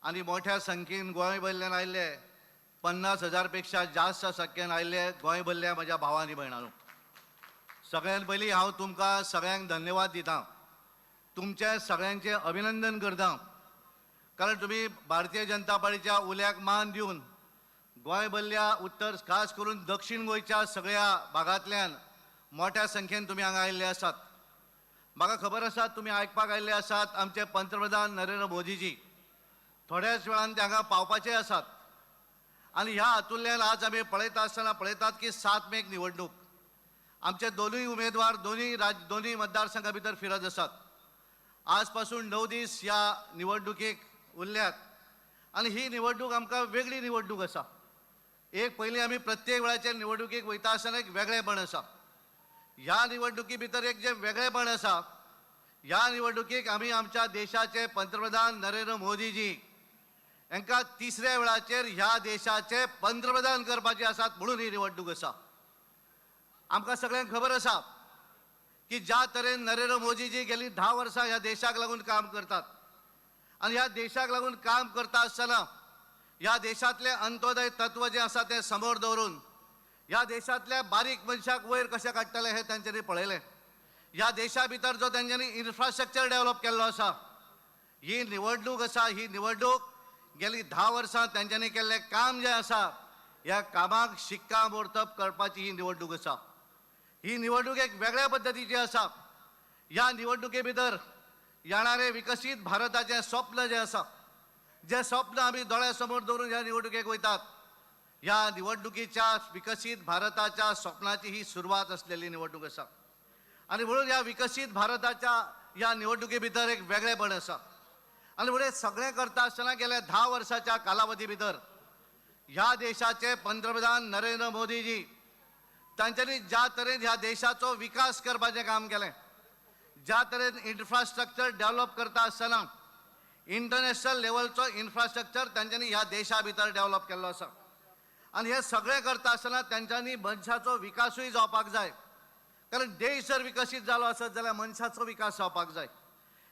आणि मोठ्या संख्येन गोंय भरल्यान आयिल्ले 50,000 पेक्षा जास्त संख्येन आयिल्ले गोंय भरल्या म्हज्या भावांनी भयणांनो, सगळ्यात पयलीं हांव तुमकां सगळ्यांक धन्यवाद दितां. तुमचे सगळ्यांचे अभिनंदन करतां, कारण तुम्ही भारतीय जनता पार्टीच्या उल्याक मान दिवन गोंय भरल्या उत्तर, खास करून दक्षिण गोंयच्या सगळ्या भागांतल्यान मोठ्या संख्येन तुम्ही हांगा आयिल्ले आसात. म्हाका खबर आसा तुम्ही आयकपाक आयिल्ले आसात आमचे पंतप्रधान नरेंद्र मोदीजी थोड्याच वेळान ते हांगा पावपाचे आसात. आनी ह्या हातूंतल्यान आज आमी पळयता आसतना पळयतात की 7 मेक निवडणूक आमचे दोनूय उमेदवार दोन्ही मतदारसंघा भितर फिरत आसात. आज पासून 9 दीस ह्या निवडणुकीक उरल्यात आणि ही निवडणूक आमकां वेगळी निवडणूक आसा. एक पयलीं आमी प्रत्येक वेळाचेर निवडणुकीक वयता आसतना एक वेगळेपण आसा. ह्या निवडणुकी भितर एक जे वेगळेपण आसा, ह्या निवडणुकीक आमी आमच्या देशाचे पंतप्रधान नरेंद्र मोदीजी हांकां तिसऱ्या वेळाचेर ह्या देशाचे पंतप्रधान करपाचे आसात म्हणून ही निवडणूक आसा. आमकां सगळ्यांक खबर आसा की ज्या तरेन नरेंद्र मोदीजी गेली 10 वर्सां ह्या देशाक लागून काम करतात आनी ह्या देशाक लागून काम करता आसतना ह्या देशातले अंत्योदय तत्व जे आसा ते समोर दवरून ह्या देशातल्या बारीक मनशाक वयर कशें काडटले हे तांच्यांनी पळयलें. ह्या देशा भितर जो तांच्यांनी इन्फ्रास्ट्रक्चर डेव्हलप केल्लो आसा, ही निवडणूक आसा, ही निवडणूक गेली 10 वर्सां तांच्यांनी केल्लें काम जें आसा ह्या कामाक शिक्कामोर्तब करपाची ही निवडणूक आसा. ही निवडणूक एक वेगळ्या पद्धतीची आसा. ह्या निवडणुके भितर येणारे विकसीत भारताचें स्वप्न जें आसा, जें स्वप्न आमी दोळ्या समोर दवरून ह्या निवडणुकेक वयतात, ह्या निवडणुकीच्या विकसीत भारताच्या स्वप्नाची ही सुरवात असलेली निवडणूक आसा. आनी म्हणून ह्या विकसीत भारताच्या ह्या निवडणुके भितर एक वेगळेपण आसा. आनी म्हणून सगळें करता आसतना गेल्या 10 वर्साच्या कालावधी भितर ह्या देशाचे पंतप्रधान नरेंद्र मोदीजी तांच्यांनी ज्या तरेन ह्या देशाचो विकास करपाचें काम केलें, ज्या तरेन इन्फ्रास्ट्रक्चर डेव्हलप करता आसतना इंटरनॅशनल लेवलचो इन्फ्रास्ट्रक्चर तांच्यांनी ह्या देशा भितर डेव्हलप केल्लो आसा. आनी हे सगळें करता आसतना तांच्यांनी मनशाचो विकासूय जावपाक जाय. कारण देश जर विकसीत जालो आसत जाल्यार मनशाचो विकास जावपाक जाय.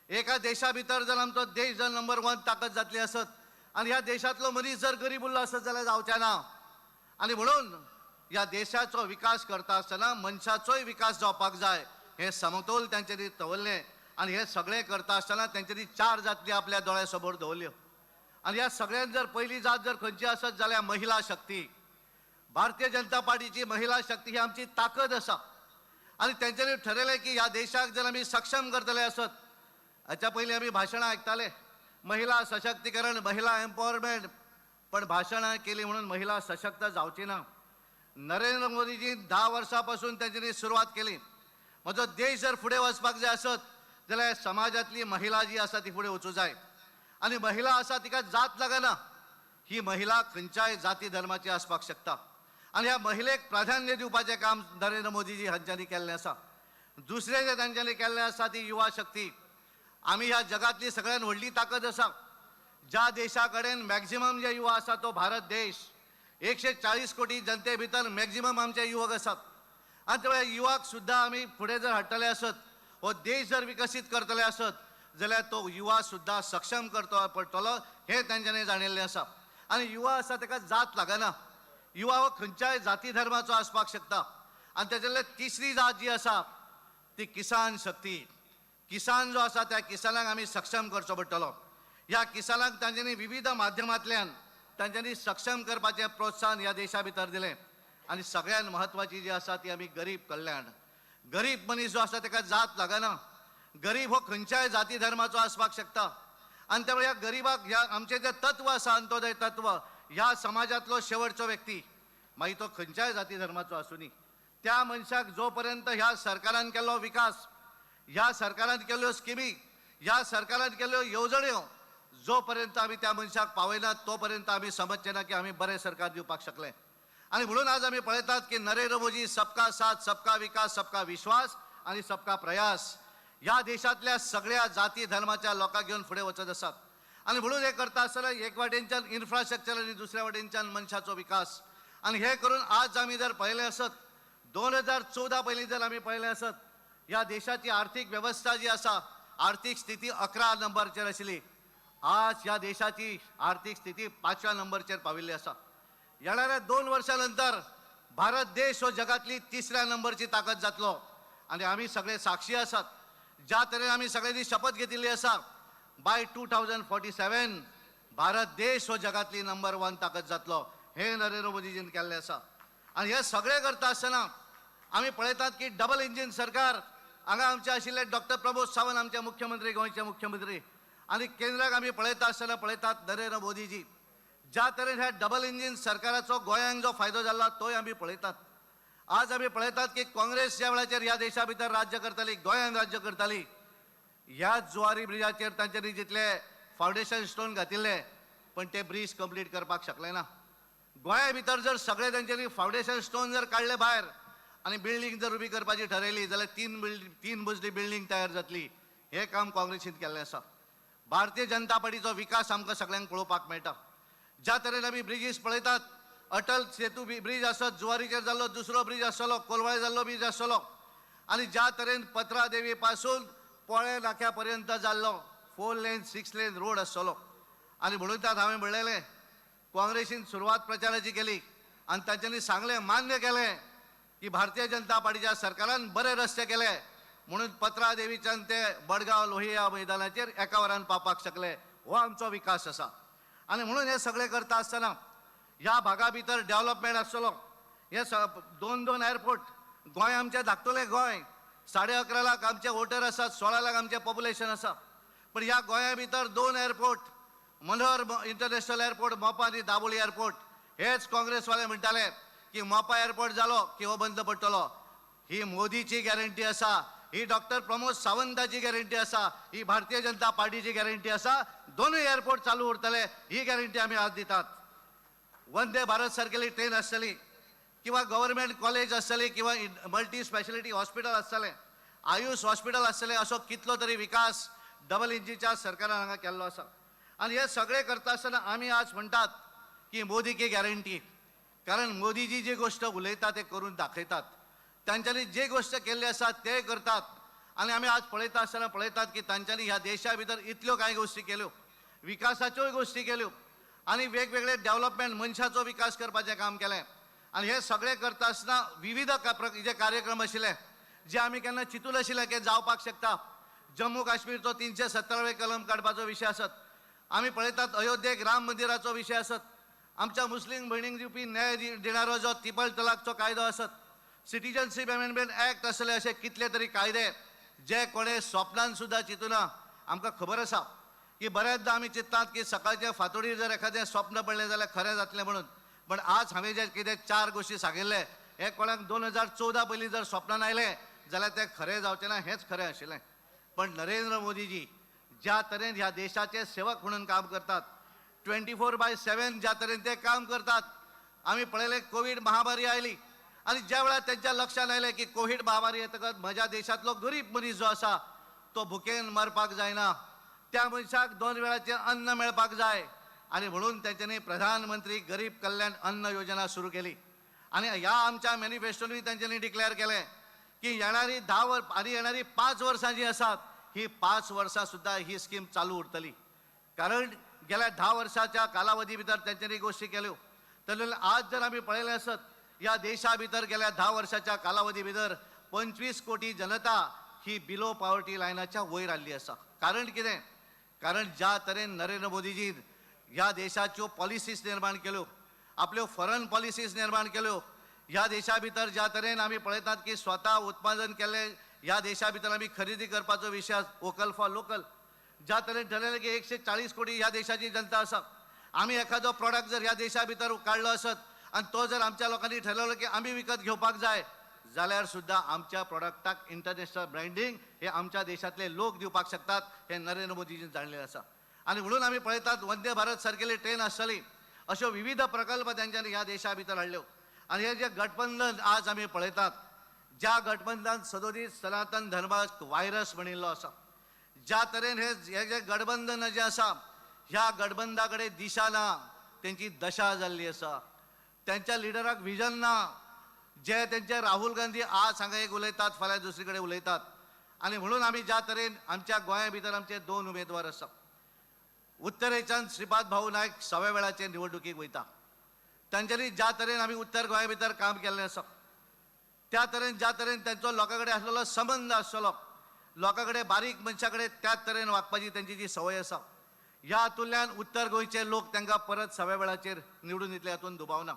एका देशा भितर जर आमचो देश जर नंबर 1 ताकद जातली आसत आनी ह्या देशांतलो मनीस जर गरीब उरलो आसत जाल्यार जावचें ना. आनी म्हणून ह्या देशाचो विकास करता आसतना मनशाचोय विकास जावपाक जाय हे समतोल तांच्यांनी दवरलें. आनी हे सगळें करता आसतना तांच्यांनी 4 जाती आपल्या दोळ्या समोर दवरल्यो. आनी ह्या सगळ्यांत जर पयली जात जर खंयची आसत जाल्यार महिला शक्ती. भारतीय जनता पार्टीची महिला शक्ती ही आमची ताकद आसा. आनी तांच्यांनी ठरयलें की ह्या देशाक जर आमी सक्षम करतले आसत, हाच्या पयलीं आमी भाशणां आयकताले महिला सशक्तीकरण, महिला एम्पॉवरमेंट, पण भाशणां केली म्हणून महिला सशक्त जावची ना. नरेंद्र मोदीजी 10 वर्सां पासून तांच्यांनी सुरवात केली. म्हजो देश जर फुडें वचपाक जाय आसत जाल्यार समाजातली महिला जी आसा ती फुडें वचूं जाय. आनी महिला आसा तिका जात लागना. ही महिला खंयच्याय जाती धर्माची आसपाक शकता. आनी ह्या महिलेक प्राधान्य दिवपाचें काम नरेंद्र मोदीजी हांच्यांनी केल्लें आसा. दुसरें जें तांच्यांनी केल्लें आसा ती युवा शक्ती. आमी ह्या जगातली सगळ्यांत व्हडली ताकद आसा. ज्या देशा कडेन मॅक्झिमम जे युवा आसा तो भारत देश. 140 कोटी जनते भितर मॅक्झिमम आमचे युवक आसात. आनी त्या युवाक सुद्दां आमी फुडें जर हाडटले आसत, हो देश जर विकसीत करतले आसत जाल्यार तो युवा सुद्दां सक्षम करतो पडटलो हें तांच्यांनी जाणिल्लें आसा. आनी युवा आसा ताका जात लागना. युवा हो खंयच्याय जाती धर्माचो आसपाक शकता. आनी ताच्यातली तिसरी जात जी आसा ती किसान शक्ती. किसान जो आसा त्या किसानाक आमी सक्षम करचो पडटलो. ह्या किसानाक तांच्यांनी विविध माध्यमांतल्यान तांच्यांनी सक्षम करपाचें प्रोत्साहन ह्या देशा भितर दिलें. आनी सगळ्यांत म्हत्वाची जी आसा ती आमी गरीब कल्याण. गरीब मनीस जो आसा ताका जात लागना. गरीब हो खंयच्याय जाती धर्माचो आसपाक शकता. आनी त्यामुळे ह्या गरीबाक ह्या आमचें जें तत्व आसा अंत्योदय तत्व, ह्या समाजातलो शेवटचो व्यक्ती, मागीर तो खंयच्याय जाती धर्माचो आसूनी, त्या मनशाक जो पर्यंत ह्या सरकारान केल्लो विकास, ह्या सरकारान केल्ल्यो स्किमी, ह्या सरकारान केल्ल्यो येवजण्यो जो पर्यंत आमी त्या मनशाक पावयनात तो पर्यंत आमी समजचें ना की आमी बरें सरकार दिवपाक शकले. आनी म्हणून आज आमी पळयतात की नरेंद्र मोदी सबका साथ, सबका विकास, सबका विश्वास आनी सबका प्रयास ह्या देशातल्या सगळ्या जाती धर्माच्या लोकांक घेवन फुडें वचत आसात. आनी म्हणून हे करता आसतना एक वाटेनच्यान इन्फ्रास्ट्रक्चर आनी दुसऱ्या वाटेनच्यान मनशाचो विकास. आनी हे करून आज आमी जर पळयलें आसत 2014 पयलीं जर आमी पळयलें आसत ह्या देशाची आर्थीक वेवस्था जी आसा, आर्थीक स्थिती 11 नंबरचेर आशिल्ली. आज ह्या देशाची आर्थीक स्थिती 5व्या नंबरचेर पाविल्ली आसा. येणाऱ्या 2 वर्सां नंतर भारत देश हो जगातली 3ऱ्या नंबरची ताकद जातलो. आनी आमी सगळे साक्षी आसात. ज्या तरेन आमी सगळ्यांनी शपथ घेतिल्ली आसा, बाय 2047 भारत देश हो जगातली नंबर 1 ताकद जातलो. हे नरेंद्र मोदीजीन केल्लें आसा. आनी हे सगळें करता आसतना आमी पळयतात की डबल इंजीन सरकार. हांगा आमचे आशिल्ले डॉक्टर प्रमोद सावंत आमचे मुख्यमंत्री, गोंयचे मुख्यमंत्री. आनी केंद्राक आमी पळयता आसतना पळयतात नरेंद्र मोदीजी. ज्या तरेन ह्या डबल इंजीन सरकाराचो गोंयांक जो फायदो जाल्लो तोय आमी पळयतात. आज आमी पळयतात की काँग्रेस ज्या वेळाचेर ह्या देशा भितर राज्य करताली, गोंयांत राज्य करताली, ह्या जुवारी ब्रिजाचेर तांच्यांनी जितले फावंडेशन स्टोन घातिल्ले पण ते ब्रीज कंप्लीट करपाक शकले ना. गोंया भितर जर सगळे तेंच्यांनी फावंडेशन स्टोन जर काडले भायर आनी बिल्डींग जर उबी करपाची ठरयली जाल्यार तीन मजली बिल्डींग तयार जातली. हे काम काँग्रेसीन केल्लें आसा. भारतीय जनता पार्टीचो विकास आमकां सगळ्यांक पळोवपाक मेळटा. ज्या तरेन आमी ब्रिजीस पळयतात, अटल सेतू ब्रिज आसत, जुवारीचेर जाल्लो दुसरो ब्रिज आसतलो, कोलवाळे जाल्लो ब्रिज आसतलो, आनी ज्या तरेन पत्रा देवी पासून पोळे नाक्या पर्यंत जाल्लो 4 लेन 6 लेन रोड आसतलो. आनी म्हणून त्यात हांवें म्हणलेलें, काँग्रेसीन सुरवात प्रचाराची केली आनी तांच्यांनी सांगलें, मान्य केलें की भारतीय जनता पार्टीच्या सरकारान बरे रस्ते केले म्हणून पत्रा देवीच्यान ते बडगांव लोहिया मैदानाचेर एका वरान पावपाक शकले. हो आमचो विकास आसा. आनी म्हणून हे सगळें करता आसतना ह्या भागा भितर डेव्हलपमेंट आसतलो. हे 2 एअरपोर्ट गोंय आमचें धाकटुलें गोंय, 11.5 लाख आमचे वोटर आसात, 16 लाख आमचें पॉप्युलेशन आसा. पण ह्या गोंया भितर 2 एअरपोर्ट, मनोहर इंटरनॅशनल एअरपोर्ट मोपा आनी दाबोळी एअरपोर्ट, हेच काँग्रेसवाले म्हणटाले की मोपा एअरपोर्ट जालो की हो बंद पडटलो. ही मोदीची गॅरंटी आसा, ही डॉक्टर प्रमोद सावंताची गॅरंटी आसा, ही भारतीय जनता पार्टीची गॅरंटी आसा. दोनूय एअरपोर्ट चालू उरतले, ही गॅरंटी आमी आज दितात. वंदे भारत सारकेली ट्रेन आसतली किंवा गव्हर्मेंट कॉलेज आसतली किंवा मल्टी स्पेशालिटी हॉस्पिटल आसतलें, आयुष हॉस्पिटल आसतलें, असो कितलो तरी विकास डबल इंजिनच्या सरकारान हांगा केल्लो आसा. आनी हे सगळें करता आसतना आमी आज म्हणटात की मोदी की गॅरंटी, कारण मोदीजी जी गोष्ट उलयतात ते करून दाखयतात. तांच्यांनी जे गोष्ट केल्ली आसा ते करतात. आनी आमी आज पळयता आसतना पळयतात की तांच्यांनी ह्या देशा भितर इतल्यो कांय गोश्टी केल्यो, विकासाच्योय गोश्टी केल्यो आनी वेगवेगळे डेव्हलपमेंट मनशाचो विकास करपाचें काम केलें. आनी हे सगळें करता आसतना विविध जे कार्यक्रम आशिल्ले जे आमी केन्ना चिंतून नाशिल्ले की जावपाक शकता. जम्मू काश्मीरचो 370वे कलम काडपाचो विशय आसत, आमी पळयतात अयोध्येक राम मंदिराचो विशय आसत, आमच्या मुस्लीम भयणींक दिवपी न्याय दिणारो जो ट्रिपल तलाकचो कायदो आसत, सिटीजनशीप अमेंडमेंट ऍक्ट असले असे कितले तरी कायदे जे कोणे स्वप्नान सुद्दां चिंतूना. आमकां खबर आसा की बऱ्याचदा आमी चिंततात की सकाळचे फांतोडीर जर एखादें स्वप्न पडलें जाल्यार खरें जातलें म्हणून. पण आज हांवें जे कितें 4 गोश्टी सांगिल्ले हे कोणाक 2014 पयलीं जर स्वप्नान आयलें जाल्यार तें खरें जावचें ना, हेंच खरें आशिल्लें. पण नरेंद्र मोदीजी ज्या तरेन ह्या देशाचे सेवक म्हणून काम करतात, 24/7 ज्या तरेन ते काम करतात. आमी पळयलें कोविड महामारी आयली आनी ज्या वेळार तेंच्या लक्षान आयलें की कोविड महामारी येतकच म्हज्या देशांतलो गरीब मनीस जो आसा तो भुकेन मरपाक जायना, त्या मनशाक 2 वेळाचें अन्न मेळपाक जाय. आनी म्हणून तेंच्यांनी प्रधानमंत्री गरीब कल्याण अन्न योजना सुरू केली. आनी ह्या आमच्या मॅनिफेस्टोनी तेंच्यांनी डिक्लेअर केलें की येणारी 10 वर्स आनी येणारी 5 वर्सां जी आसात ही 5 वर्सां सुद्दां ही स्कीम चालू उरतली. कारण गेल्या 10 वर्साच्या कालावधी भितर तेंच्यांनी गोश्टी केल्यो. तर आज जर आमी पळयलें आसत ह्या देशा भितर गेल्या 10 वर्साच्या कालावधी भितर 25 कोटी जनता ही बिलो पॉवर्टी लायनाच्या वयर आयल्ली आसा. कारण कितें? कारण ज्या तरेन नरेंद्र मोदीजी ह्या देशाच्यो पॉलिसीज निर्माण केल्यो, आपल्यो फॉरेन पॉलिसीज निर्माण केल्यो, ह्या देशा भितर ज्या तरेन आमी पळयतात की स्वता उत्पादन केले, ह्या देशा भितर आमी खरेदी करपाचो विशय वोकल फॉर लोकल, ज्या तरेन ठरयलें की 140 कोटी ह्या देशाची जनता आसा. आमी एखादो प्रॉडक्ट जर ह्या देशा भितर काडलो आसत आनी तो जर आमच्या लोकांनी ठरवलो की आमी विकत घेवपाक जाय जाल्यार सुद्दां आमच्या प्रॉडक्टाक इंटरनॅशनल ब्रँडिंग हे आमच्या देशातले लोक दिवपाक शकतात. हे नरेंद्र मोदीजीन जाणलेलें आसा. आनी म्हणून आमी पळयतात वंदे भारत सारकेली ट्रेन आसतली, अश्यो विविध प्रकल्प तेंच्यांनी ह्या देशा भितर हाडल्यो. आनी हे जे गठबंधन आज आमी पळयतात, ज्या गठबंधनान सदोदीत सनातन धर्माक व्हायरस म्हणिल्लो आसा, ज्या तरेन हे जे गठबंधन जे आसा ह्या गठबंधा कडेन दिशा ना, तेंची दशा जाल्ली आसा. त्यांच्या लिडराक विजन ना. जे तेंचे राहुल गांधी आज हांगा एक उलयतात, फाल्यां दुसरे कडेन उलयतात. आनी म्हणून आमी ज्या तरेन आमच्या गोंया भितर आमचे 2 उमेदवार आसा. उत्तरेच्यान श्रीपाद भाऊ नायक 6व्या वेळाचेर निवडणुकीक वयता. तांच्यांनी ज्या तरेन आमी उत्तर गोंया भितर काम केल्लें आसा, त्या तरेन ज्या तरेन तेंचो लोकां कडेन आसलेलो संबंध आसतलो, लोकां कडेन बारीक मनशा कडेन त्याच तरेन वागपाची तेंची जी संवय आसा, ह्या हातूंतल्यान उत्तर गोंयचे लोक तांकां परत 6व्या वेळाचेर निवडून दितले हातून दुबावना.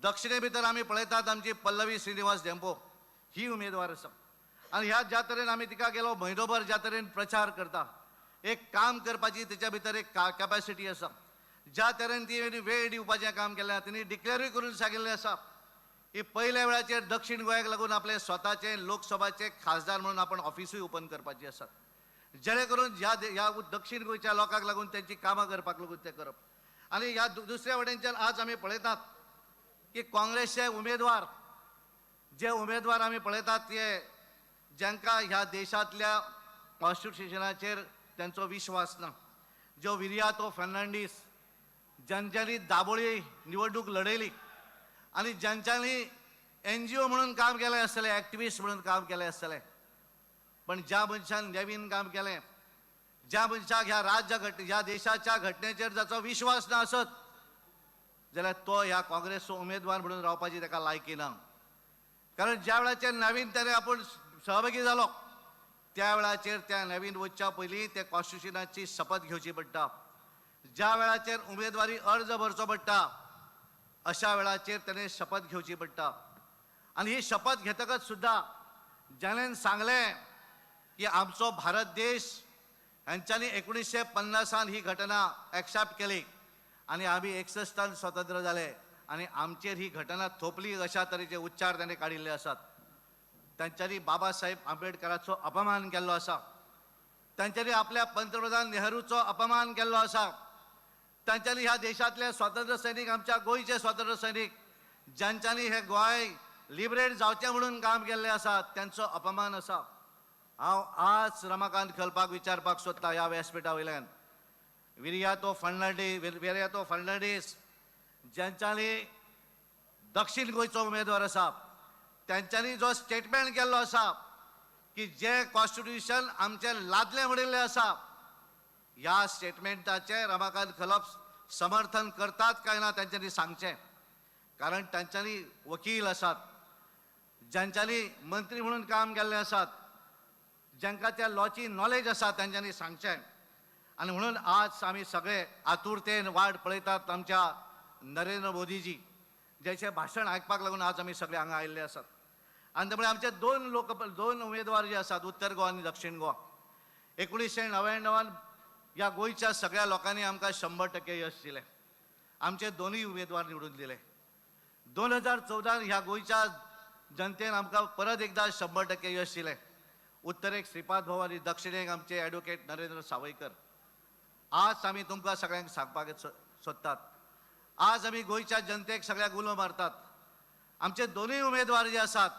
दक्षिणे भितर आमी पळयतात आमची पल्लवी श्रीनिवास धेंपो ही उमेदवार आसा. आनी ह्या ज्या तरेन आमी तिका गेलो म्हयनोभर ज्या तरेन प्रचार करता, एक काम करपाची तिच्या भितर एक कॅपॅसिटी आसा. ज्या तरेन ती वेळ दिवपाचें काम केलें, तिणी डिक्लेरूय करून सांगिल्लें आसा की पयल्या वेळाचेर दक्षिण गोंयाक लागून आपले स्वताचे लोकसभाचे खासदार म्हणून आपण ऑफिसूय ओपन करपाची आसात, जेणे करून ह्या दक्षिण गोंयच्या लोकांक लागून तेंची कामां करपाक लागून ते करप. आणि ह्या दुसऱ्या वटेनच्यान आज आमी पळयतात की काँग्रेसचे उमेदवार जे उमेदवार आमी पळयतात ते जांकां ह्या देशांतल्या कॉन्स्टिट्युशनाचेर त्यांचो विश्वास ना, जो विरियातो फर्नांडीस ज्यांच्यांनी दाबोळी निवडणूक लढयली आणि ज्यांच्यांनी NGO म्हणून काम केलें आसतलें, एक्टिविस्ट म्हणून काम केलें आसतलें, पण ज्या मनशान नवीन काम केलें, ज्या मनशाक ह्या देशाच्या घटनेचेर जाचो विश्वास ना आसत जाल्यार तो ह्या काँग्रेसचो उमेदवार म्हणून रावपाची ताका लायकी ना. कारण ज्या वेळाचेर नवीन तरे आपूण सहभागी जालो त्या वेळाचेर त्या नवीन वचच्या पयलीं ते कॉन्स्टिट्युशनाची शपथ घेवची पडटा. ज्या वेळाचेर उमेदवारी अर्ज भरचो पडटा अशा वेळाचेर ताणें शपथ घेवची पडटा. आणि ही शपथ घेतकच सुद्धा ज्याणें सांगलें की आमचो भारत देश हांच्यांनी 1950 ही घटना एक्सेप्ट केली आणि आमी 61 स्वतंत्र जाले आणि आमचेर ही घटना थोपली अशा तरेचे उच्चार ताणें काडिल्ले आसात. तांच्यांनी बाबासाहेब आंबेडकराचो अपमान केल्लो आसा. तांच्यांनी आपल्या पंतप्रधान नेहरूचो अपमान केल्लो आसा. तांच्यांनी ह्या देशांतले स्वातंत्र्य सैनीक, आमच्या गोंयचे स्वातंत्र्य सैनीक ज्यांच्यांनी हे गोंय लिबरेट जावचें म्हणून काम केल्लें आसा त्यांचो अपमान आसा. हांव आज रमाकांत खलपाक विचारपाक सोदता ह्या व्यासपीठा वयल्यान, विरियातो फर्नांडीस ज्यांच्यांनी दक्षिण गोंयचो उमेदवार आसा त्यांच्यांनी जो स्टेटमेंट केल्लो आसा की जे कॉन्स्टिट्युशन आमचे लादले म्हणिल्लें आसा, ह्या स्टेटमेंटाचे रमाकांत खलप समर्थन करतात काय ना त्यांच्यांनी सांगचें. कारण तांच्यांनी वकील आसात, ज्यांच्यांनी मंत्री म्हणून काम केल्लें आसात, जांकां त्या लॉची नॉलेज आसा तांच्यांनी सांगचें. आणि म्हणून आज आमी सगळे आतुरतेन वाट पळयतात आमच्या नरेंद्र मोदीजी ज्याचें भाशण आयकपाक लागून आज आमी सगळे हांगा आयिल्ले आसात. आनी त्यामुळे आमचे दोन उमेदवार जे आसात, उत्तर गोवा आणि दक्षिण गोवा, 1999 ह्या गोंयच्या सगळ्या लोकांनी आमकां 100% यश दिलें. आमचे दोनूय उमेदवार निवडून दिले. 2014 ह्या गोंयच्या जनतेन आमकां परत एकदा 100% यश दिलें. उत्तरेक श्रीपाद भाऊ आणि दक्षिणेक आमचे ॲडव्होकेट नरेंद्र सावयकर. आज आमी तुमकां सगळ्यांक सांगपाक सोदतात, आज आमी गोंयच्या जनतेक सगळ्याक उलो मारतात. आमचे दोनूय उमेदवार जे आसात,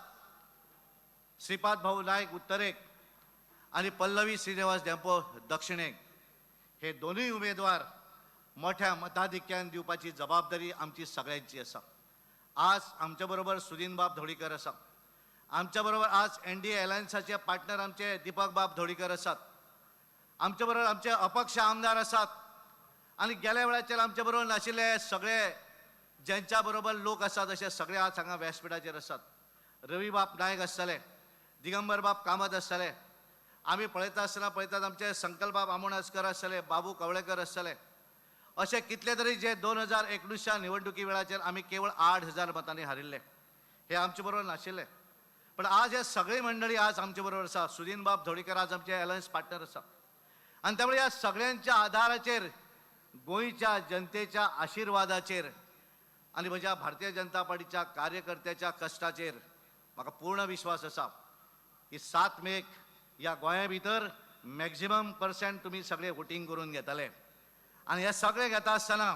श्रीपाद भाऊ नायक उत्तरेक आणि पल्लवी श्रीनिवास डेंपो दक्षिणेक, हे दोनूय उमेदवार मोठ्या मताधिक्यान दिवपाची जबाबदारी आमची सगळ्यांची आसा. आज आमच्या बरोबर सुदीनबाब धोडीकर आसा. आमच्या बरोबर आज NDA अलायन्साचे पार्टनर आमचे दीपक बाब धोडीकर आसात. आमच्या बरोबर आमचे अपक्ष आमदार आसात. आणि गेल्या वेळाचेर आमच्या बरोबर नाशिल्ले सगळे ज्यांच्या बरोबर लोक आसात असे सगळे आज हांगा व्यासपीठाचेर आसात. रवी बाब नायक आसतले, दिगंबर बाब कामत आसतले, आमी पळयतात आमचे संकल्प बाब आमोणकर आसतले, बाबू कवळेकर आसतले, असे कितले तरी जे 2019च्या निवडणुकी वेळाचेर आमी केवळ 8,000 मतांनी हारिल्ले, हे आमचे बरोबर नाशिल्ले. पण आज हे सगळी मंडळी आज आमचे बरोबर आसा. सुदीनबाब धोडीकर आज आमचे अलायन्स पार्टनर आसा. आणि त्यामुळे या सगळ्यांच्या आधाराचेर, गोंयच्या जनतेच्या आशिर्वादाचेर आणि म्हज्या भारतीय जनता पार्टीच्या कार्यकर्त्याच्या कश्टाचेर म्हाका पूर्ण विश्वास आसा की 7 मेक ह्या गोंया भितर मॅक्झिमम% तुमी सगळे वोटींग करून घेतले. आणि हे सगळे घेता आसतना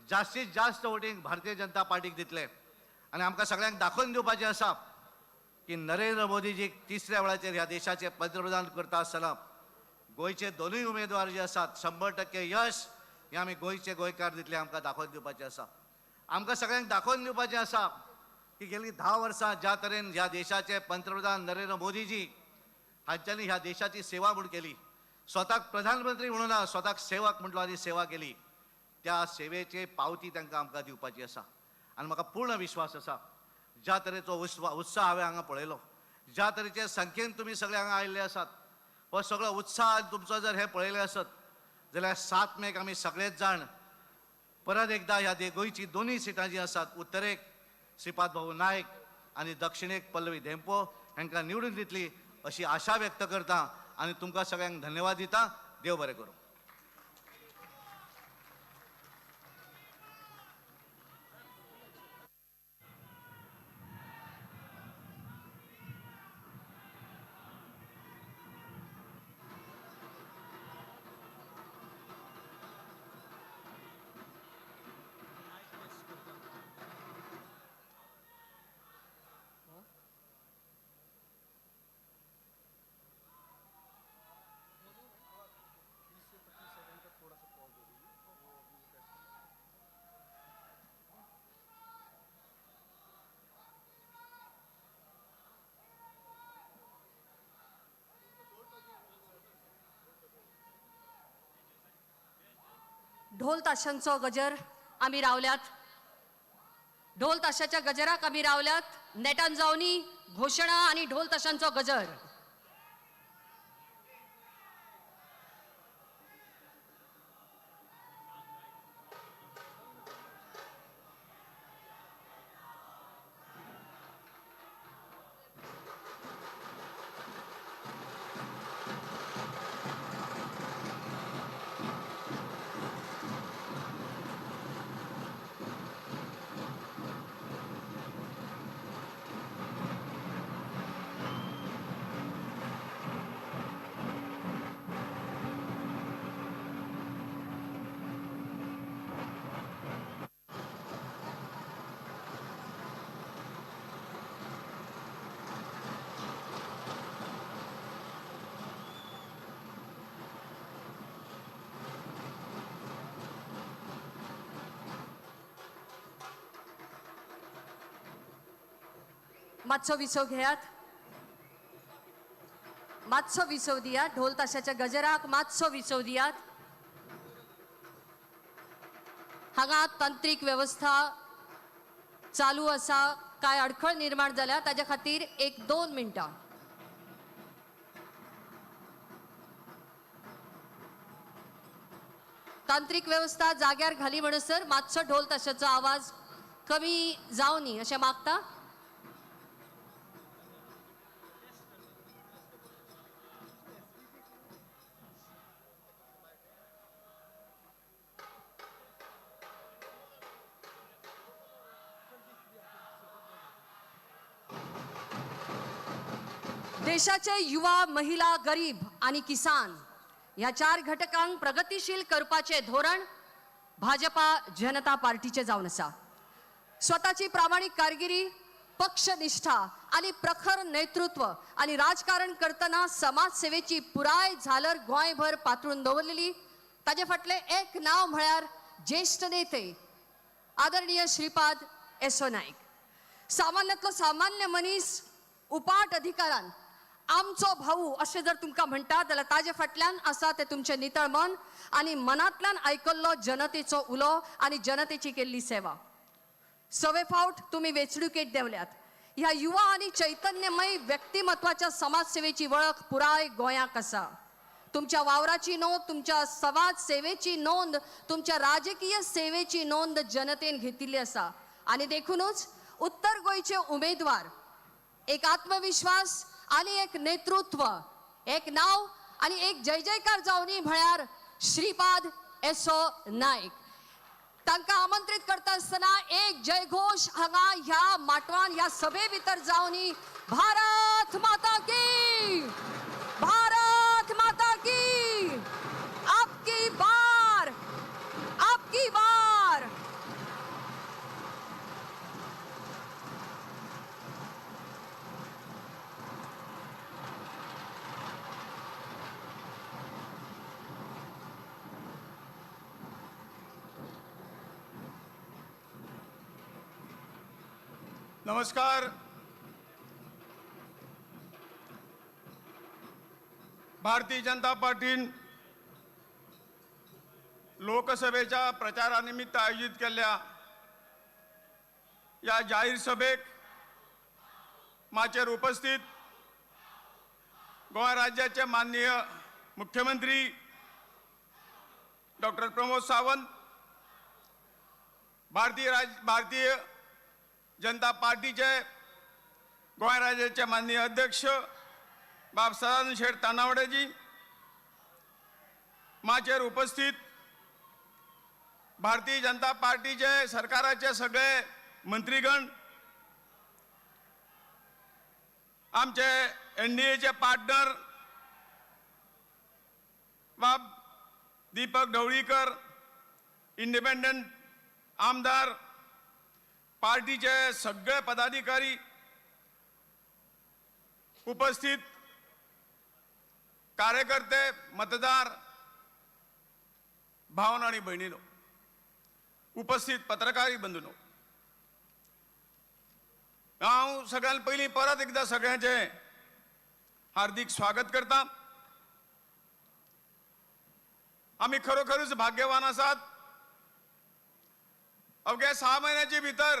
जास्तीत जास्त वोटींग भारतीय जनता पार्टीक दितले. आणि आमकां सगळ्यांक दाखोवन दिवपाचें आसा की नरेंद्र मोदीजीक तिसऱ्या वेळाचेर ह्या देशाचे पंतप्रधान करता आसतना गोंयचे दोनूय उमेदवार जे आसात 100% यश हे आमी गोंयचे गोंयकार दितले आमकां दाखोवन दिवपाचें आसा. आमकां सगळ्यांक दाखोवन दिवपाचें आसा की गेलीं 10 वर्सां ज्या तरेन ह्या देशाचे पंतप्रधान नरेंद्र मोदीजी हांच्यांनी ह्या देशाची सेवा म्हूण केली, स्वताक प्रधानमंत्री म्हणून ना, स्वताक सेवक म्हटलो आनी सेवा केली, त्या सेवेची पावती तांकां आमकां दिवपाची आसा. आनी म्हाका पूर्ण विश्वास आसा ज्या तरेचो उत्साह हांवें हांगा पळयलो, ज्या तरेचे संख्येन तुमी सगळे हांगा आयिल्ले आसात, हो सगळो उत्साह तुमचो जर हे पळयले आसत जाल्यार 7 मेक आमी सगळेच जाण परत एकदा ह्या गोंयची दोनूय सिटां जीं आसात, उत्तरेक श्रीपाद भाऊ नायक आणि दक्षिणेक पल्लवी धेंपो हांकां निवडून दितली अशी आशा व्यक्त करता आणि तुमकां सगळ्यांक धन्यवाद दिता. देव बरें करूं. ढोल ताशांचो गजर आम्ही रावल्यात. ढोल ताशाच्या गजराक आम्ही रावल्यात. नेटान जावनी घोषणा आणि ढोल ताशांचो गजर. मातसो विसव घेयात. मातसो विसव दियात. ढोल ताशाच्या गजराक मातसो विसव दियात. हांगा तांत्रिक व्यवस्था चालू असा. काय अडखळ निर्माण जाल्या ताज्या खातीर 1-2 मिनटां. तांत्रिक व्यवस्था जाग्यार घाली म्हणसर मातसो ढोल ताशाचो आवाज कमी जावं नी अशें मागता. देशाचे युवा, महिला, गरीब आणि किसान या 4 घटकांक प्रगतीशील करपाचे धोरण भाजपा जनता पार्टीचे जावन आसा. स्वताची प्रामाणिक कारगिरी, पक्षनिष्ठा आणि प्रखर नेतृत्व आणि राजकारण करतना समाजसेवेची पुराय झालर गोंयभर पातळून दवरलेली. ताजे फाटले एक नाव म्हळ्यार ज्येष्ठ नेते आदरणीय श्रीपाद येसो नाईक. सामान्यांतलो सामान्य मनीस उपाट अधिकारान आमचो भाऊ अशें जर तुमकां म्हणटा जाल्यार ताजे फाटल्यान आसा ते तुमचें नितळ मन आनी मनांतल्यान आयकल्लो जनतेचो उलो आनी जनतेची केल्ली सेवा. 6 फावट तुमी वेंचणुकेक देंवल्यात. ह्या युवा आनी चैतन्यमय व्यक्तिमत्वाच्या समाजसेवेची वळख पुराय गोंयाक आसा. तुमच्या वावराची नोंद, तुमच्या समाज सेवेची नोंद, तुमच्या राजकीय सेवेची नोंद जनतेन घेतिल्ली आसा. आनी देखूनच उत्तर गोंयचे उमेदवार एक आत्मविश्वास आणि एक नेतृत्व, एक नाव आणि एक जय जयकार जावनी म्हळ्यार श्रीपाद येसो नाईक. तांकां आमंत्रित करता आसतना एक जयघोष हांगा ह्या माटवान ह्या सभे भितर जावनी भारत माता की, भारत माता की, आपकी बार, आपकी बार. नमस्कार. भारतीय जनता पार्टीन लोकसभेच्या प्रचारानिमित्त आयोजित केलेल्या या जाहीर सभेक माचेर उपस्थित गोंय राज्याचे माननीय मुख्यमंत्री डॉक्टर प्रमोद सावंत, भारतीय जनता पार्टीचे गोंय राज्याचे माननीय अध्यक्ष बाब सदानंद शेठ तानावडेजी, माचेर उपस्थित भारतीय जनता पार्टीचे सरकाराचे सगळे मंत्रीगण, आमचे NDAचे पार्टनर बाब दीपक ढवळीकर, इंडिपेंडंट आमदार, पार्टीचे सगळे पदाधिकारी, उपस्थित कार्यकर्ते, मतदार भावन आणि भयणीनो, उपस्थित पत्रकारी बंधूनो, हांव सगळ्यां पयलीं परत एकदा सगळ्यांचे हार्दिक स्वागत करता. आमी खरोखरच भाग्यवान आसात अवघ्या 6 महिन्याचे भितर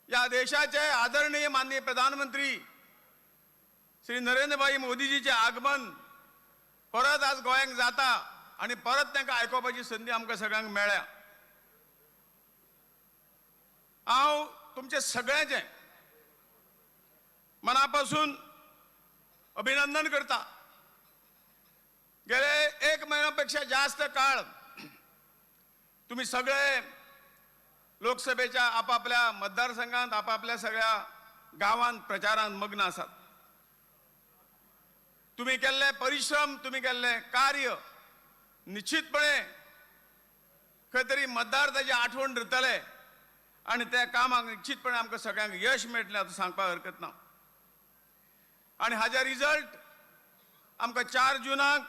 या देशाचे आदरणीय माननीय प्रधानमंत्री श्री नरेंद्रभाई मोदीजीचे आगमन परत आज गोंयांक जाता आणि परत तांकां आयकोपाची संदी आमकां सगळ्यांक मेळ्ळ्या. हांव तुमचे सगळ्यांचे मनापासून अभिनंदन करता. गेले 1 महिन्यापेक्षा जास्त काळ तुम्ही सगळे लोकसभेच्या आपापल्या मतदारसंघात आपापल्या सगळ्या गावांत प्रचारांत मग्न आसात. तुम्ही केल्ले परिश्रम, तुम्ही केल्ले कार्य निश्चितपणे खंय तरी मतदार ताची आठवण धरतले आणि त्या कामाक निश्चितपणे आमकां सगळ्यांक यश मेळटलें हातूंत सांगपाक हरकत ना. आणि हाचे रिजल्ट आमकां 4 जुनाक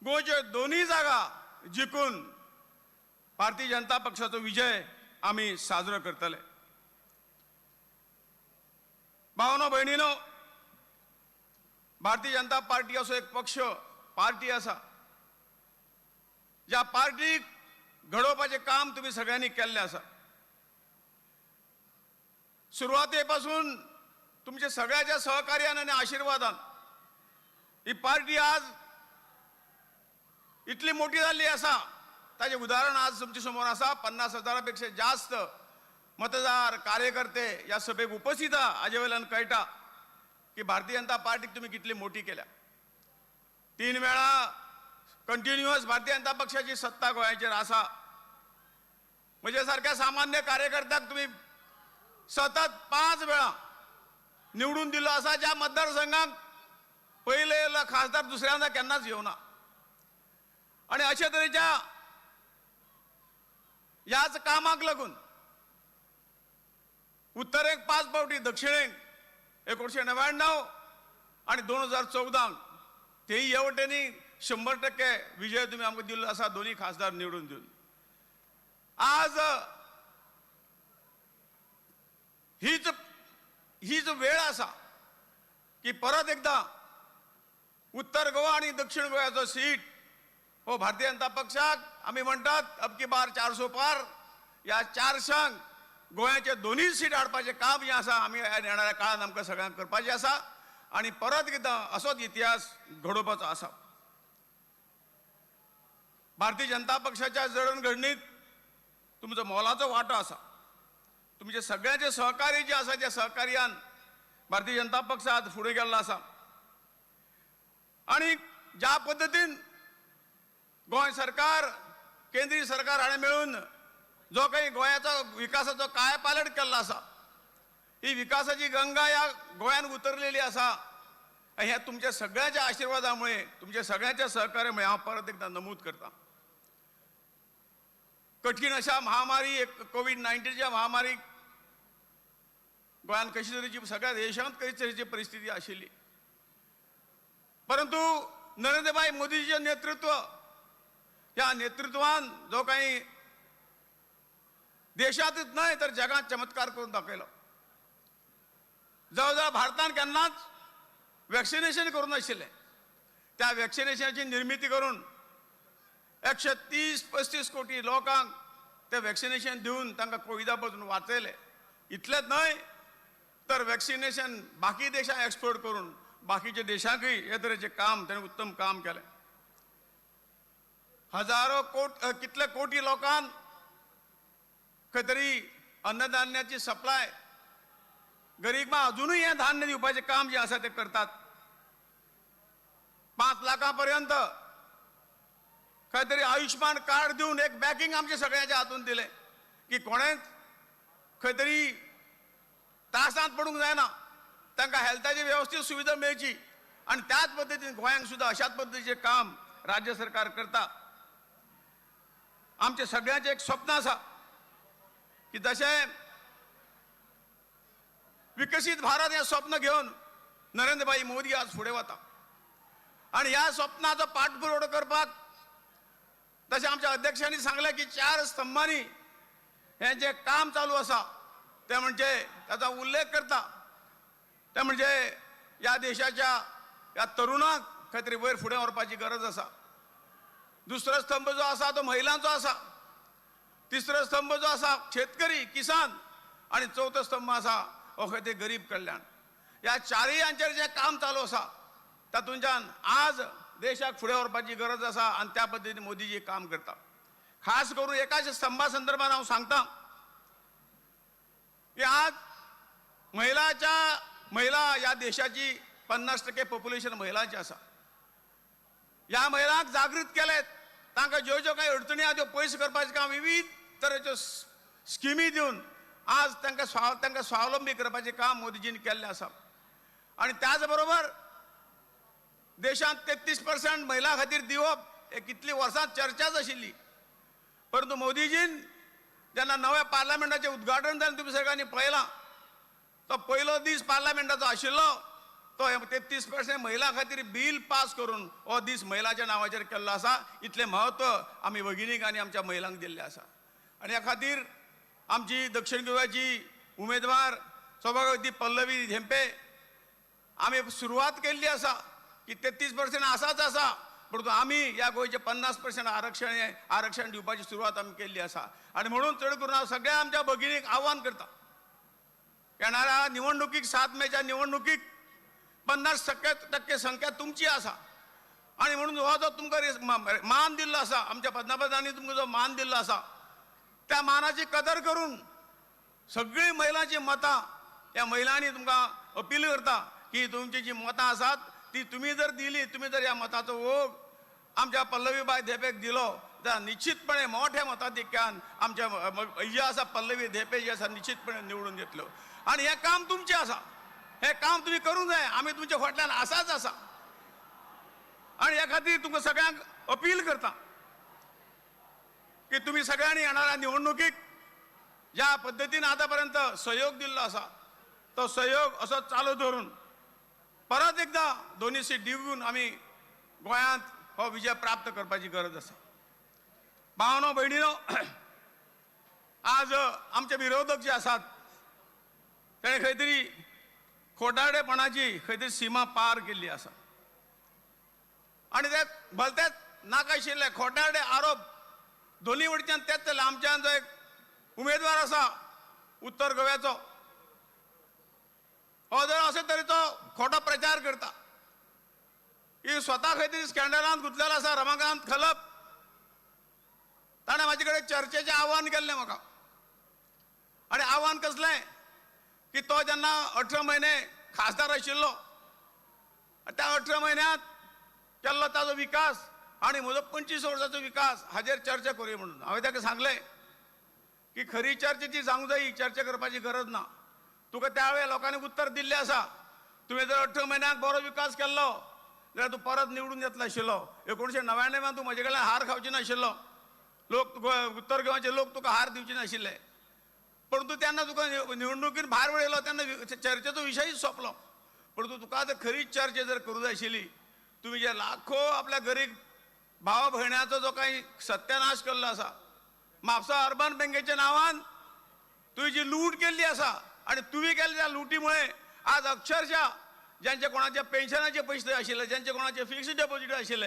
गोंयच्यो दोनूय जागा जिखून भारतीय जनता पक्षाचो विजय आमी साजरो करतले. भावनो भयणीनो, भारतीय जनता पार्टी असो एक पक्ष पार्टी आसा ज्या पार्टीक घडोवपाचें काम तुम्ही सगळ्यांनी केल्लें आसा. सुरवाते पासून तुमच्या सगळ्याच्या सहकार्यान आणि आशीर्वादान ही पार्टी आज इतली मोठी जाल्ली आसा. ताचे उदाहरण आज तुमच्या समोर आसा. 50,000पेक्षा जास्त मतदार कार्यकर्ते या सभेक उपस्थित आहा. हाजे वयल्यान कळटा की भारतीय जनता पार्टीक तुम्ही कितली मोठी केल्या. 3 वेळा कंटिन्युअस भारतीय जनता पक्षाची सत्ता गोंयाचेर आसा. म्हणजे सारख्या सामान्य कार्यकर्त्याक तुम्ही सतत 5 वेळा निवडून दिलो आसा, ज्या मतदारसंघात पहिले येयल्लो खासदार दुसऱ्यांदा केन्नाच येवना. आणि अशा तरेच्या ह्याच कामाक लागून उत्तरेक 5 फावटी, दक्षिणेक 1999 आणि 2014 तेही ह्या वटेनी 100% विजय तुम्ही आमकां दिल्लो आसा, दोन्ही खासदार निवडून दिवन. आज हीच वेळ आसा की परत एकदा उत्तर गोवा आणि दक्षिण गोव्याचो सीट हो भारतीय जनता पक्षाक आमी म्हणटात अब की बार 400 पार. या 400 गोंयाचे दोन्ही सीट हाडपाचें काम जें आसा आमी येणाऱ्या काळान आमकां सगळ्यांक करपाचें आसा आणि परत एकदा असोच इतिहास घडोवपाचो आसा. भारतीय जनता पक्षाच्या जडणघडणीत तुमचो मोलाचो वांटो आसा. तुमचे सगळ्यांचे सहकार्य जे आसा त्या सहकार्यान भारतीय जनता पक्ष आज फुडें गेल्लो आसा. आणि ज्या पद्दतीन गोंय सरकार, केंद्रीय सरकार हाणें मेळून जो काही गोंयाचो विकासाचो कायापालट केल्लो आसा, ही विकासाची गंगा ह्या गोंयान उतरलेली आसा. हे तुमच्या सगळ्यांच्या आशीर्वादामुळे, तुमच्या सगळ्यांच्या सहकार्यामुळे हांव परत एकदा नमूद करता. कठीण अशा महामारी, कोविड-19च्या महामारीक गोंयान कशी तरेची, सगळ्या देशांत कशी तरेची परिस्थिती आशिल्ली. परंतु नरेंद्रभाई मोदीजीचे नेतृत्व, ह्या नेतृत्वान जो काही देशातच न्हय तर जगात चमत्कार करून दाखयलो. जवळजवळ भारतान केन्नाच वॅक्सिनेशन करून नाशिल्लें. त्या वॅक्सिनेशनाची निर्मिती करून 130-35 कोटी लोकांक ते वॅक्सिनेशन दिवन तांकां कोविडा पासून वाचयले. इतलेंच न्हय तर वॅक्सिनेशन बाकी देशांक एक्सपोर्ट करून बाकीच्या देशांकय हे तरेचें काम ताणें उत्तम काम केलें. कितले कोटी लोकांक खंय तरी अन्नधान्याची सप्लाय गरीबांक अजूनय हें धान्य दिवपाचें काम जें आसा तें करतात. 5 लाखांपर्यंत खंय तरी आयुष्मान कार्ड दिवन एक बॅकिंग आमच्या सगळ्यांच्या हातून दिलें की कोणेंच खंय तरी त्रासांत पडूंक जायना, तांकां हेल्थाची वेवस्थीत सुविधा मेळची. आणि त्याच पद्दतीन गोंयांक सुद्धा अशाच पद्दतीचें काम राज्य सरकार करता. आमचे सगळ्यांचें एक स्वप्न आसा की जशें विकसीत भारत हें स्वप्न घेवन नरेंद्रभाई मोदी आज फुडें वता. आणि ह्या स्वप्नाचो पाठपुरावो करपाक तशें आमच्या अध्यक्षांनी सांगलें की 4 स्तंभांनी हें जें काम चालू आसा तें म्हणजे ताचो उल्लेख करता तें म्हणजे ह्या देशाच्या ह्या तरुणांक खंय तरी वयर फुडें व्हरपाची गरज आसा. दुसरो स्तंभ जो आसा तो महिलांचो आसा, तिसरो स्तंभ जो आसा शेतकरी किसान, आणि चौथो स्तंभ आसा हो खंय ते गरीब कल्याण. ह्या चारय हांचेर जें काम चालू आसा तातूंतल्यान आज देशाक फुडें व्हरपाची गरज आसा आणि त्या पद्दतीन मोदीजी काम करता. खास करून एकाच स्तंभा संदर्भात हांव सांगता की आज महिला या देशाची 50% पॉप्युलेशन महिलांची आसा. ह्या महिलांक जागृत केलेत, तांकां ज्यो ज्यो काही अडचणी आहा त्यो पयस करपाचें काम विविध तरेच्यो स्किमी दिवन आज तांकां स्वावलंबी करपाचें काम मोदीजीन केल्लें आसा. आणि त्याच बरोबर देशांत 33% महिला खातीर दिवप हे कितली वर्सां चर्चाच आशिल्ली, परंतु मोदीजीन जेन्ना नव्या पार्लमेंटाचें उद्घाटन जालें तुमी सगळ्यांनी पळयलां, तो पयलो दीस पार्लमेंटाचो आशिल्लो, तो 33% महिला खातीर बिल पास करून हो दीस महिलांच्या नांवाचेर केल्लो आसा. इतलें म्हत्व आमी भगिनीक आनी आमच्या महिलांक दिल्लें आसा. आनी ह्या खातीर आमची दक्षिण गोव्याची उमेदवार सभापती पल्लवी धेंपे आमी सुरवात केल्ली आसा की 33% आसाच आसा, परंतु आमी ह्या गोंयचे 50% आरक्षण दिवपाची सुरवात आमी केल्ली आसा. आणि म्हणून चड करून हांव सगळ्या आमच्या भगिनीक आव्हान करता, येणाऱ्या निवडणुकीक 7 मेच्या निवडणुकीक 50% संख्या तुमची आसा. आणि म्हणून हो जो तुमकां मान दिल्लो आसा, आमच्या पंतप्रधानांनी तुमकां जो मान दिल्लो आसा, त्या मानाची कदर करून सगळी महिलांची मतां ह्या महिलांनी तुमकां अपील करता की तुमची जी मतां आसात ती तुम्ही जर दिली, तुम्ही जर ह्या मताचो ओघ आमच्या पल्लवीबाई धेपेक दिलो जाल्यार निश्चितपणे मोठ्या मताधिक्यान आमच्या जी आसा पल्लवी धेपे जी आसा निश्चितपणे निवडून येतल्यो. आणि हे काम तुमचें आसा, हे काम तुम्ही करूंक जाय. आमी तुमच्या फाटल्यान आसाच आसा. आणि ह्या खातीर तुमकां सगळ्यांक अपील करता की तुम्ही सगळ्यांनी येणाऱ्या निवडणुकीक ज्या पद्दतीन आतापर्यंत सहयोग दिल्लो आसा तो सहयोग असो चालू धरून परत एकदा दोन्ही सीट दिवून आमी गोंयांत हो विजय प्राप्त करपाची गरज आसा. भावनो भयणीनो, आज आमचे विरोधक जे आसात ताणें खंय तरी खोटारडेपणाची खंय तरी सीमा पार केल्ली आसा. आणि ते भलतेच नाकाशिल्ले खोटारडे आरोप दोन्ही वटेच्यान तेच चल्ला. आमच्यान जो एक उमेदवार आसा उत्तर गोव्याचो, हो जर अशे तरेचो खोटो प्रचार करता की स्वता खंय तरी स्कॅन्डलांत गुंतलेलो आसा, रमाकांत खलप, ताणें म्हाजे कडेन चर्चेचें आव्हान केल्लें म्हाका. आनी आव्हान कसलें की तो जेन्ना 18 म्हयने खासदार आशिल्लो, त्या 18 म्हयन्यांत केल्लो ताजो विकास आणि म्हजो 25 वर्सांचो विकास हाजेर चर्चा करूया म्हणून हांवें ताका सांगलें की खरी चर्चेची जावंक जायी, चर्चा करपाची गरज ना. तुका त्या वेळेर लोकांनी उत्तर दिल्लें आसा, तुवें जर 18 म्हयन्याक बरो विकास केल्लो जाल्यार तूं परत निवडून येतलो आशिल्लो. 1999 तूं म्हजे कडल्यान हार खावची नाशिल्लो, लोक उत्तर गोंयचे लोक तुका हार दिवचे नाशिल्ले. परंतु तेन्ना तुका निवडणुकीन भायर वडयलो तेन्ना चर्चेचो विशयच सोंपलो. परंतु तुका जर खरीच चर्चा जर करूं जाय आशिल्ली, तुम्ही जे लाखो आपल्या गरीब भावा भयणांचो जो काही सत्यानाश केल्लो आसा, म्हापसा अर्बन बँकेच्या नांवान तुवें जी लूट केल्ली आसा आणि तुवें केल्ल्या त्या लुटीमुळे आज अक्षरशः ज्यांचे कोणाचे पेन्शनाचे पयशे आशिल्ले, ज्यांचे कोणाचे फिक्स डिपॉझिट आशिल्ले,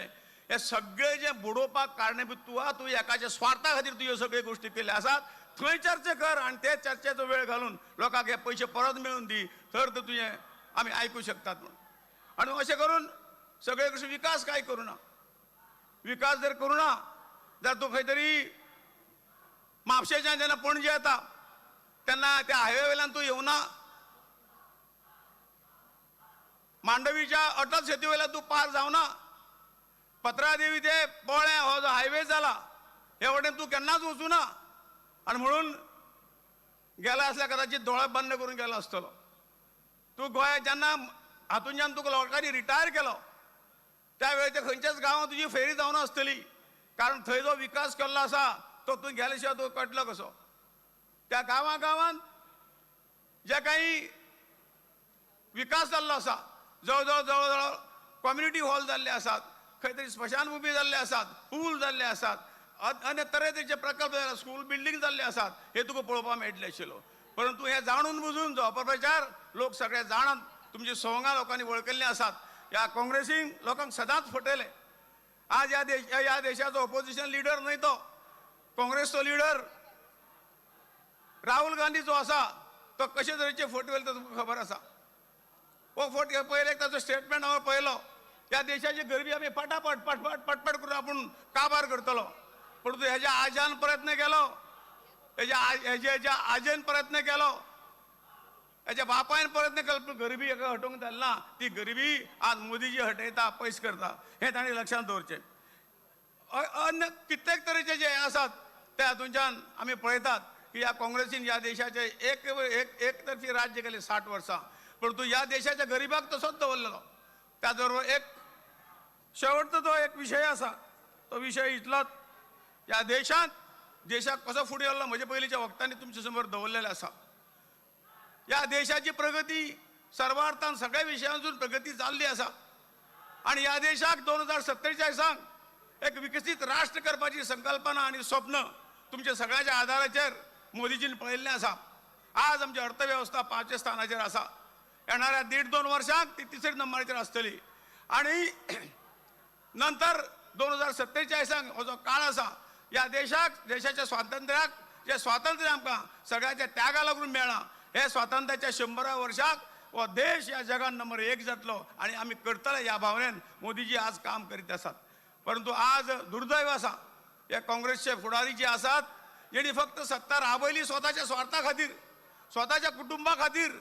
हे सगळे जे बुडोवपाक कारणीभूत तूं एकाच्या स्वार्था खातीर तूं ह्यो सगळ्यो गोश्टी केल्ल्या आसात. थंय चर्चा कर आणि ते चर्चेचो वेळ घालून लोकांक हे पयशे परत मेळून दी, तर तुझे आमी आयकूं शकतात म्हणून. आणि अशें करून सगळे कशें विकास काय करूं ना. विकास जर करूं ना जाल्यार तूं खंय तरी म्हापशेच्यान जेन्ना पणजे येता तेन्ना त्या हायवे वयल्यान तूं येवना, मांडवीच्या अटल सेतू वयल्यान तूं पार जावना, पत्रादेवी ते पोळे हो जो हायवे जाला हे वटेन तूं केन्नाच वचूना. आणि म्हणून गेला आसल्यार कदाचित दोळे बंद करून गेलो आसतलो. तूं गोंया जेन्ना हातूंतल्यान तुका लोकांनी रिटायर केलो त्या वेळेच्या खंयच्याच गांवांत तुजी फेरी जावना आसतली, कारण थंय जो विकास केल्लो आसा तो तूं गेले शिवाय तुका कळटलो कसो. त्या गांवांत जे काही विकास जाल्लो आसा, जवळ कम्युनिटी हॉल जाल्ले आसात, खंय तरी स्मशानभूमी जाल्ले आसात, पूल जाल्ले आसात, अन्य तरेतरेचे प्रकल्प जाल्यात, स्कूल बिल्डींग जाल्ले आसात, हे तुका पळोवपाक मेळटले आशिल्लो. परंतु हे जाणून बुजून जो अपप्रचार लोक सगळे जाणात, तुमची सवंगां लोकांनी वळखिल्लीं आसात, ह्या काँग्रेसीन लोकांक सदांच फटयले. आज या देशाचा ऑपोजिशन लीडर नाही तो काँग्रेसचो लीडर राहुल गांधी जो असा तो कशे तरेचे फोट वेल तुमकां खबर आसा हो फोट पहिले ताचो स्टेटमेंट हांवें पळयलो या देशाची गरिबी आमी पटापट पटपट पटपट करून आपूण काबार करतलो पण तूं हेज्या आज्यान प्रयत्न केलो हेज्या आजेन प्रयत्न केलो हेज्या बापायन प्रयत्न केलो पूण गरिबी हेका हटोवंक जालना ती गरिबी आज मोदीजी हटयता पयस करता हें ताणें लक्षांत दवरचें अन्य कित्येक तरेचे जे आसात ते हातूंच्यान आमी पळयतात की या काँग्रेसीन या देशाचे एक तर्फी राज्य केले 60 वर्सां परंतु या देशाच्या गरिबाक तसोच दवरलेलो त्याच बरोबर एक शेवटचो जो एक विशय आसा तो विशय इतलोच या देशाक कसो फुडें व्हरलो म्हजे पयलींच्या वक्तांनी तुमचे समोर दवरलेले आसा या देशाची प्रगती सर्वार्थान सगळ्या विशयांतून प्रगती जाल्ली आसा आणि या देशाक 2047 एक विकसीत राष्ट्र करपाची संकल्पना आणि स्वप्न तुमच्या सगळ्याच्या आधाराचेर मोदीजीन पळयल्लें आसा आज आमची अर्थव्यवस्था 5व्या स्थानाचेर आसा येणाऱ्या 1.5-2 वर्षांक ती 3ऱ्या नंबराचेर आसतली आणि नंतर 2047 हो जो काळ आसा या देशाच्या स्वातंत्र्याक जे स्वातंत्र्य आमकां सगळ्याच्या त्यागा लागून मेळ्ळां हे स्वातंत्र्याच्या 100 वर्षाक हो देश या जगान नंबर 1 जातलो आणि आमी करतले ह्या भावनेन मोदीजी आज काम करीत आसात परंतु आज दुर्दैव आसा हे काँग्रेसचे फुडारी जे आसात जेणी फक्त सत्ता राबयली स्वताच्या स्वार्था खातीर स्वताच्या कुटुंबा खातीर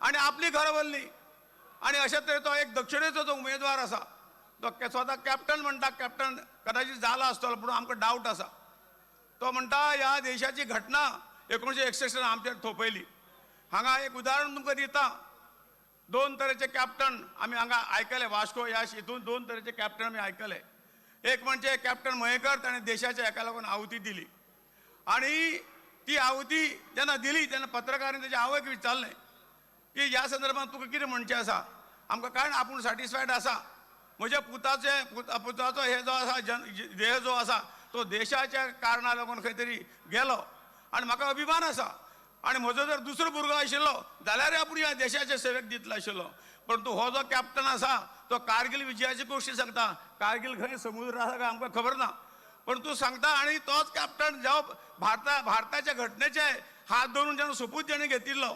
आणि आपली घरां व्हरली आणि अशे तरेचो एक दक्षिणेचो जो उमेदवार आसा तो स्वता कॅप्टन म्हणटा कॅप्टन कदाचित जाला आसतलो पूण आमकां डावट आसा तो म्हणटा ह्या देशाची घटना 1961 आमचेर थोपयली हांगा एक उदाहरण तुमकां दिता 2 तरेचे कॅप्टन आमी हांगा आयकले वास्को ह्या हितून 2 तरेचे कॅप्टन आमी आयकले एक म्हणजे कॅप्टन मयेकर ताणें देशाच्या हेका लागून आहुती दिली आणि ती आहुती जेन्ना दिली तेन्ना पत्रकारांनी तेज्या आवयक विचारलें की ह्या संदर्भात तुका कितें म्हणचें आसा आमकां कांय आपूण सॅटिस्फायड आसा म्हज्या पुताचो हे जो आसा देह जो आसा तो देशाच्या कारणाक लागून खंय तरी गेलो आनी म्हाका अभिमान आसा आणि म्हजो जर दुसरो भुरगो आशिल्लो जाल्यार आपूण ह्या देशाच्या सेवेक दितलो आशिल्लो परंतु हो जो कॅप्टन आसा तो कारगिल विजयाची गोश्टी सांगता कारगिल खंय समुद्र आसा काय आमकां खबर ना पण तू सांगता आणि तोच कॅप्टन जेव्हा भारताच्या घटनेचे हात धरून जेन्ना सोपूत जेणे घेतिल्लो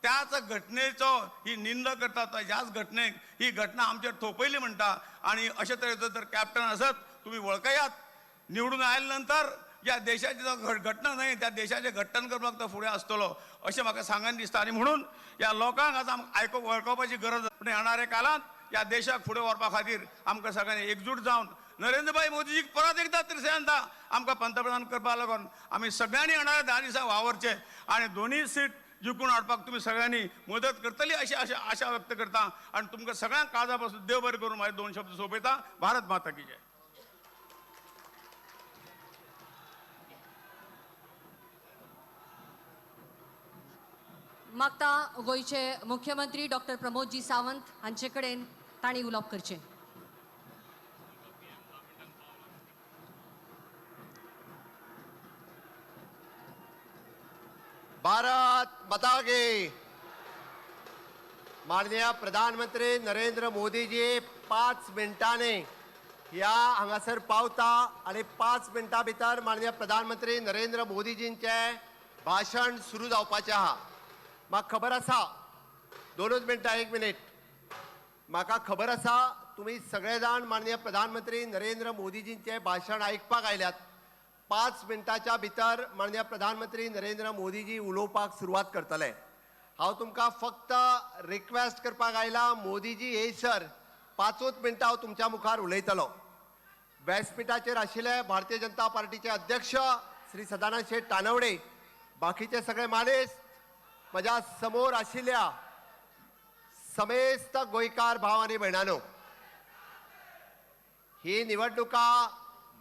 त्याच घटनेचो ही निंदा करता ह्याच घटनेक ही घटना आमचेर थोपयली म्हणटा आणि अशे तरेचो जर कॅप्टन आसत तुम्ही वळखयात निवडून आयले नंतर या देशाची जो घटना नाही त्या देशाचे घट्टन करपाक तो फुडें आसतलो अशें म्हाका सांगन दिसता आणि म्हणून या लोकांक आज वळखोवपाची गरज पूण येणाऱ्या काळात या देशाक फुडें व्हरपा खातीर आमकां सगळ्यांनी एकजूट जावन नरेंद्रभाई मोदीजीक परत एकदा तिसऱ्यांदा आमकां पंतप्रधान करपा लागून आमी सगळ्यांनी येणाऱ्या 10 दिसां वावरचे आणि दोन्ही सीट जिखून हाडपाक तुम्ही सगळ्यांनी मदत करतली अशी आशा व्यक्त करता आणि तुमकां सगळ्यांक काळजा पासून देव बरें करून माझे 2 शब्द सोंपयता भारत माता की जय. मागता गोयचे मुख्यमंत्री डॉक्टर प्रमोदजी सावंत हांचे कडेन तांणी उलोवप करचें. भारत माता की माननीय प्रधानमंत्री नरेंद्र मोदीजी 5 मिनटांनी ह्या हांगासर पावता आणि 5 मिनटां भितर माननीय प्रधानमंत्री नरेंद्र मोदीजींचे भाशण सुरू जावपाचें आहा. म्हाका खबर आसा 2 मिनटां 1 मिनिट म्हाका खबर आसा तुम्ही सगळे जाण माननीय प्रधानमंत्री नरेंद्र मोदीजींचे भाशण आयकपाक आयल्यात. 5 मिनटाच्या भितर माननीय प्रधानमंत्री नरेंद्र मोदीजी उलोवपाक सुरवात करतले. हांव तुमकां फक्त रिक्वेस्ट करपाक आयला मोदीजी येयसर 5 मिनटां हांव तुमच्या मुखार उलयतलो. व्यासपीठाचेर आशिल्ले भारतीय जनता पार्टीचे अध्यक्ष श्री सदानंद शेठ तानवडे बाकीचे सगळे मानेस्त म्हज्या समोर आशिल्ल्या समेस्त गोंयकार भाव आनी भयणांनो ही निवडणुका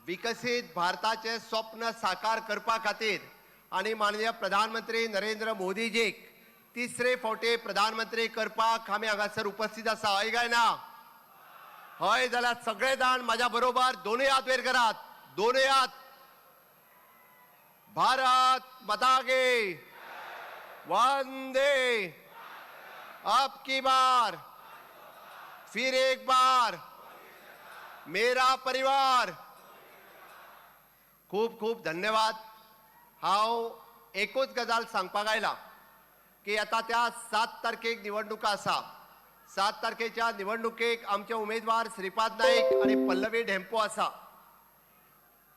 विकसीत भारताचे स्वप्न साकार करपा खातीर आणि माननीय प्रधानमंत्री नरेंद्र मोदीजीक 3रे फावटी प्रधानमंत्री करपाक आमी हांगासर उपस्थित आसा. हय काय ना? हय जाल्यार सगळे जाण म्हाज्या बरोबर दोनूय हात वयर करात. दोनूय हात. भारत माता की वंदे अब की बार फिर एक बार मेरा परिवार. खूप खूप धन्यवाद. हांव एकूच गजाल सांगपाक आयला की आता त्या 7 तारखेक निवडणुका आसा. 7 तारखेच्या निवडणुकेक आमचे उमेदवार श्रीपाद नाईक आणि पल्लवी ढेंपो आसा.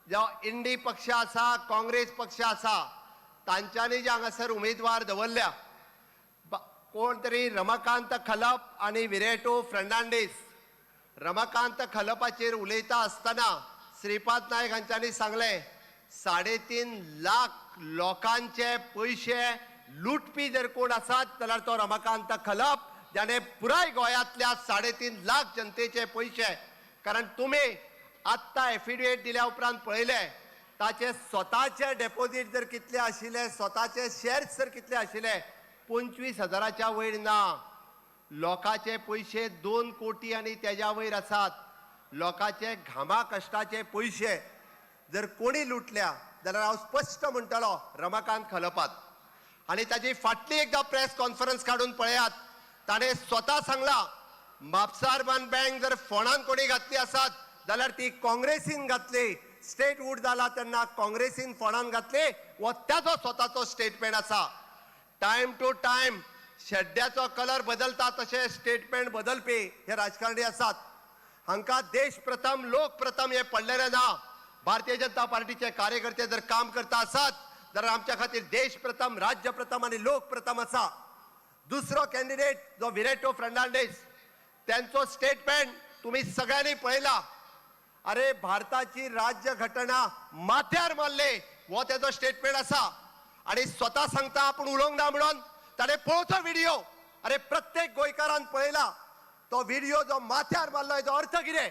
जो इंडी पक्ष आसा, काँग्रेस पक्ष आसा, तांच्यांनी जे हांगासर उमेदवार दवरल्या, कोण तरी रमाकांत खलप आणि विरेटो फर्नांडीस. रमाकांत खलपाचेर उलयता आसतना श्रीपाद नायक हांच्यांनी सांगले 3.5 लाख लोकांचे पयशे लुटपी जर कोण आसात जाल्यार तो रमाकांत खलप, ज्याने पुराय गोंयांतल्या 3.5 लाख जनतेचे पयशे, कारण तुम्ही आत्ता एफिडेविट दिल्या उपरांत पळयले ताचे स्वताचे डेपॉझिट जर कितले आशिल्ले, स्वताचे शेअर्स जर कितले आशिल्ले, 25,000च्या वयर ना. लोकांचे पयशे 2 कोटी आणि तेज्या वयर आसात. लोकांचे घामा कश्टाचे पयशे जर कोणी लुटल्या जाल्यार हांव स्पश्ट म्हणटलो रमाकांत खलपात. आणि ताची फाटली एकदा प्रेस कॉन्फरन्स काढून पळयात. ताणें स्वता सांगला म्हापसार बांद बँक जर फोंडान कोणी घातली आसात जाल्यार ती काँग्रेसीन घातली. स्टेट वूड जाला तेन्ना काँग्रेसीन फोंडान घातली वो त्याचो स्वताचो स्टेटमेंट आसा. टायम टू टायम शेड्ड्याचो कलर बदलता तशें स्टेटमेंट बदलपी हे राजकारणी आसात. हांकां देश प्रथम लोक प्रथम हे पडलेले ना. भारतीय जनता पार्टीचे कार्यकर्ते जर काम करता आसात जाल्यार आमच्या खातीर देश प्रथम, राज्य प्रथम आणि लोक प्रथम आसा. दुसरो कॅन्डिडेट जो विरेटो फर्नांडीस, त्यांचो स्टेटमेंट तुम्ही सगळ्यांनी पळयला. अरे भारताची राज्य घटना माथ्यार मारले वो तेजो स्टेटमेंट आसा. आणि स्वतः सांगता आपण उलोवंक ना म्हणून ताणें पळोवचो व्हिडिओ. अरे प्रत्येक गोंयकारान पळयला तो व्हिडिओ जो माथ्यार मारलो हेजो अर्थ कितें?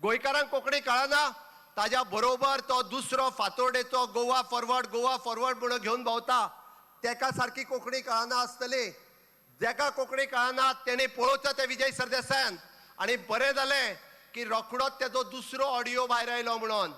गोंयकारांक कोंकणी कळना. ताज्या बरोबर तो दुसरो फातोर्डेचो गोवा फॉरवर्ड म्हणून घेवन भोंवता. तेका सारकी कोंकणी कळना आसतली. जेका कोंकणी कळना तेणे पळोवचो ते विजय सरदेसायान. आणि बरें जालें की रोखडोच तेजो दुसरो ऑडियो भायर आयलो म्हणून.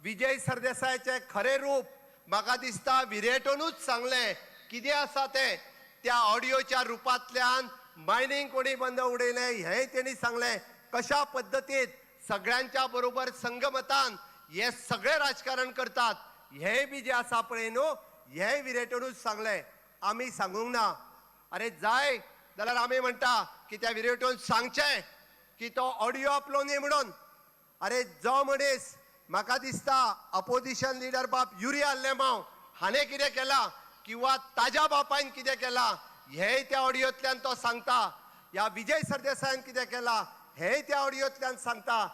विजय सरदेसायाचे खरें रूप म्हाका दिसता विरेटोनूच सांगलें कितें आसा तें. त्या ऑडियोच्या रुपांतल्यान मायनिंग कोणी बंद उडयलें हेंय तेणी सांगलें. कशा पद्दतीन सगळ्यांच्या बरोबर संगमतान हे सगळे राजकारण करतात हेंय बी जे आसा पळय न्हू, हेंय विरेटोनूच सांगलें. आमी सांगूंक ना. अरे जाय जाल्यार आमी म्हणटा की त्या विरेटोन सांगचें की तो ऑडियो आपलो न्ही म्हणून. अरे जो मनीस म्हाका दिसता अपोजिशन लिडर बाप युरिया लेमांव हाणें कितें केलां किंवा ताज्या बापायन कितें केलां हेंय त्या ऑडियोंतल्यान तो सांगता. ह्या विजय सरदेसायान कितें केलां हेंय त्या ऑडियोंतल्यान सांगता.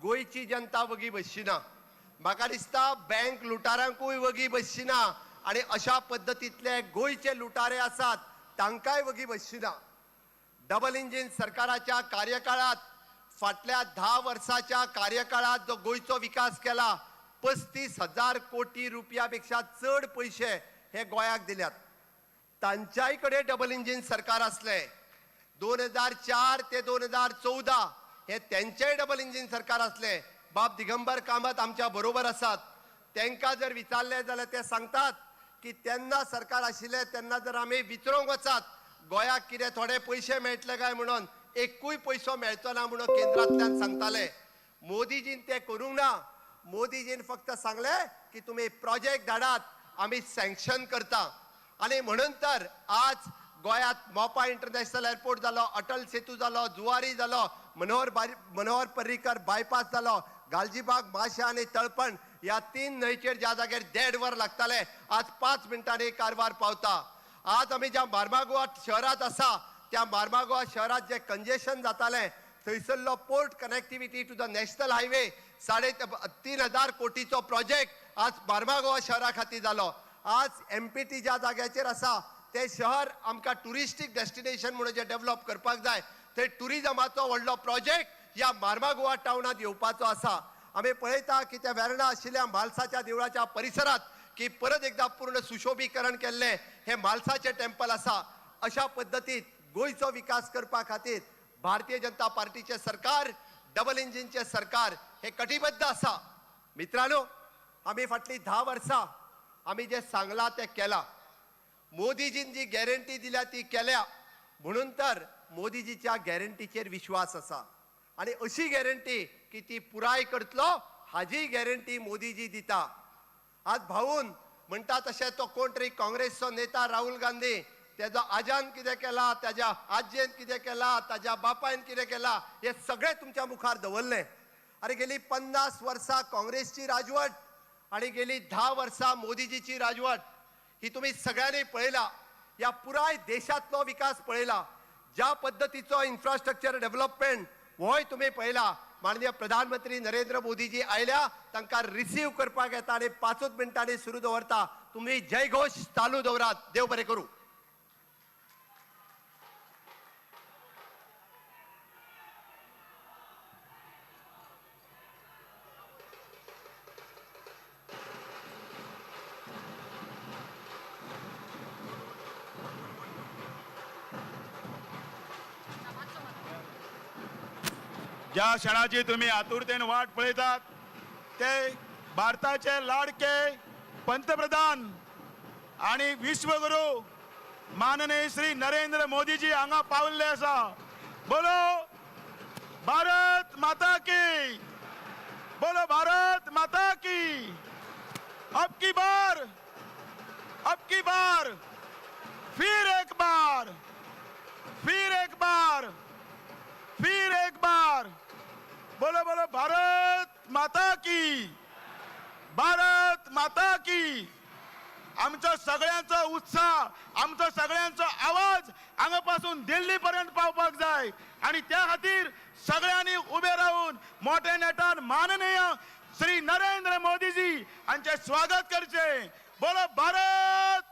गोंयची जनता वगी बसचिना. म्हाका दिसता बँक लुटारांकूय वगी बसचिना आणि अशा पद्दतींतले गोंयचे लुटारे आसात तांकांय वगी बसचिना. डबल इंजिन सरकाराच्या कार्यकाळात, फाटल्या 10 वर्साच्या कार्यकाळात जो गोंयचो विकास केला 35,000 कोटी रुपयापेक्षा चड पयशे हे गोंयाक दिल्यात. तांच्याय कडेन डबल इंजिन सरकार असले. 2004 ते 2014 हे त्यांचेय डबल इंजिन सरकार असले. बाब दिगंबर कामत आमच्या बरोबर आसात. त्यांना जर विचारले जाल्यार ते सांगतात की तेन्ना सरकार आशिल्ले तेन्ना जर आमी विचारूंक वचात गोंयाक कितें थोडे पयशे मेळटले काय म्हणून, एकूय पयसो मेळचो ना म्हणून केंद्रांतल्यान सांगताले. मोदीजीन ते करूंक ना. मोदीजीन फक्त सांगले की तुम्ही प्रोजेक्ट धाडात आमी सँक्शन करता. आणि म्हणून तर आज गोंयांत मोपा इंटरनॅशनल एअरपोर्ट जालो, अटल सेतू जालो, जुवारी जालो, मनोहर पर्रीकर बायपास जालो, गालजीबाग, माशा आणि तळपण या 3 न्हंयचेर ज्या जाग्यार 1.5 वर लागताले आज 5 मिनटांनी कारवार पावता. आज आमी ज्या मार्मागोवा शहरात आसा त्या मार्मागोवा शहरात जे कंजेशन जाताले थंयसरलो port connectivity to the national highway 3,500 कोटीचो प्रोजेक्ट आज मार्मागोवा शहरा खातीर जालो. आज MPT ज्या जाग्याचेर आसा ते शहर आमकां टुरिस्टीक डेस्टिनेशन म्हणून जे डेव्हलप करपाक जाय थंय टुरिजमाचो व्हडलो प्रोजेक्ट ह्या मार्मागोवा टावनात येवपाचो आसा. आमी पळयता की त्या वेर्णा आशिल्ल्या म्हालसाच्या देवळाच्या परिसरात की परत एकदा पूर्ण सुशोभीकरण केल्ले हे म्हालसाचे टेम्पल आसा. अशा पद्दतीत गोंयचो विकास करपा खातीर भारतीय जनता पार्टीचे सरकार, डबल इंजिनचे सरकार हे कटिबद्ध आसा. मित्रांनो, आमी फाटली 10 वर्सां आमी जे सांगला ते केला. मोदीजीन जी गॅरंटी दिल्या ती केल्या म्हणून तर मोदीजीच्या गॅरंटीचेर विश्वास आसा. आणि अशी गॅरंटी की ती पुराय करतलो हाजी गॅरंटी मोदीजी दिता. आज भाऊन म्हणटा तशें तो कोण तरी काँग्रेसचो नेता राहुल गांधी त्याचा आजान कितें केला, त्याच्या आजयेन कितें केला, ताच्या बापायन कितें केला, हे सगळें तुमच्या मुखार दवरलें. अरे गेली 50 वर्सां काँग्रेसची राजवट आणि गेली 10 वर्सां मोदीजीची राजवट ही तुम्ही सगळ्यांनी पळयला. या पुराय देशातलो विकास पळयला. ज्या पद्धतीचो इन्फ्रास्ट्रक्चर डेव्हलपमेंट होय तुम्ही पळयला. माननीय प्रधानमंत्री नरेंद्र मोदीजी आयल्या तांकां रिसीव करपाक येता आणि 5 मिनटांनी सुरू दवरता. तुम्ही जयघोष चालू दवरात. देव बरें करूं. ज्या क्षणाची तुम्ही आतुरतेन वाट पळयतात ते भारताचे लाडके पंतप्रधान आणि विश्वगुरू माननीय श्री नरेंद्र मोदीजी हांगा पावल्ले आसा. बोलो भारत माता की, बोलो भारत माता की. अब की बार फिर एक बार फिर एक बार बोलो बोलो भारत माता की, भारत माता की. आमचा सगळ्यांचा उत्साह, आमचा सगळ्यांचा आवाज हांगापासून दिल्ली पर्यंत पावपाक जाय आणि त्या खातीर सगळ्यांनी उभे राहून मोठ्या नेटान माननीय श्री नरेंद्र मोदीजी हांचे स्वागत करचे. बोलो भारत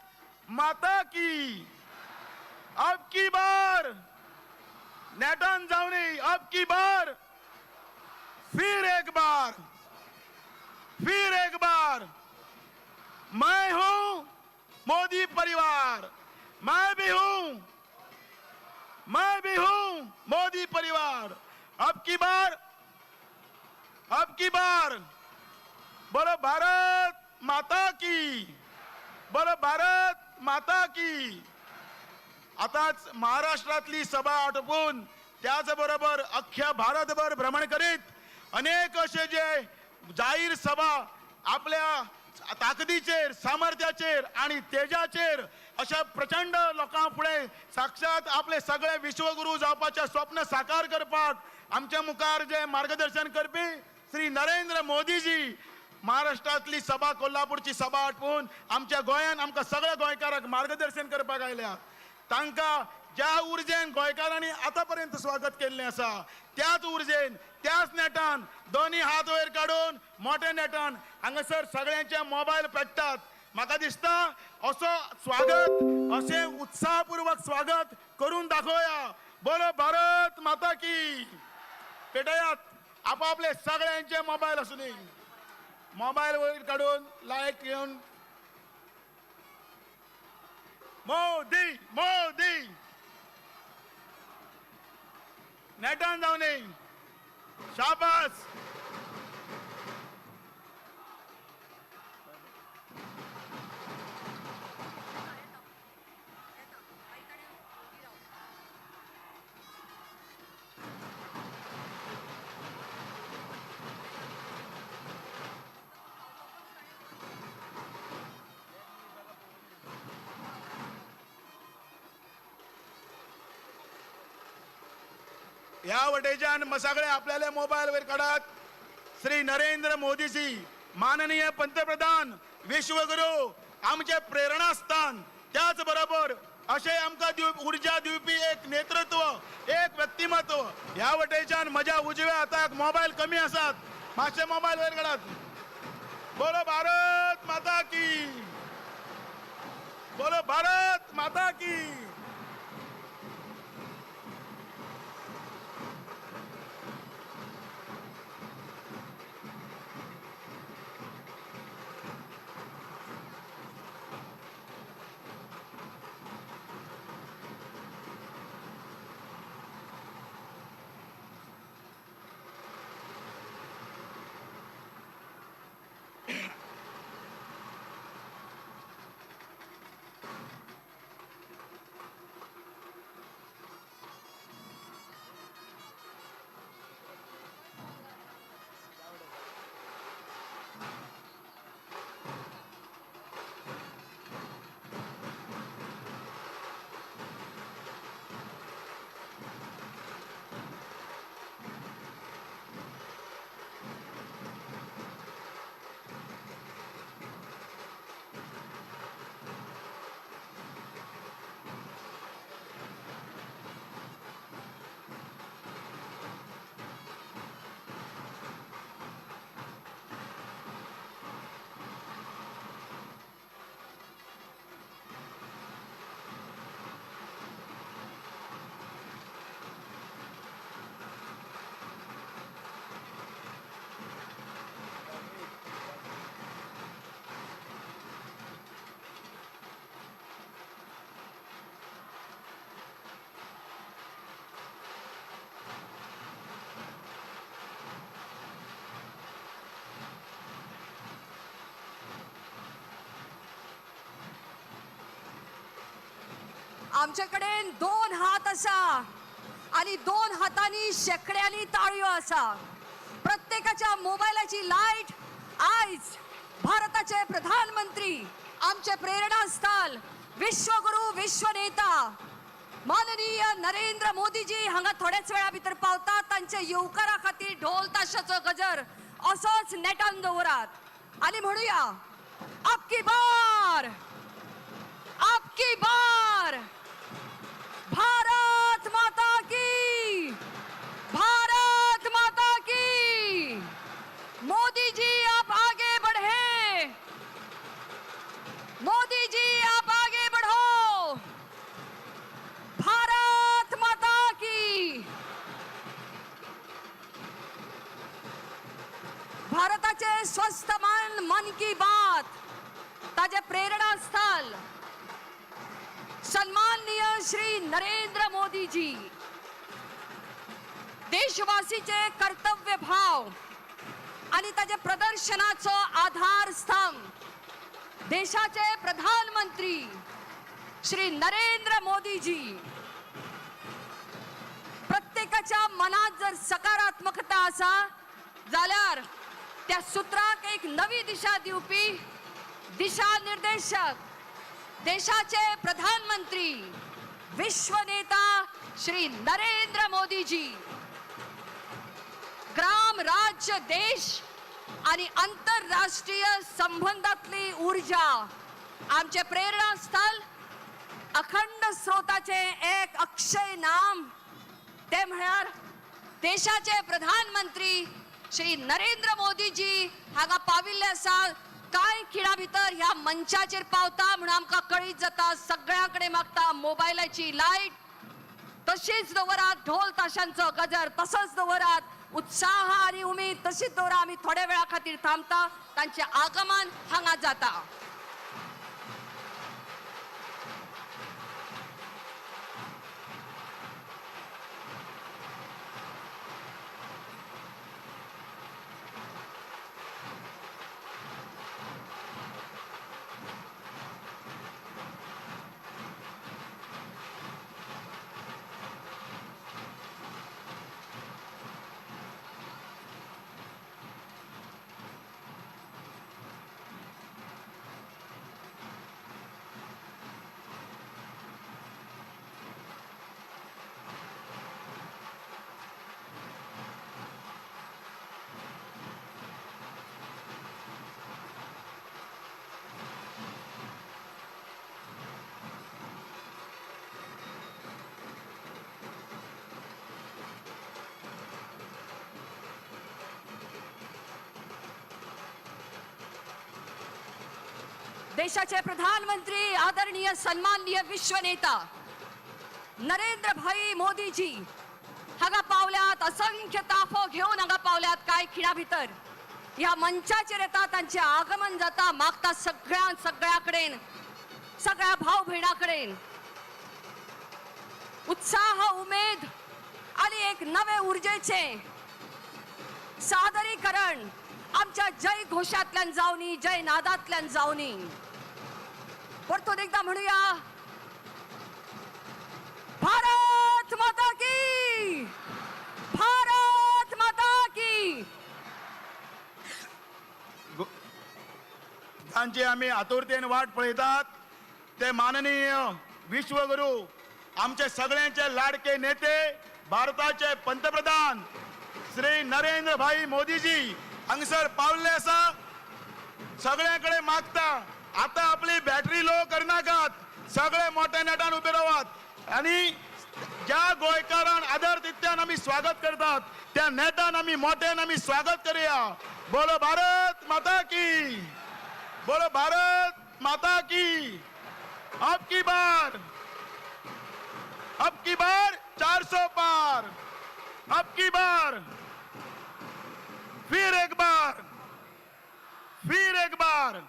माता की. अब की बार नेटान जावनी, अब की बार फिर एक बार मैं हूं मोदी परिवार, मैं भी हूं मोदी परिवार. अब की बार बोलो भारत माता की, बोलो भारत माता की. आताच महाराष्ट्रातली सभा आटोपून त्याचबरोबर अख्ख्या भारतभर भ्रमण करीत अनेक असे जे जाहीर सभा आपल्या ताकदीचेर, सामर्थ्याचेर आणि तेजाचेर अशा प्रचंड लोकां फुडें साक्षात आपले सगळे विश्वगुरू जावपाचे स्वप्न साकार करपाक आमच्या मुखार जे मार्गदर्शन करपी श्री नरेंद्र मोदीजी महाराष्ट्रातली सभा, कोल्हापूरची सभा आटपून आमच्या गोंयान आमकां सगळ्या गोंयकारांक मार्गदर्शन करपाक आयल्या. तांकां ज्या उर्जेन गोंयकारांनी आतापर्यंत स्वागत केल्लें आसा त्याच उर्जेन, त्याच नेटान दोन्ही हात वयर काडून मोठ्या नेटान हांगासर सगळ्यांचे मोबायल पेट्टात. म्हाका दिसता असो स्वागत, असे उत्साहपूर्वक स्वागत करून दाखोवया. बोलो भारत माता की. पेटयात आपापले सगळ्यांचे मोबायल आसूनी, मोबायल वयर काडून लायट घेवन मोदी मोदी नेटान जावनी. शाबास. या वटेच्यान सगळे आपल्याले मोबाईल वयर काढात. श्री नरेंद्र मोदीजी माननीय पंतप्रधान, विश्वगुरू, आमचे प्रेरणास्थान, त्याच बरोबर असे आमकां ऊर्जा दिवपी एक नेतृत्व, एक व्यक्तिमत्व. ह्या वटेच्यान म्हज्या उजव्या हाताक मोबायल कमी आसात, मातशे मोबायल वयर काढात. बोलो भारत माता की, बोलो भारत माता की. आमच्याकडे 2 हात असा आणि 2 हातांनी शेकड्यांनी ताळयो असा. प्रत्येकाच्या मोबाईलाची लाईट आयज भारताचे प्रधानमंत्री, आमचे प्रेरणास्थान, विश्वगुरू, विश्वनेता माननीय नरेंद्र मोदीजी हांगा थोड्याच वेळा भितर पावतात. तांचे येवकारा खातीर ढोल ताशाचो गजर असोच नेटान दवरात. आणि म्हणूया, आपकी बार भारत माता की, भारत माता की. मोदी जी आप आगे बढ़े, मोदी जी आप आगे बढ़ो. भारत माता की. भारताचे स्वस्थ मन की बात ताजे प्रेरणास्थान सन्माननीय श्री नरेंद्र मोदी जी. देशवासीचे कर्तव्य भाव आणि ताजे प्रदर्शनाचो आधार स्तंभ देशाचे प्रधानमंत्री श्री नरेंद्र मोदी जी. प्रत्येकाच्या मनात जर सकारात्मकता असा जाल्यार त्या सूत्राक एक नवी दिशा दिवपी दिशा निर्देशक देशाचे प्रधानमंत्री विश्वनेता श्री नरेंद्र मोदी जी. ग्राम, राज्य, देश आणि आंतरराष्ट्रीय संबंधातली ऊर्जा आमचे प्रेरणास्थळ अखंड स्रोताचे एक अक्षय नाम ते म्हळ्यार देशाचे प्रधानमंत्री श्री नरेंद्र मोदी जी हांगा पाविल्ले आसा. कांय खिणा भितर ह्या मंचाचेर पावता म्हणून आमकां कळीत जाता. सगळ्यां मागता मोबायलाची लायट तशीच दवरात, ढोल ताशांचो गजर तसोच दवरात. उत्साह आणि उमेद तशीच दवरा. आमी थोड्या वेळा खातीर थांबता. तांचे आगमन हांगा जाता. देशाचे प्रधानमंत्री आदरणीय सन्माननीय विश्वनेता नरेंद्र भाई मोदी जी हांगा पावल्यात. असंख्य ताफो घेऊन हांगा पावल्यात. कांय खिणा भितर ह्या मंचाचेर येता. तांचे आगमन जाता. मागता सगळ्या कडेन, सगळ्या भाव भयणां कडेन उत्साह, उमेद आणि एक नवे ऊर्जेचे सादरीकरण आमच्या जय घोषातल्यान जावनी, जय नादातल्यान जावनी. परतून एकदा म्हणूया, भारत माता की, भारत माता की. तांची आम्ही आतुरतेन वाट पळयतात ते माननीय विश्वगुरू, आमचे सगळ्यांचे लाडके नेते, भारताचे पंतप्रधान श्री नरेंद्र भाई मोदीजी हांगसर पावले आसा. सगळ्यांकडे मागता आता आपली बॅटरी लो करनाकात. सगळे मोठ्या नेटान उबे रावात आणि ज्या गोंयकारांक आदर दित्यान आमी स्वागत करतात त्या नेटान आमी मोठ्यान आमी स्वागत करूया. बोलो भारत माता की, बोलो भारत माता की. अब की बार 400 पार. अब की बार फिर एक बार, फिर एक बार,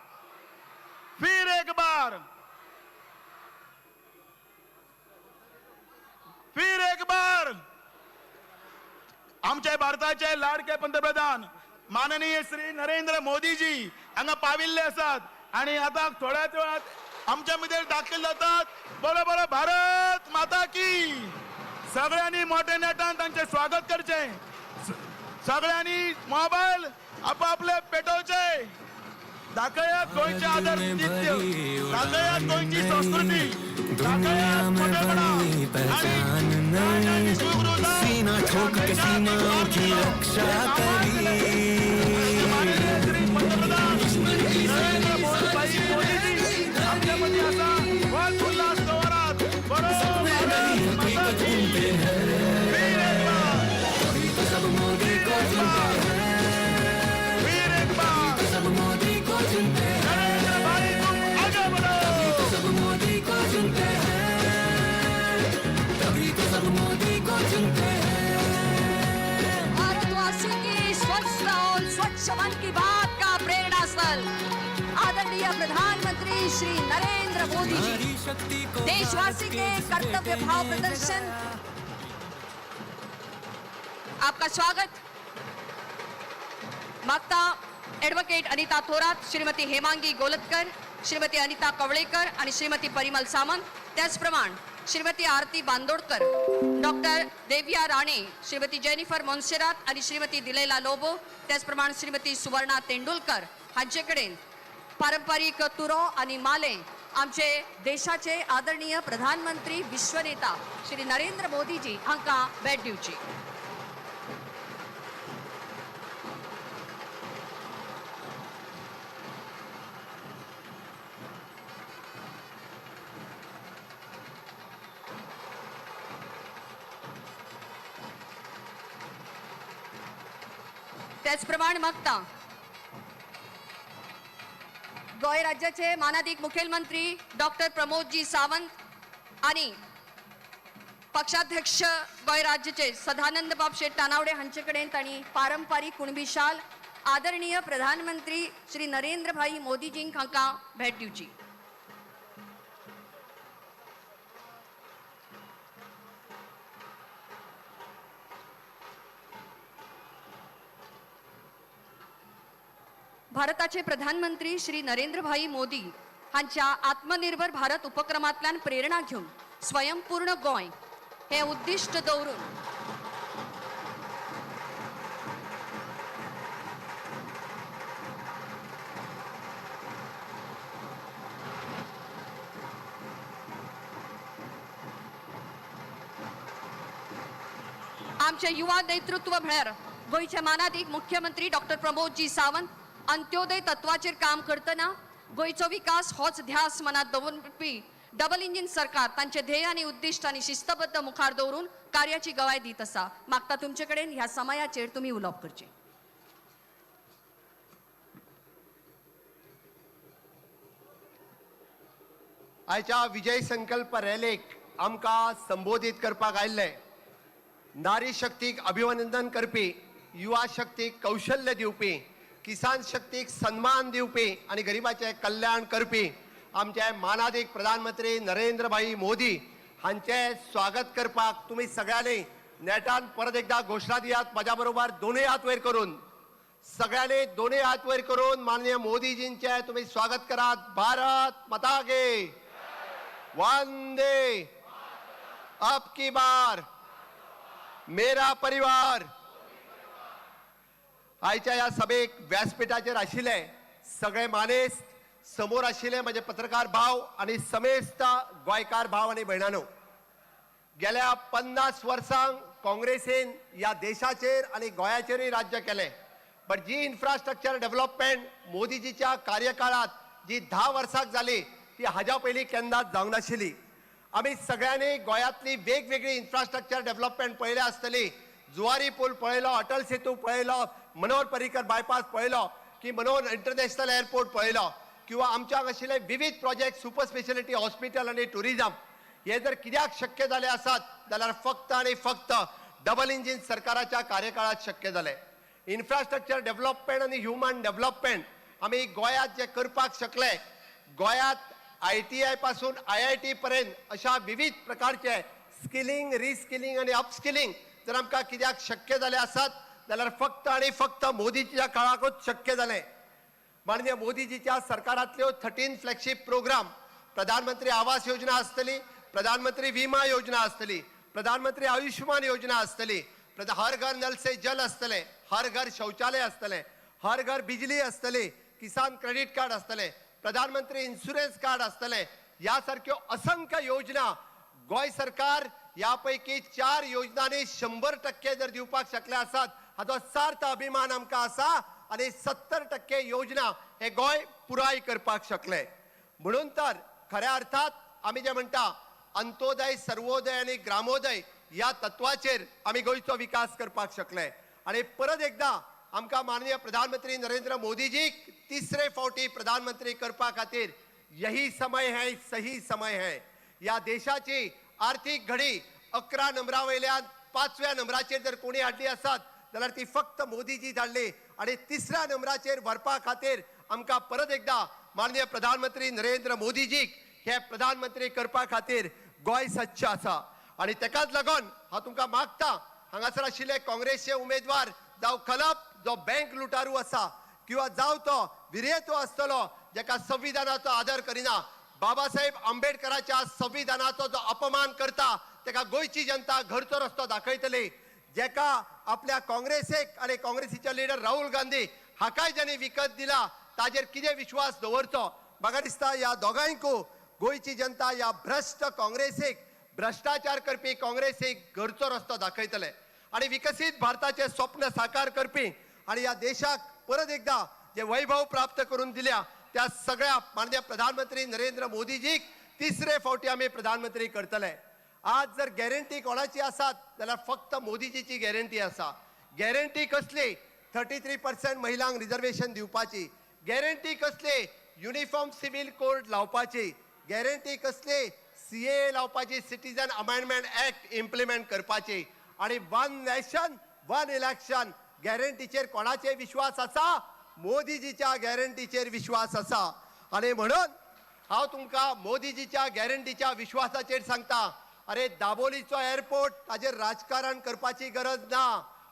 फिर एक बार, फिर एक बार. आमचे भारताचे लाडके पंतप्रधान माननीय श्री नरेंद्र मोदीजी हांगा पाविल्ले आसात आणि आता थोड्याच वेळात आमच्या मध्ये दाखल जातात. बरोबर भारत माता की. सगळ्यांनी मोठ्या नेटान तांचे स्वागत करचे. सगळ्यांनी मोबाईल आपापले पेटवचे. दाखया गोंयचे आदर नित्य. दाखया गोंयची संस्कृती. दाखया मोठेपणा आणि सुखरूपता. सीना ठोक के सीमाओं की रक्षा करी. माननीय श्री पंतप्रधान नरेंद्र मोदीजी आपल्यामध्ये असा वाद उल्हास दौरात बरोबर सब मोदी को चुनते हैं. वीर एक बार सब मोदी को चुनते हैं. नरेंद्र भाई तुम आगे बढ़ो. सब मोदी को चुनते हैं. तभी तो सब मोदी को चुनते हैं. भारतवासी की स्वस्थ और स्वच्छ मन की बात का प्रेरणा स्थल आदरणीय प्रधानमंत्री श्री नरेंद्र मोदी जी. देशवासी के कर्तव्य भाव प्रदर्शन. आपका स्वागत. मागता ॲडव्होकेट अनिता थोरात, श्रीमती हेमांगी गोलतकर, श्रीमती अनिता कवळेकर आणि श्रीमती परिमल सामंत. त्याचप्रमाणे श्रीमती आरती बांदोडकर, डॉक्टर देविया राणे, श्रीमती जेनिफर मोन्सेरात आणि श्रीमती दिलेला लोबो. त्याचप्रमाणे श्रीमती सुवर्णा तेंडुलकर हांचेकडे पारंपरिक तुरो आणि माले आमचे देशाचे आदरणीय प्रधानमंत्री विश्वनेता श्री नरेंद्र मोदीजी हांकां भेट दिवची. त्याचप्रमाणे मागता गोय राज्याचे मानाधिक मुख्यमंत्री डॉक्टर प्रमोदजी सावंत आणि पक्षाध्यक्ष गोय राज्याचे सदानंद बाब शेठ तानावडे हांचेकडे तांणी पारंपारीक कुणबी शाल आदरणीय प्रधानमंत्री श्री नरेंद्र भाई मोदीजींक हांकां भेट दिवची. भारताचे प्रधानमंत्री श्री नरेंद्र भाई मोदी हांच्या आत्मनिर्भर भारत उपक्रमांतल्यान प्रेरणा घेऊन स्वयंपूर्ण गोंय हे उद्दिष्ट दवरून आमचे युवा नेतृत्व म्हळ्यार गोंयचे मानाधिक मुख्यमंत्री डॉक्टर प्रमोदजी सावंत अंत्योदय तत्वाचेर काम करतना गोंयचो विकास होच ध्यास मनात दवरपी डबल इंजिन सरकार तांचे ध्येय आणि उद्दिष्ट आणि शिस्तबद्ध मुखार दवरून कार्याची गवाय दीत आसा. मागता तुमचे कडेन ह्या समयाचेर तुम्ही उलोवप करचे. आयच्या विजय संकल्प रॅलीक आमकां संबोधीत करपाक आयिल्ले नारी शक्तीक अभिनंदन करपी, युवा शक्तीक कौशल्य दिवपी, किसान शक्तीक सन्मान दिवपी आणि गरिबाचे कल्याण करपी आमचे मानाधिक प्रधानमंत्री नरेंद्र भाई मोदी हांचे स्वागत करपाक तुम्ही सगळ्यांनी नेटान परत एकदा घोषणा दियात. माझ्या बरोबर दोन्ही हात वयर करून सगळ्यांनी दोन्ही हात वयर करून माननीय मोदीजींचे तुम्ही स्वागत करात. भारत माता की वंदे. अब की बार मेरा परिवार. आयच्या या सभेक व्यासपीठाचेर आशिल्ले सगळे मानेस, समोर आशिल्ले म्हणजे पत्रकार भाव आणि समेस्त गोंयकार भाव आणि भयणानो, गेल्या 50 वर्सांक काँग्रेसीन या देशाचेर आणि गोंयाचेरय राज्य केले. बट जी इन्फ्रास्ट्रक्चर डेव्हलपमेंट मोदीजीच्या कार्यकाळात जी 10 वर्सांक जाली ती हाज्या पयलीं केन्नाच जावंक नाशिल्ली. आमी सगळ्यांनी गोंयांतली वेगवेगळी इन्फ्रास्ट्रक्चर डेव्हलपमेंट पळयले आसतली. जुवारी पूल पळयलो, अटल सेतू पळयलो, मनोहर पर्रीकर बायपास पळयलो, की मनोहर इंटरनॅशनल एअरपोर्ट पळयलो, किंवा आमच्याक आशिल्ले विविध प्रोजेक्ट सुपर स्पेशलिटी हॉस्पिटल आणि टुरिझम हे जर कित्याक शक्य जाले आसात जाल्यार फक्त आणि फक्त डबल इंजिन सरकाराच्या कार्यकाळात शक्य जाले. इन्फ्रास्ट्रक्चर डेव्हलपमेंट आणि ह्युमन डेव्हलपमेंट आमी गोंयांत जे करपाक शकले, गोंयांत ITI पासून IIT पर्यंत अशा विविध प्रकारचे स्किलिंग, रिस्किलिंग आणि अपस्किलिंग जर आमकां कित्याक शक्य जाले आसात जाल्यार फक्त आणि फक्त मोदीच्या काळाकूच शक्य जाले. माननीय मोदीजीच्या सरकारांतल्यो 13 फ्लॅगशिप प्रोग्राम प्रधानमंत्री आवास योजना आसतली, प्रधानमंत्री विमा योजना आसतली, प्रधानमंत्री आयुष्यमान योजना आसतली, हर घर नल से जल आसतले, हर घर शौचालय आसतले, हर घर बिजली आसतली, किसान क्रेडिट कार्ड आसतले, प्रधानमंत्री इन्शुरन्स कार्ड आसतले, यासारख्यो असंख्य योजना गोय सरकार यापैकी 4 योजनांनी 100% जर दिवपाक शकले आसात हाचो सार्थ अभिमान आमकां आसा आणि 70% योजना हे गोय पुराय करपाक शकले. म्हणून तर खऱ्या अर्थात आम्ही जे म्हणटा अंत्योदय, सर्वोदय आणि ग्रामोदय या तत्वाचेर आम्ही गोयचो विकास करपाक शकले. आणि परत एकदा आमकां माननीय प्रधानमंत्री नरेंद्र मोदीजी तिसरे फावटी प्रधानमंत्री करपा खातीर यही समय है, सही समय है. या देशाची आर्थिक घडी 11 नंबरा वयल्यान 5व्या नंबराचेर जर कोणी हाडली आसात जाल्यार ती फक्त मोदीजी धाडली. आणि तिसऱ्या नंबराचेर व्हरपा खातीर आमकां परत एकदा माननीय प्रधानमंत्री नरेंद्र मोदीजीक हे प्रधानमंत्री करपा खातीर गोंय सच्च आसा. आणि तेकाच लागून हांव तुमकां मागता हांगासर आशिल्ले काँग्रेसचे उमेदवार जावं खलप जो बँक लुटारू आसा किंवा जावं तो विरेतो आसतलो जेका संविधानाचो आदर करिना, बाबासाहेब आंबेडकराच्या संविधानाचो जो अपमान करता तेका गोंयची जनता घरचो रस्तो दाखयतली. जेका आपल्या काँग्रेसीक आणि काँग्रेसीचे लिडर राहुल गांधी हाकाय ज्यांनी विकत दिला ताजेर कितें विश्वास दवरचो. म्हाका दिसता ह्या दोगांयकू गोंयची जनता या भ्रष्ट काँग्रेसीक, भ्रष्टाचार करपी काँग्रेसीक घरचो रस्तो दाखयतले. आणि विकसीत भारताचे स्वप्न साकार करपी आणि या देशाक परत एकदा जे वैभव प्राप्त करून दिल्या त्या सगळ्या माननीय प्रधानमंत्री नरेंद्र मोदीजीक तिसरे फावटी आम्ही प्रधानमंत्री करतले. आज जर गॅरंटी कोणाची आसात जाल्यार फक्त मोदीजीची गॅरंटी आसा. गॅरंटी कसली? 33% महिलांक रिजर्वेशन दिवपाची. गॅरंटी कसली? युनिफॉर्म सिव्हिल कोड लावपाची. गॅरंटी कसली? CAA लावपाची, सिटीजन अमेंडमेंट ऍक्ट इम्प्लिमेंट करपाची. आणि 1 नेशन 1 इलेक्शन गॅरंटीचेर कोणाचे विश्वास आसा? मोदीजीच्या गॅरंटीचेर विश्वास आसा. आणि म्हणून हांव तुमकां मोदीजीच्या गॅरंटीच्या विश्वासाचेर सांगता, अरे दाबोलीचो एअरपोर्ट ताजेर राजकारण करपाची गरज ना.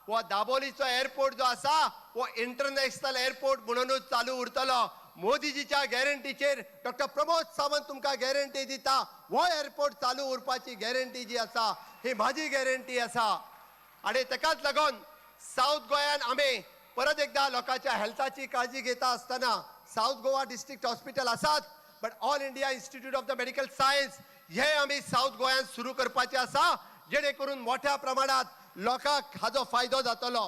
हो दाबोलीचो एअरपोर्ट जो आसा हो इंटरनॅशनल एअरपोर्ट म्हणूनच चालू उरतलो. मोदीजीच्या गॅरंटीचेर डॉक्टर प्रमोद सावंत तुमकां गॅरंटी दिता, हो एअरपोर्ट चालू उरपाची गॅरंटी जी आसा ही माझी गॅरंटी आसा. आणि तेकाच लागून साऊथ गोंयान आमी परत एकदा लोकांच्या हेल्थाची काळजी घेता आसतना साऊथ गोवा डिस्ट्रिक्ट हॉस्पिटल आसात, but all India institute of the medical science हे आमी साऊथ गोंयान सुरू करपाचे आसा, जेणे करून मोठ्या प्रमाणात लोकांक हाचो फायदो जातलो.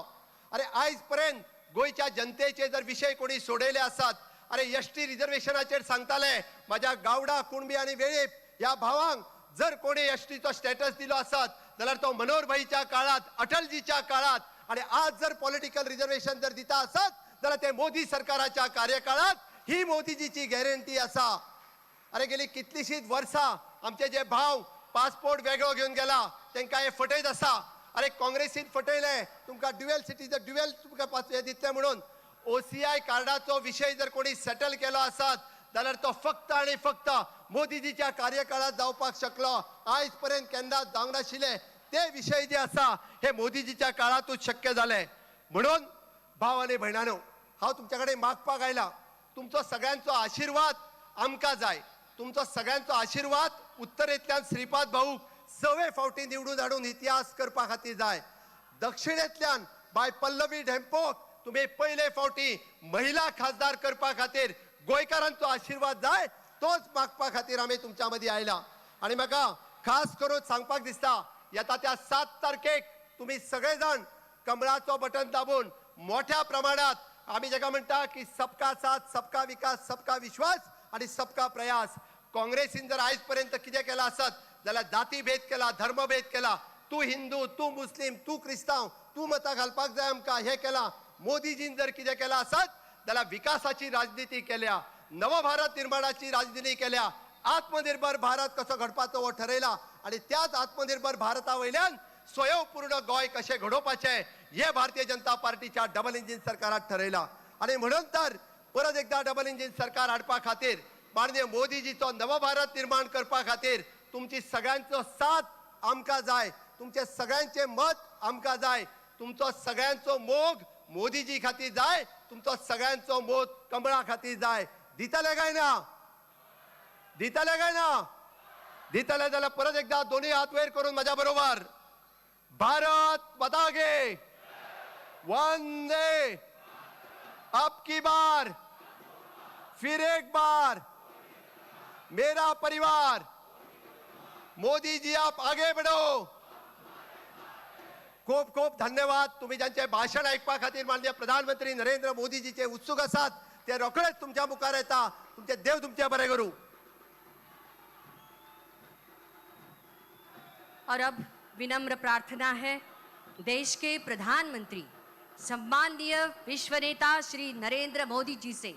अरे आयज पर्यंत गोंयच्या जनतेचे जर विशय कोणी सोडयले आसात, अरे एसटी रिजर्वेशनाचेर सांगताले माझ्या गावडा, कुणबी आणि वेळेप ह्या भावांक जर कोणी एसटीचो स्टेटस दिलो आसत जाल्यार तो मनोहर भाईच्या काळात, अटलजीच्या काळात. आणि आज जर पॉलिटिकल रिजर्वेशन जर दिता आसत जाल्यार ते मोदी सरकाराच्या कार्यकाळात ही मोदीजीची गॅरंटी आसा. अरे गेली कितलीशीच वर्सां आमचे जे भाव पासपोर्ट वेगळो घेवन गेला तांकां हे फटयत आसा. अरे काँग्रेसीन फटयले तुमकां ड्युएल सिटीजन ड्युएल तुमकां हे दितले म्हणून. OCI कार्डाचो विशय जर कोणी सेटल केलो आसत जाल्यार तो फक्त आणि फक्त मोदीजीच्या कार्यकाळात जावपाक शकलो. आयज पर्यंत केन्ना जावंक नाशिल्ले ते विषय जे आसा हे मोदीजीच्या काळातूच शक्य जाले. म्हणून भाव आणि भयणानो हांव तुमच्या कडेन मागपाक आयला, तुमचो सगळ्यांचो आशिर्वाद आमकां जाय. तुमचो सगळ्यांचो आशिर्वाद उत्तरेंतल्यान श्रीपाद भाऊक 6वे फावटी निवडून हाडून इतिहास करपा खातीर जाय. दक्षिणेंतल्यान बाय पल्लवी ढेंपोक तुम्ही पहिले फावटी महिला खासदार करपा खातीर गोंयकारांचो आशिर्वाद जाय, तोच मागपा खातीर आमी तुमच्या मदीं आयला. आणि म्हाका खास करून सांगपाक दिसता येता त्या 7 तारखेक तुम्ही सगळे जाण कमळाचो बटन दाबून मोठ्या प्रमाणात आम्ही जेका म्हणटा की सबका साथ, सबका विकास, सबका विश्वास आणि सबका प्रयास. काँग्रेसीन जर आयज पर्यंत कितें केला आसत जाल्यार जाती भेद केला, धर्मभेद केला. तू हिंदू, तू मुस्लिम, तू क्रिस्तांव, तू मतां घालपाक जाय आमकां हे केला. मोदीजीन जर कितें केला आसत जाल्यार विकासाची राजनीती केल्या, नवभारत निर्माणाची राजनीती केल्या, आत्मनिर्भर भारत कसो घडपाचो हो ठरयला. आणि त्याच आत्मनिर्भर भारता वयल्यान स्वयंपूर्ण गोंय कशें घडोवपाचें हे भारतीय जनता पार्टीच्या डबल इंजिन सरकारान ठरयला. आणि म्हणून तर परत एकदा डबल इंजिन सरकार हाडपा खातीर माननीय मोदीजीचो नवभारत निर्माण करपा खातीर तुमची सगळ्यांचो साथ आमकां जाय, तुमचे सगळ्यांचे मत आमकां जाय, तुमचो सगळ्यांचो मोग मोदीजी खातीर जाय, तुमचो सगळ्यांचो मोग कमळा खातीर जाय. दितले काय ना? दितले काय ना दितले जाल्यार परत एकदा दोन्ही हात वयर करून माझ्या बरोबर भारत माता की वंदे अब की बार फिर एक बार मेरा परिवार मोदी जी आप आगे बढ़ो. खूप खूप धन्यवाद. तुम्ही ज्यांचे भाषण ऐकपा खातीर माननीय प्रधानमंत्री नरेंद्र मोदीजीचे उत्सुक आसात ते रोखडेच तुमच्या मुखार येता. तुमचे देव तुमचे बरे करू. और अब विनम्र प्रार्थना है देश के प्रधानमंत्री सम्माननीय विश्व नेता श्री नरेंद्र मोदी जी से.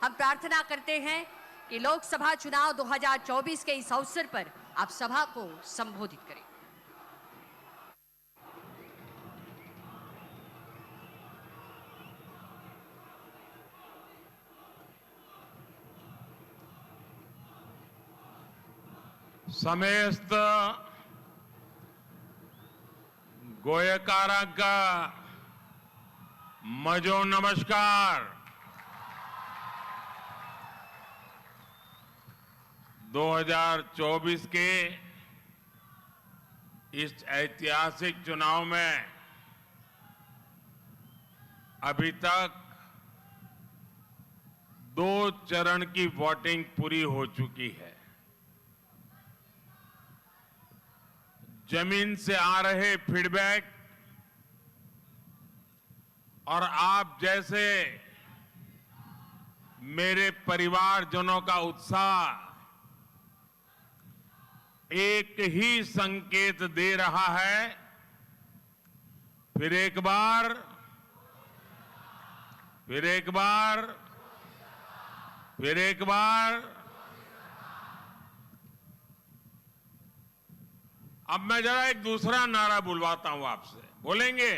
हम प्रार्थना करते हैं कि लोकसभा चुनाव 2024 के इस अवसर पर आप सभा को संबोधित करें. समेस्त गोयकारांका मजो नमस्कार. 2024 के इस ऐतिहासिक चुनाव में अभी तक 2 चरण की वोटिंग पूरी हो चुकी है. जमीन से आ रहे फीडबैक और आप जैसे मेरे परिवारजनों का उत्साह एक ही संकेत दे रहा है. फिर एक बार फिर एक बार फिर एक बार. अब मैं जरा एक दूसरा नारा बुलवाता हूं आपसे. बोलेंगे?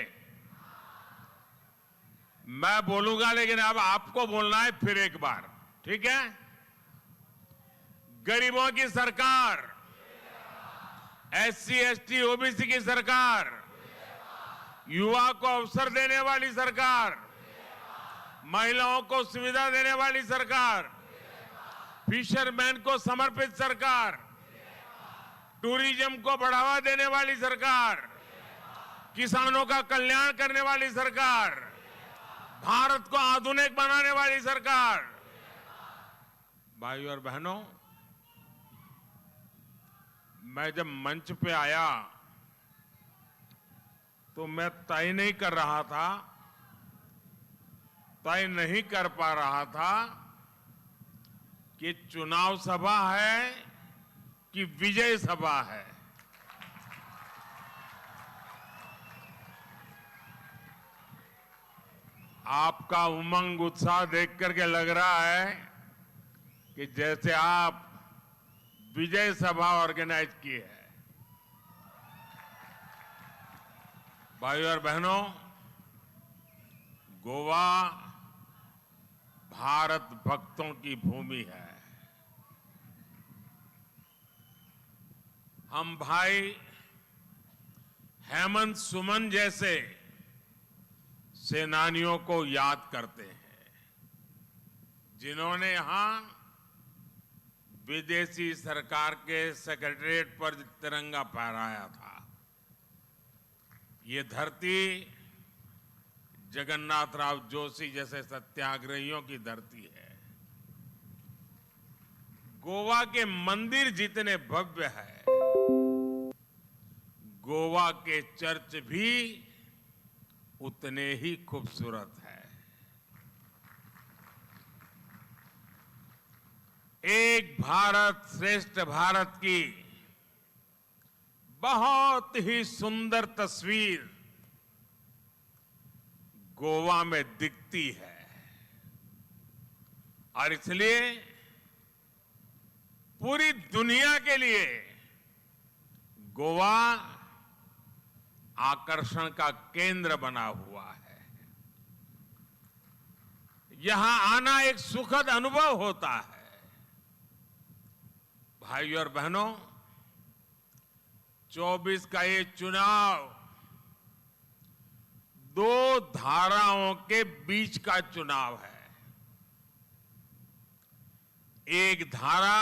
मैं बोलूंगा लेकिन अब आपको बोलना है फिर एक बार. ठीक है? गरीबों की सरकार, SC ST OBC की सरकार, युवा को अवसर देने वाली सरकार, महिलाओं को सुविधा देने वाली सरकार, फिशरमैन को समर्पित सरकार, टूरिज्म को बढ़ावा देने वाली सरकार, किसानों का कल्याण करने वाली सरकार, भारत को आधुनिक बनाने वाली सरकार. भाइयों और बहनों, मैं जब मंच पे आया तो मैं तय नहीं कर रहा था, तय नहीं कर पा रहा था कि चुनाव सभा है कि विजय सभा है. आपका उमंग उत्साह देख करके लग रहा है कि जैसे आप विजय सभा ऑर्गेनाइज की है. भाइयों और बहनों, गोवा भारत भक्तों की भूमि है. हम भाई हेमंत सुमन जैसे सेनानियों को याद करते हैं जिन्होंने यहां विदेशी सरकार के सेक्रेटरीट पर तिरंगा फहराया था. ये धरती जगन्नाथ राव जोशी जैसे सत्याग्रहियों की धरती है. गोवा के मंदिर जितने भव्य है, गोवा के चर्च भी उतने ही खूबसूरत है. एक भारत श्रेष्ठ भारत की बहुत ही सुंदर तस्वीर गोवा में दिखती है. और इसलिए पूरी दुनिया के लिए गोवा आकर्षण का केंद्र बना हुआ है. यहां आना एक सुखद अनुभव होता है. भाइयों और बहनों, 24 का ये चुनाव 2 धाराओं के बीच का चुनाव है. एक धारा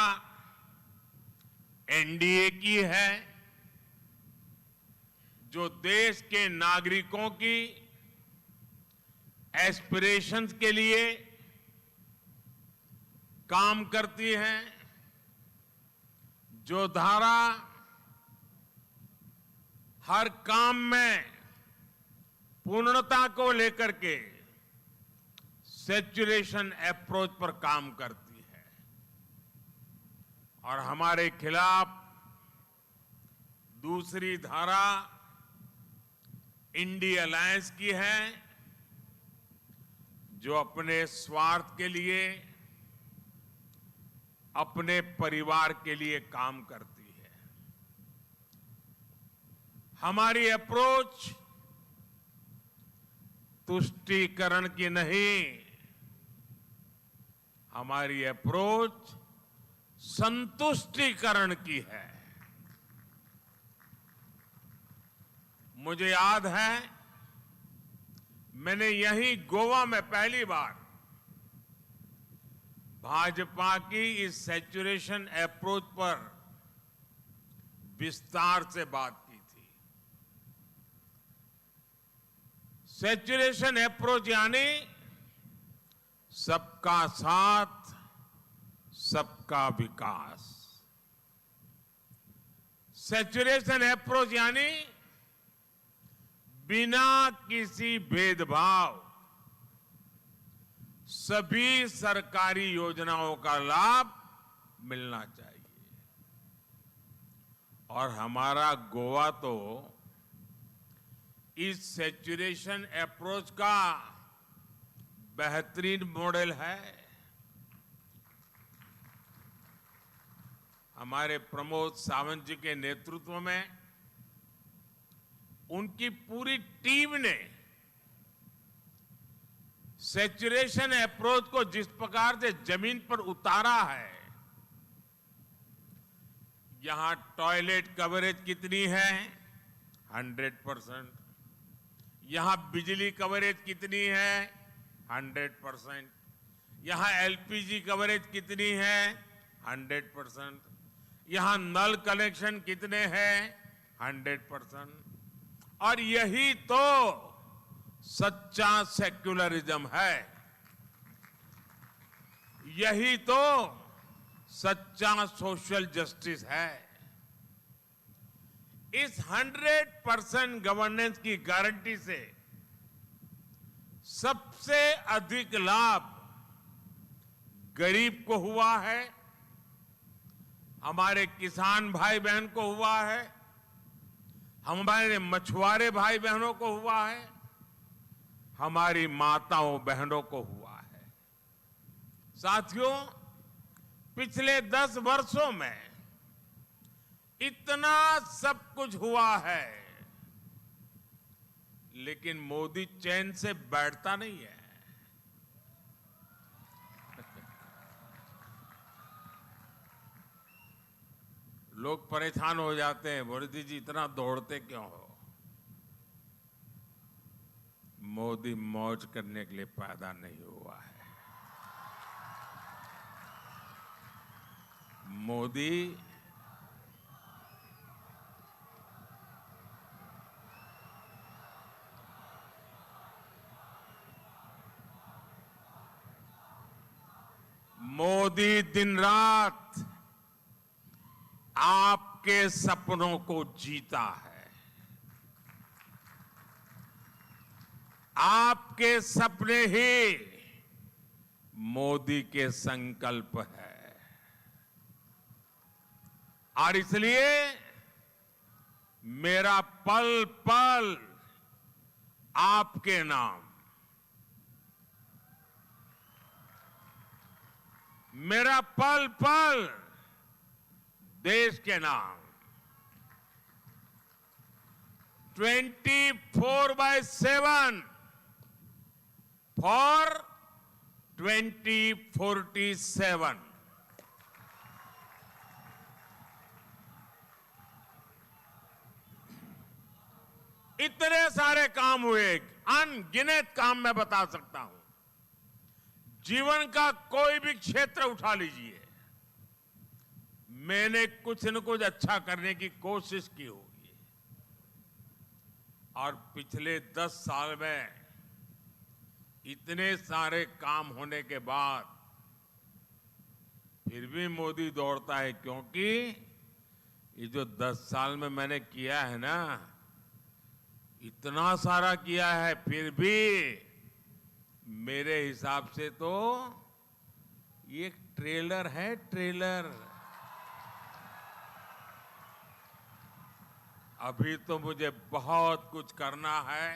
एनडीए की है, जो देश के नागरिकों की एस्पिरेशंस के लिए काम करती है, जो धारा हर काम में पूर्णता को लेकर के सैचुरेशन अप्रोच पर काम करती है, और हमारे खिलाफ दूसरी धारा इंडिया अलायंस की है, जो अपने स्वार्थ के लिए, अपने परिवार के लिए काम करती है। हमारी अप्रोच तुष्टीकरण की नहीं, हमारी अप्रोच संतुष्टीकरण की है। मुझे याद है, मैंने यहीं गोवा में पहली बार भाजपा की इस सैचुरेशन अप्रोच पर विस्तार से बात की थी। सैचुरेशन अप्रोच यानी सबका साथ, सबका विकास। सैचुरेशन अप्रोच यानी बिना किसी भेदभाव सभी सरकारी योजनाओं का लाभ मिलना चाहिए। और हमारा गोवा तो इस सैचुरेशन अप्रोच का बेहतरीन मॉडल है। हमारे प्रमोद सावंत जी के नेतृत्व में उनकी पूरी टीम ने सैचुरेशन अप्रोच को जिस प्रकार से जमीन पर उतारा है, यहां टॉयलेट कवरेज कितनी है? 100%। यहां बिजली कवरेज कितनी है? 100%। यहां एलपीजी कवरेज कितनी है? 100%। यहां नल कनेक्शन कितने हैं? 100%। और यही तो सच्चा सेक्युलरिज्म है, यही तो सच्चा सोशल जस्टिस है। इस 100% गवर्नेंस की गारंटी से सबसे अधिक लाभ गरीब को हुआ है, हमारे किसान भाई बहन को हुआ है, हमारे मछुआरे भाई बहनों को हुआ है, हमारी माताओं बहनों को हुआ है। साथियों, पिछले 10 वर्षों में इतना सब कुछ हुआ है, लेकिन मोदी चैन से बैठता नहीं है। लोग परेशान हो जाते हैं, मोदी जी इतना दौड़ते क्यों हो? मोदी मौज करने के लिए पैदा नहीं हुआ है। मोदी दिन रात आपके सपनों को जीता है। आपके सपने ही मोदी के संकल्प है, और इसलिए मेरा पल पल आपके नाम, मेरा पल पल देश के नाम। 24/7 फॉर 2047। इतने सारे काम हुए, अनगिनत काम मैं बता सकता हूं। जीवन का कोई भी क्षेत्र उठा लीजिए, मैंने कुछ न कुछ अच्छा करने की कोशिश की होगी। और पिछले 10 साल में इतने सारे काम होने के बाद फिर भी मोदी दौड़ता है, क्योंकि ये जो 10 साल में मैंने किया है ना, इतना सारा किया है, फिर भी मेरे हिसाब से तो ये ट्रेलर है, ट्रेलर। अभी तो मुझे बहुत कुछ करना है।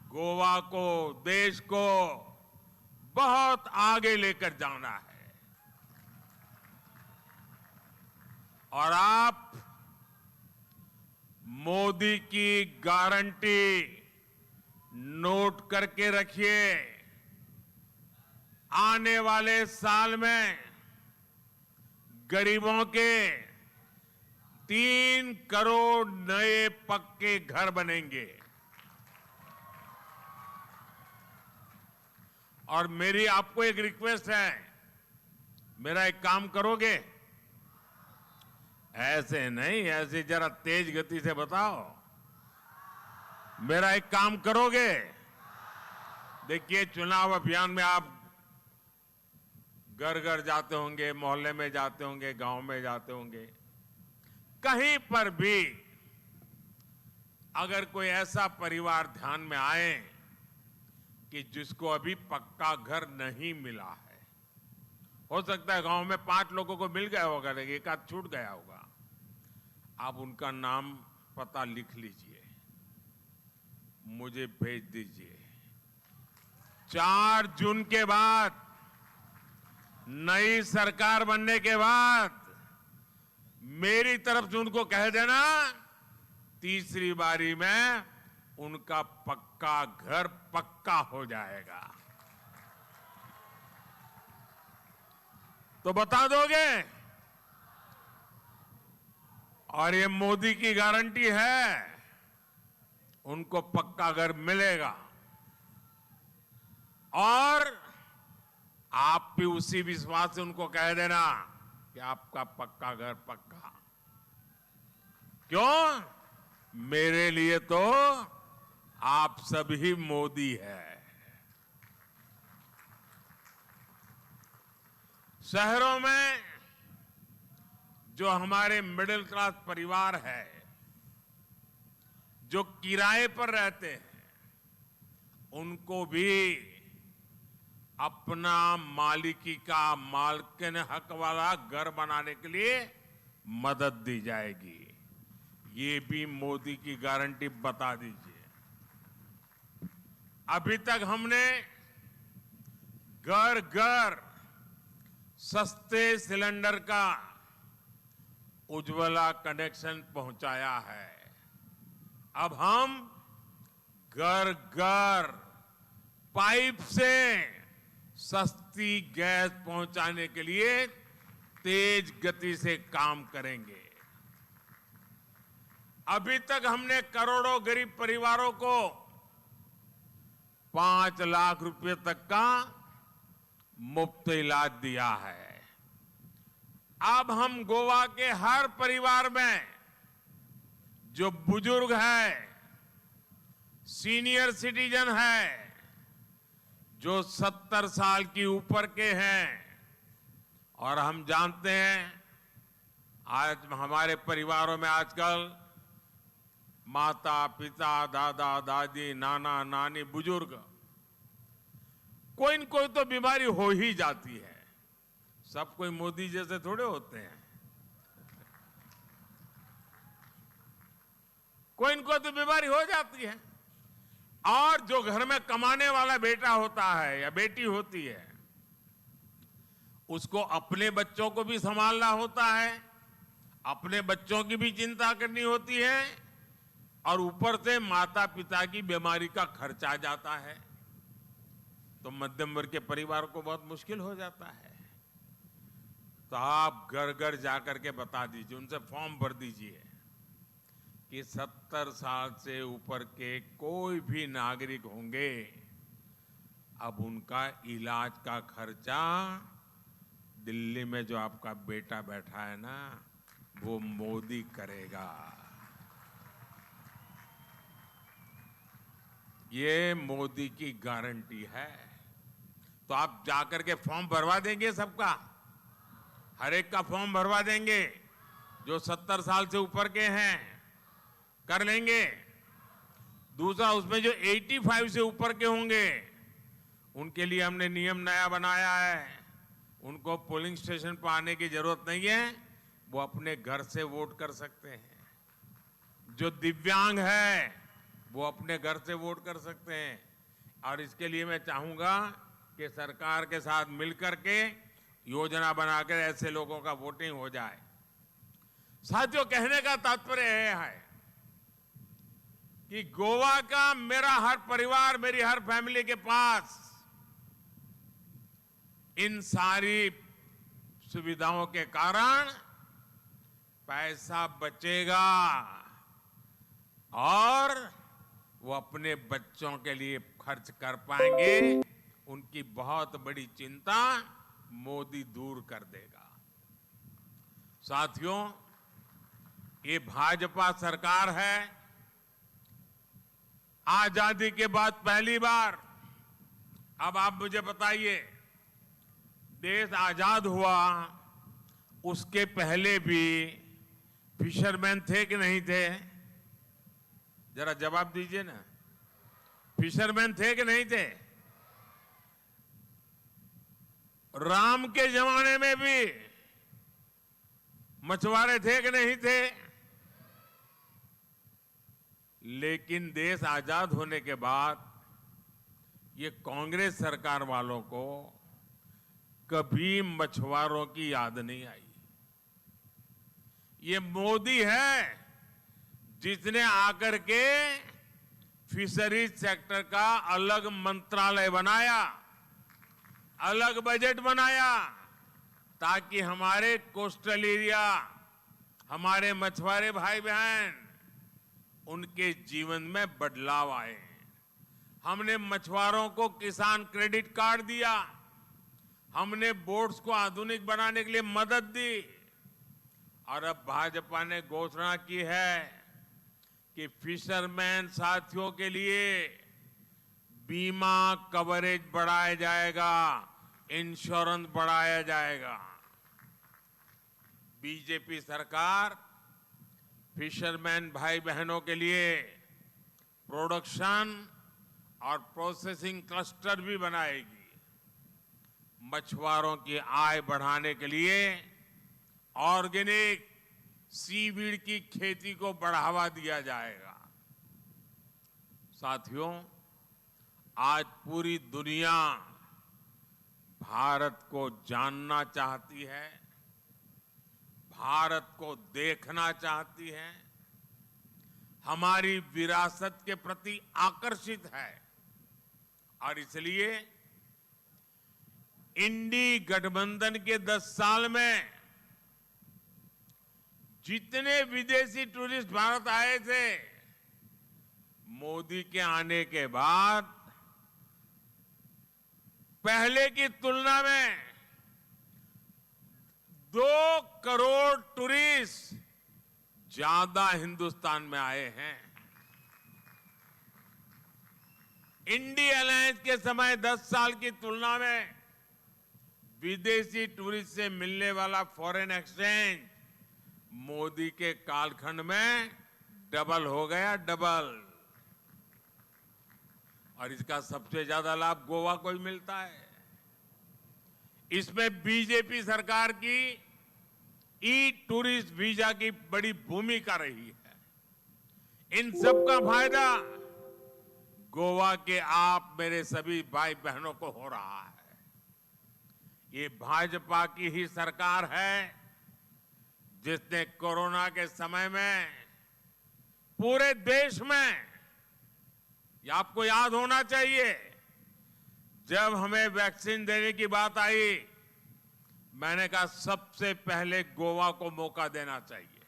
गोवा को, देश को बहुत आगे लेकर जाना है। और आप मोदी की गारंटी नोट करके रखिए। आने वाले साल में गरीबों के 3 करोड़ नए पक्के घर बनेंगे। और मेरी आपको एक रिक्वेस्ट है, मेरा एक काम करोगे? ऐसे नहीं, ऐसे जरा तेज गति से बताओ। मेरा एक काम करोगे? देखिए, चुनाव अभियान में आप घर घर जाते होंगे, मोहल्ले में जाते होंगे, गांव में जाते होंगे। कहीं पर भी अगर कोई ऐसा परिवार ध्यान में आए कि जिसको अभी पक्का घर नहीं मिला है, हो सकता है गांव में 5 लोगों को मिल गया होगा, लेकिन एक आध छूट गया होगा, आप उनका नाम पता लिख लीजिए, मुझे भेज दीजिए। 4 जून के बाद, नई सरकार बनने के बाद मेरी तरफ से उनको कह देना, तीसरी बारी में उनका पक्का घर पक्का हो जाएगा। तो बता दोगे? और ये मोदी की गारंटी है, उनको पक्का घर मिलेगा। और आप भी उसी विश्वास से उनको कह देना कि आपका पक्का घर पक्का। क्यों? मेरे लिए तो आप सभी मोदी है। शहरों में जो हमारे मिडिल क्लास परिवार है, जो किराए पर रहते हैं, उनको भी अपना मालिकी का, मालकिन हक वाला घर बनाने के लिए मदद दी जाएगी। ये भी मोदी की गारंटी बता दीजिए। अभी तक हमने घर घर सस्ते सिलेंडर का उज्ज्वला कनेक्शन पहुंचाया है। अब हम घर घर पाइप से सस्ती गैस पहुंचाने के लिए तेज गति से काम करेंगे। अभी तक हमने करोड़ों गरीब परिवारों को 5 लाख रुपए तक का मुफ्त इलाज दिया है। अब हम गोवा के हर परिवार में जो बुजुर्ग है, सीनियर सिटीजन है, जो 70 साल की ऊपर के हैं, और हम जानते हैं आज हमारे परिवारों में आजकल माता पिता, दादा दादी, नाना नानी, बुजुर्ग, कोई न कोई तो बीमारी हो ही जाती है। सब कोई मोदी जैसे थोड़े होते हैं। कोई न कोई तो बीमारी हो जाती है। और जो घर में कमाने वाला बेटा होता है या बेटी होती है, उसको अपने बच्चों को भी संभालना होता है, अपने बच्चों की भी चिंता करनी होती है, और ऊपर से माता पिता की बीमारी का खर्चा आ जाता है। तो मध्यम वर्ग के परिवार को बहुत मुश्किल हो जाता है। तो आप घर घर जाकर के बता दीजिए, उनसे फॉर्म भर दीजिए कि 70 साल से ऊपर के कोई भी नागरिक होंगे, अब उनका इलाज का खर्चा दिल्ली में जो आपका बेटा बैठा है ना, वो मोदी करेगा। ये मोदी की गारंटी है। तो आप जाकर के फॉर्म भरवा देंगे सबका, हर एक का फॉर्म भरवा देंगे। जो 70 साल से ऊपर के हैं कर लेंगे। दूसरा, उसमें जो 85 से ऊपर के होंगे उनके लिए हमने नियम नया बनाया है। उनको पोलिंग स्टेशन पर आने की जरूरत नहीं है, वो अपने घर से वोट कर सकते हैं। जो दिव्यांग है वो अपने घर से वोट कर सकते हैं। और इसके लिए मैं चाहूंगा कि सरकार के साथ मिलकर के योजना बनाकर ऐसे लोगों का वोटिंग हो जाए। साथियों, कहने का तात्पर्य है कि गोवा का मेरा हर परिवार, मेरी हर फैमिली के पास इन सारी सुविधाओं के कारण पैसा बचेगा और वो अपने बच्चों के लिए खर्च कर पाएंगे। उनकी बहुत बड़ी चिंता मोदी दूर कर देगा। साथियों, ये भाजपा सरकार है। आजादी के बाद पहली बार, अब आप मुझे बताइए, देश आजाद हुआ उसके पहले भी फिशरमैन थे कि नहीं थे? जरा जवाब दीजिए ना। फिशरमैन थे कि नहीं थे? राम के जमाने में भी मछुआरे थे कि नहीं थे? लेकिन देश आजाद होने के बाद ये कांग्रेस सरकार वालों को कभी मछुआरों की याद नहीं आई। ये मोदी है जिसने आकर के फिशरीज सेक्टर का अलग मंत्रालय बनाया, अलग बजट बनाया, ताकि हमारे कोस्टल एरिया, हमारे मछुआरे भाई बहन, उनके जीवन में बदलाव आए। हमने मछुआरों को किसान क्रेडिट कार्ड दिया, हमने बोट्स को आधुनिक बनाने के लिए मदद दी। और अब भाजपा ने घोषणा की है कि फिशरमैन साथियों के लिए बीमा कवरेज बढ़ाया जाएगा, इंश्योरेंस बढ़ाया जाएगा। बीजेपी सरकार फिशरमैन भाई बहनों के लिए प्रोडक्शन और प्रोसेसिंग क्लस्टर भी बनाएगी। मछुआरों की आय बढ़ाने के लिए ऑर्गेनिक सीवीड की खेती को बढ़ावा दिया जाएगा। साथियों, आज पूरी दुनिया भारत को जानना चाहती है, भारत को देखना चाहती है, हमारी विरासत के प्रति आकर्षित है। और इसलिए इंडी गठबंधन के 10 साल में जितने विदेशी टूरिस्ट भारत आए थे, मोदी के आने के बाद पहले की तुलना में 2 करोड़ टूरिस्ट ज्यादा हिंदुस्तान में आए हैं। इंडी अलायंस के समय 10 साल की तुलना में विदेशी टूरिस्ट से मिलने वाला फॉरेन एक्सचेंज मोदी के कालखंड में डबल हो गया, डबल। और इसका सबसे ज्यादा लाभ गोवा को ही मिलता है। इसमें बीजेपी सरकार की ई टूरिस्ट वीजा की बड़ी भूमिका रही है। इन सब का फायदा गोवा के आप मेरे सभी भाई बहनों को हो रहा है। ये भाजपा की ही सरकार है जिसने कोरोना के समय में पूरे देश में, ये आपको याद होना चाहिए, जब हमें वैक्सीन देने की बात आई, मैंने कहा सबसे पहले गोवा को मौका देना चाहिए।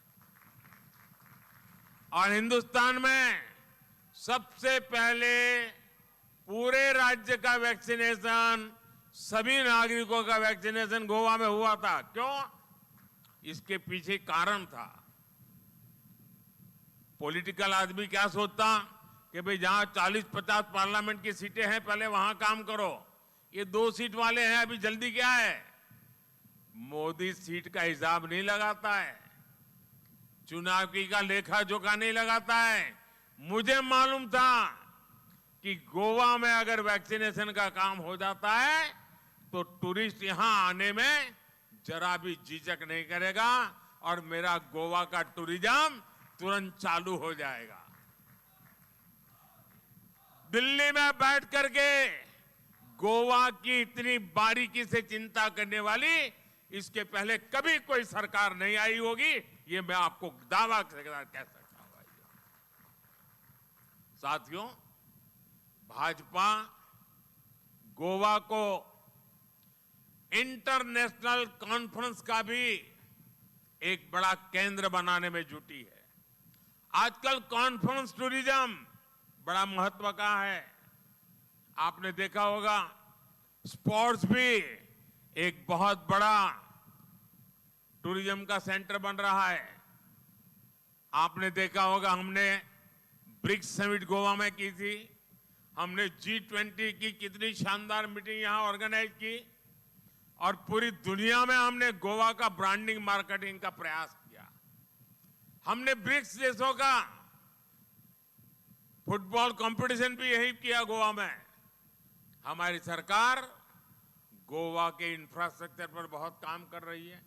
और हिंदुस्तान में सबसे पहले पूरे राज्य का वैक्सीनेशन सभी नागरिकों का वैक्सीनेशन गोवा में हुआ था। क्यों? इसके पीछे कारण था। पॉलिटिकल आदमी क्या सोचता कि भाई जहां 40-50 पार्लियामेंट की सीटें हैं पहले वहां काम करो, ये 2 सीट वाले हैं अभी जल्दी क्या है। मोदी सीट का हिसाब नहीं लगाता है, चुनाव की का लेखा जोखा नहीं लगाता है। मुझे मालूम था कि गोवा में अगर वैक्सीनेशन का काम हो जाता है तो टूरिस्ट यहां आने में जरा भी झिझक नहीं करेगा और मेरा गोवा का टूरिज्म तुरंत चालू हो जाएगा। दिल्ली में बैठ करके गोवा की इतनी बारीकी से चिंता करने वाली इसके पहले कभी कोई सरकार नहीं आई होगी, ये मैं आपको दावा के साथ कह सकता हूं। साथियों, भाजपा गोवा को इंटरनेशनल कॉन्फ्रेंस का भी एक बड़ा केंद्र बनाने में जुटी है। आजकल कॉन्फ्रेंस टूरिज्म बड़ा महत्व का है। आपने देखा होगा स्पोर्ट्स भी एक बहुत बड़ा टूरिज्म का सेंटर बन रहा है। आपने देखा होगा हमने ब्रिक्स समिट गोवा में की थी, हमने G20 की कितनी शानदार मीटिंग यहां ऑर्गेनाइज की और पूरी दुनिया में हमने गोवा का ब्रांडिंग मार्केटिंग का प्रयास किया। हमने ब्रिक्स देशों का फुटबॉल कंपटीशन भी यही किया गोवा में। हमारी सरकार गोवा के इंफ्रास्ट्रक्चर पर बहुत काम कर रही है।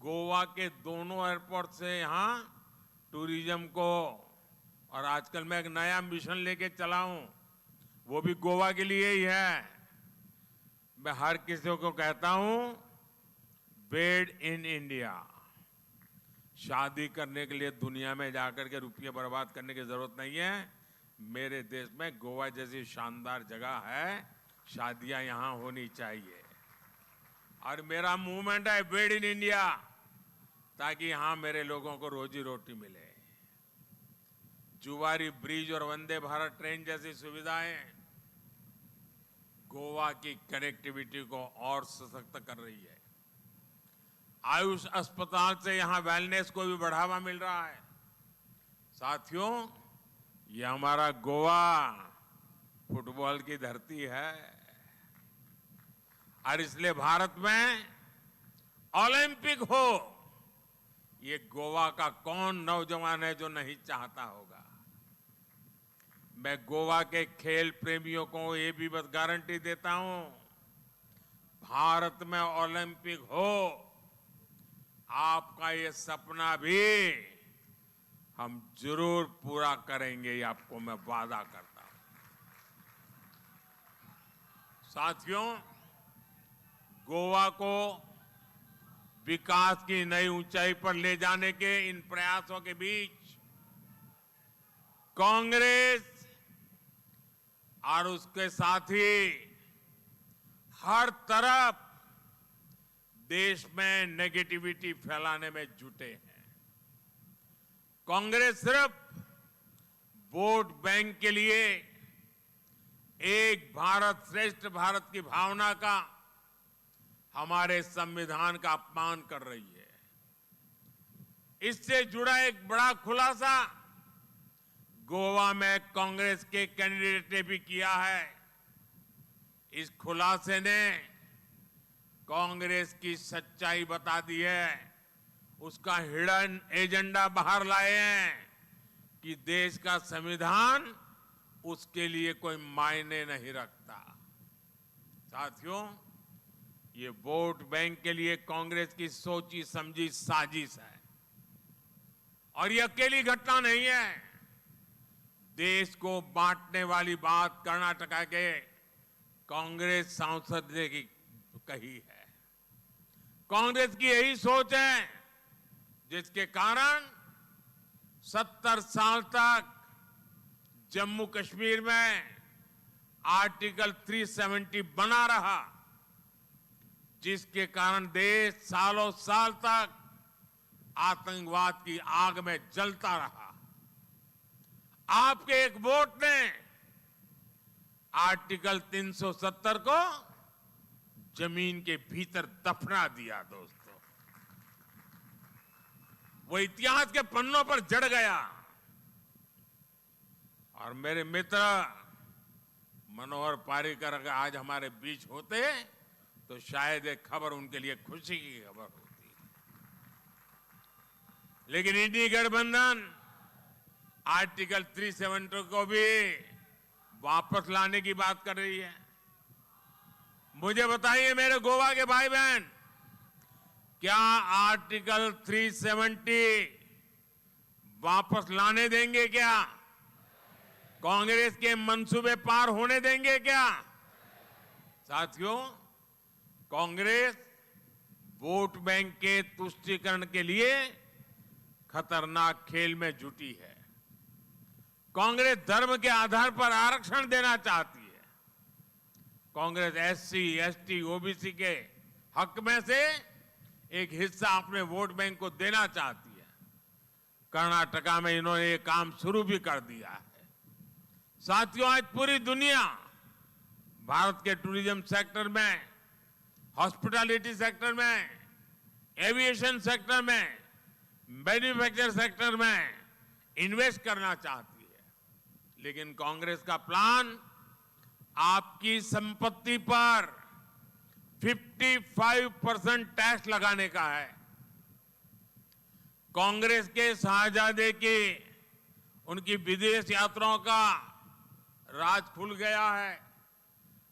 गोवा के दोनों एयरपोर्ट से यहां टूरिज्म को, और आजकल मैं एक नया मिशन लेके चला हूं, वो भी गोवा के लिए ही है। मैं हर किसी को कहता हूं, बेड इन इंडिया। शादी करने के लिए दुनिया में जाकर के रुपये बर्बाद करने की जरूरत नहीं है। मेरे देश में गोवा जैसी शानदार जगह है, शादियां यहां होनी चाहिए। और मेरा मूवमेंट है बेड इन इंडिया, ताकि यहां मेरे लोगों को रोजी रोटी मिले। जुवारी ब्रिज और वंदे भारत ट्रेन जैसी सुविधाएं गोवा की कनेक्टिविटी को और सशक्त कर रही है। आयुष अस्पताल से यहां वेलनेस को भी बढ़ावा मिल रहा है। साथियों, ये हमारा गोवा फुटबॉल की धरती है और इसलिए भारत में ओलंपिक हो, ये गोवा का कौन नौजवान है जो नहीं चाहता होगा। मैं गोवा के खेल प्रेमियों को ये भी बस गारंटी देता हूं, भारत में ओलंपिक हो, आपका ये सपना भी हम जरूर पूरा करेंगे, ये आपको मैं वादा करता हूं। साथियों, गोवा को विकास की नई ऊंचाई पर ले जाने के इन प्रयासों के बीच कांग्रेस और उसके साथी हर तरफ देश में नेगेटिविटी फैलाने में जुटे हैं। कांग्रेस सिर्फ वोट बैंक के लिए एक भारत श्रेष्ठ भारत की भावना का, हमारे संविधान का अपमान कर रही है। इससे जुड़ा एक बड़ा खुलासा गोवा में कांग्रेस के कैंडिडेट ने भी किया है। इस खुलासे ने कांग्रेस की सच्चाई बता दी है, उसका हिडन एजेंडा बाहर लाए हैं कि देश का संविधान उसके लिए कोई मायने नहीं रखता। साथियों, ये वोट बैंक के लिए कांग्रेस की सोची समझी साजिश है और ये अकेली घटना नहीं है। देश को बांटने वाली बात कर्नाटका के कांग्रेस सांसद ने कही है। कांग्रेस की यही सोच है जिसके कारण 70 साल तक जम्मू कश्मीर में आर्टिकल 370 बना रहा, जिसके कारण देश सालों साल तक आतंकवाद की आग में जलता रहा। आपके एक वोट ने आर्टिकल 370 को जमीन के भीतर दफना दिया दोस्तों। वो इतिहास के पन्नों पर जड़ गया। और मेरे मित्र मनोहर पारीकर अगर आज हमारे बीच होते तो शायद एक खबर उनके लिए खुशी की खबर होती। लेकिन इंडी गठबंधन आर्टिकल 370 को भी वापस लाने की बात कर रही है। मुझे बताइए मेरे गोवा के भाई बहन, क्या आर्टिकल 370 वापस लाने देंगे क्या? कांग्रेस के मंसूबे पार होने देंगे क्या? साथियों, कांग्रेस वोट बैंक के तुष्टीकरण के लिए खतरनाक खेल में जुटी है। कांग्रेस धर्म के आधार पर आरक्षण देना चाहती है। कांग्रेस एससी, एसटी, ओबीसी के हक में से एक हिस्सा अपने वोट बैंक को देना चाहती है। कर्नाटका में इन्होंने ये काम शुरू भी कर दिया है। साथियों, आज पूरी दुनिया भारत के टूरिज्म सेक्टर में, हॉस्पिटैलिटी सेक्टर में, एविएशन सेक्टर में, मैन्युफैक्चर सेक्टर में इन्वेस्ट करना चाहती है। लेकिन कांग्रेस का प्लान आपकी संपत्ति पर 55% टैक्स लगाने का है। कांग्रेस के शाहजादे की उनकी विदेश यात्राओं का राज खुल गया है।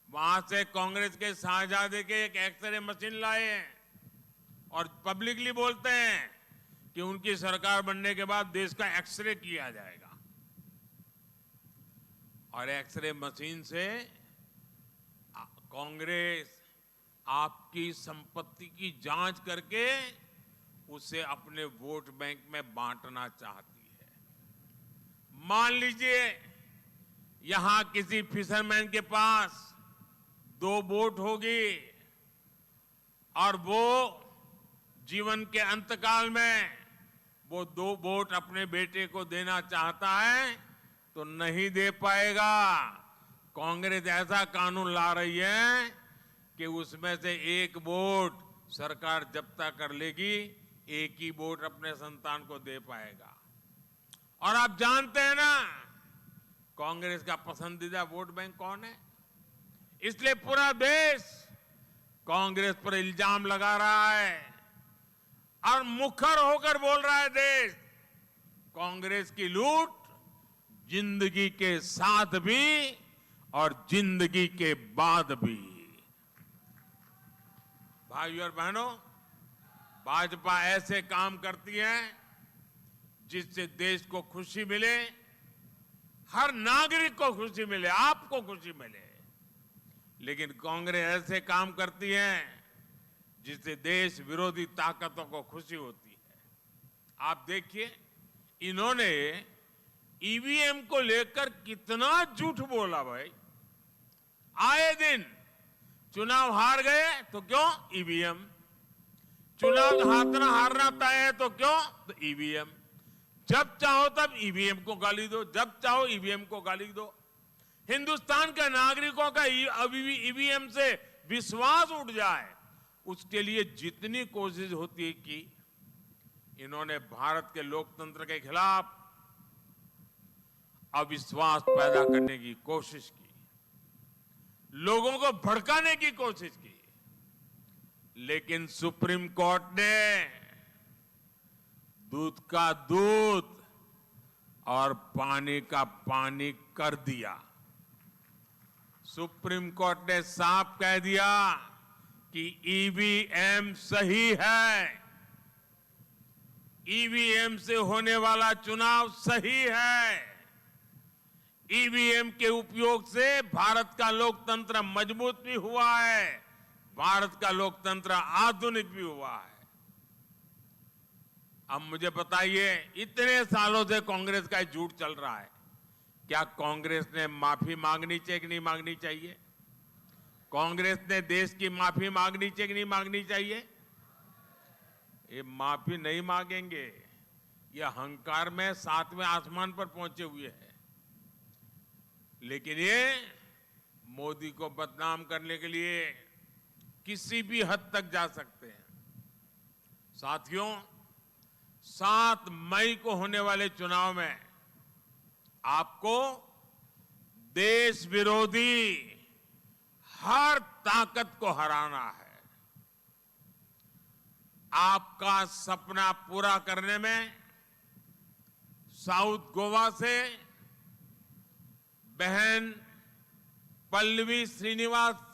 वहां से कांग्रेस के शाहजादे के एक एक्सरे मशीन लाए हैं और पब्लिकली बोलते हैं कि उनकी सरकार बनने के बाद देश का एक्सरे किया जाएगा। और एक्सरे मशीन से कांग्रेस आपकी संपत्ति की जांच करके उसे अपने वोट बैंक में बांटना चाहती है। मान लीजिए यहां किसी फिशरमैन के पास 2 बोट होगी और वो जीवन के अंतकाल में वो 2 बोट अपने बेटे को देना चाहता है तो नहीं दे पाएगा। कांग्रेस ऐसा कानून ला रही है कि उसमें से एक बोट सरकार जब्ता कर लेगी, एक ही बोट अपने संतान को दे पाएगा। और आप जानते हैं ना कांग्रेस का पसंदीदा वोट बैंक कौन है? इसलिए पूरा देश कांग्रेस पर इल्जाम लगा रहा है और मुखर होकर बोल रहा है देश, कांग्रेस की लूट जिंदगी के साथ भी और जिंदगी के बाद भी। भाइयों और बहनों, भाजपा ऐसे काम करती है जिससे देश को खुशी मिले, हर नागरिक को खुशी मिले, आपको खुशी मिले। लेकिन कांग्रेस ऐसे काम करती है जिससे देश विरोधी ताकतों को खुशी होती है। आप देखिए, इन्होंने ईवीएम को लेकर कितना झूठ बोला भाई। आए दिन चुनाव हार गए तो क्यों? ईवीएम। चुनाव हारना तय है तो क्यों? तो ईवीएम। जब चाहो तब ईवीएम को गाली दो, जब चाहो ईवीएम को गाली दो। हिंदुस्तान के नागरिकों का ईवीएम से विश्वास उठ जाए, उसके लिए जितनी कोशिश होती है की इन्होंने भारत के लोकतंत्र के खिलाफ अविश्वास पैदा करने की कोशिश की, लोगों को भड़काने की कोशिश की। लेकिन सुप्रीम कोर्ट ने दूध का दूध और पानी का पानी कर दिया। सुप्रीम कोर्ट ने साफ कह दिया कि ईवीएम सही है, ईवीएम से होने वाला चुनाव सही है। ईवीएम के उपयोग से भारत का लोकतंत्र मजबूत भी हुआ है, भारत का लोकतंत्र आधुनिक भी हुआ है। अब मुझे बताइए, इतने सालों से कांग्रेस का झूठ चल रहा है, क्या कांग्रेस ने माफी मांगनी चाहिए कि नहीं मांगनी चाहिए? कांग्रेस ने देश की माफी मांगनी चाहिए कि नहीं मांगनी चाहिए? ये माफी नहीं मांगेंगे, ये अहंकार में 7वें आसमान पर पहुंचे हुए हैं। लेकिन ये मोदी को बदनाम करने के लिए, किसी भी हद तक जा सकते हैं। साथियों, 7 मई को होने वाले चुनाव में आपको देश विरोधी हर ताकत को हराना है। आपका सपना पूरा करने में साउथ गोवा से बहन पल्लवी श्रीनिवास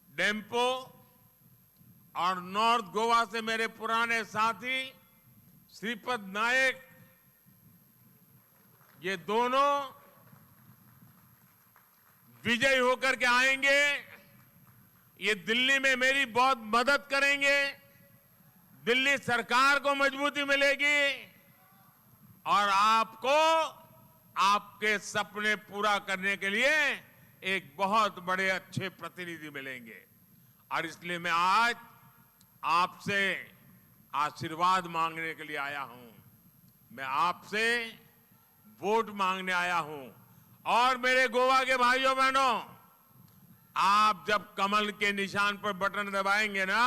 डेम्पो और नॉर्थ गोवा से मेरे पुराने साथी श्रीपद नायक, ये दोनों विजयी होकर के आएंगे। ये दिल्ली में मेरी बहुत मदद करेंगे। दिल्ली सरकार को मजबूती मिलेगी और आपको आपके सपने पूरा करने के लिए एक बहुत बड़े अच्छे प्रतिनिधि मिलेंगे। और इसलिए मैं आज आपसे आशीर्वाद मांगने के लिए आया हूं। मैं आपसे वोट मांगने आया हूं। और मेरे गोवा के भाइयों बहनों, आप जब कमल के निशान पर बटन दबाएंगे ना,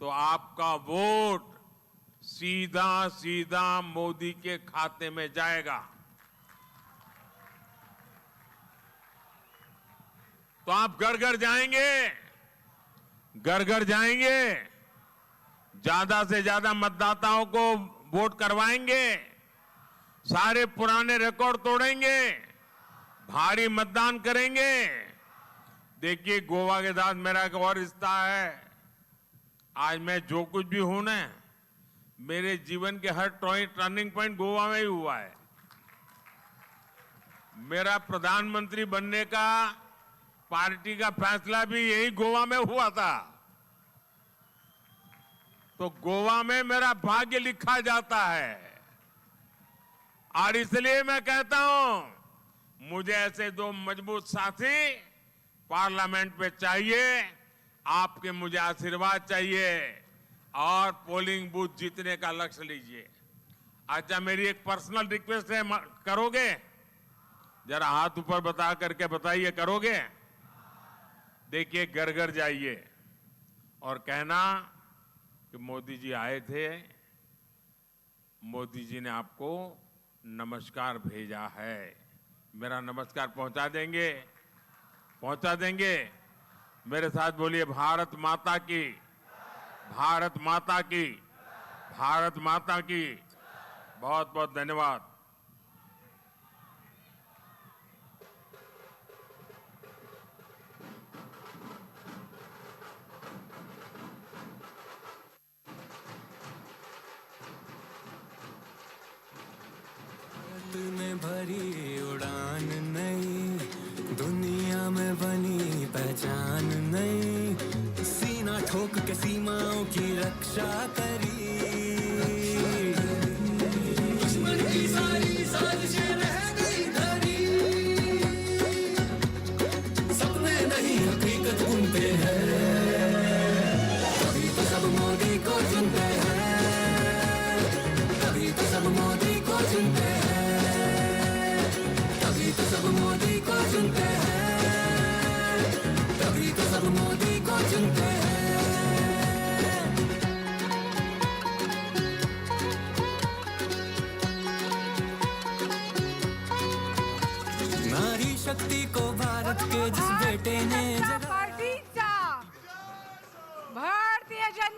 तो आपका वोट सीधा सीधा मोदी के खाते में जाएगा। तो आप घर घर जाएंगे, घर घर जाएंगे, ज्यादा से ज्यादा मतदाताओं को वोट करवाएंगे, सारे पुराने रिकॉर्ड तोड़ेंगे, भारी मतदान करेंगे। देखिए, गोवा के साथ मेरा एक और रिश्ता है। आज मैं जो कुछ भी हूं ना, मेरे जीवन के हर टर्निंग पॉइंट गोवा में ही हुआ है। मेरा प्रधानमंत्री बनने का पार्टी का फैसला भी यही गोवा में हुआ था। तो गोवा में मेरा भाग्य लिखा जाता है। और इसलिए मैं कहता हूं, मुझे ऐसे 2 मजबूत साथी पार्लियामेंट पे चाहिए। आपके मुझे आशीर्वाद चाहिए और पोलिंग बूथ जीतने का लक्ष्य लीजिए। अच्छा, मेरी एक पर्सनल रिक्वेस्ट है, करोगे? जरा हाथ ऊपर बता करके बताइए, करोगे? देखिए, घर घर जाइए और कहना कि मोदी जी आए थे, मोदी जी ने आपको नमस्कार भेजा है। मेरा नमस्कार पहुंचा देंगे? पहुंचा देंगे? मेरे साथ बोलिए, भारत माता की, भारत माता की, भारत माता की। बहुत बहुत धन्यवाद। में भरी उड़ान नहीं, दुनिया में बनी पहचान नहीं, सीना ठोक के सीमाओं की रक्षा करी, दुश्मन की सारी साजिशें रह गई धरी, सपने नहीं हकीकत बुनते हैं, कभी तो सब मोदी को चुनते हैं, कभी तो सब मोदी को चुनते हैं, तो सब मोदी को चुनते हैं, तभी तो सब मोदी को चुनते हैं। नारी शक्ति को भारत के जिस बेटे ने पार्टीचा भारतीय जनता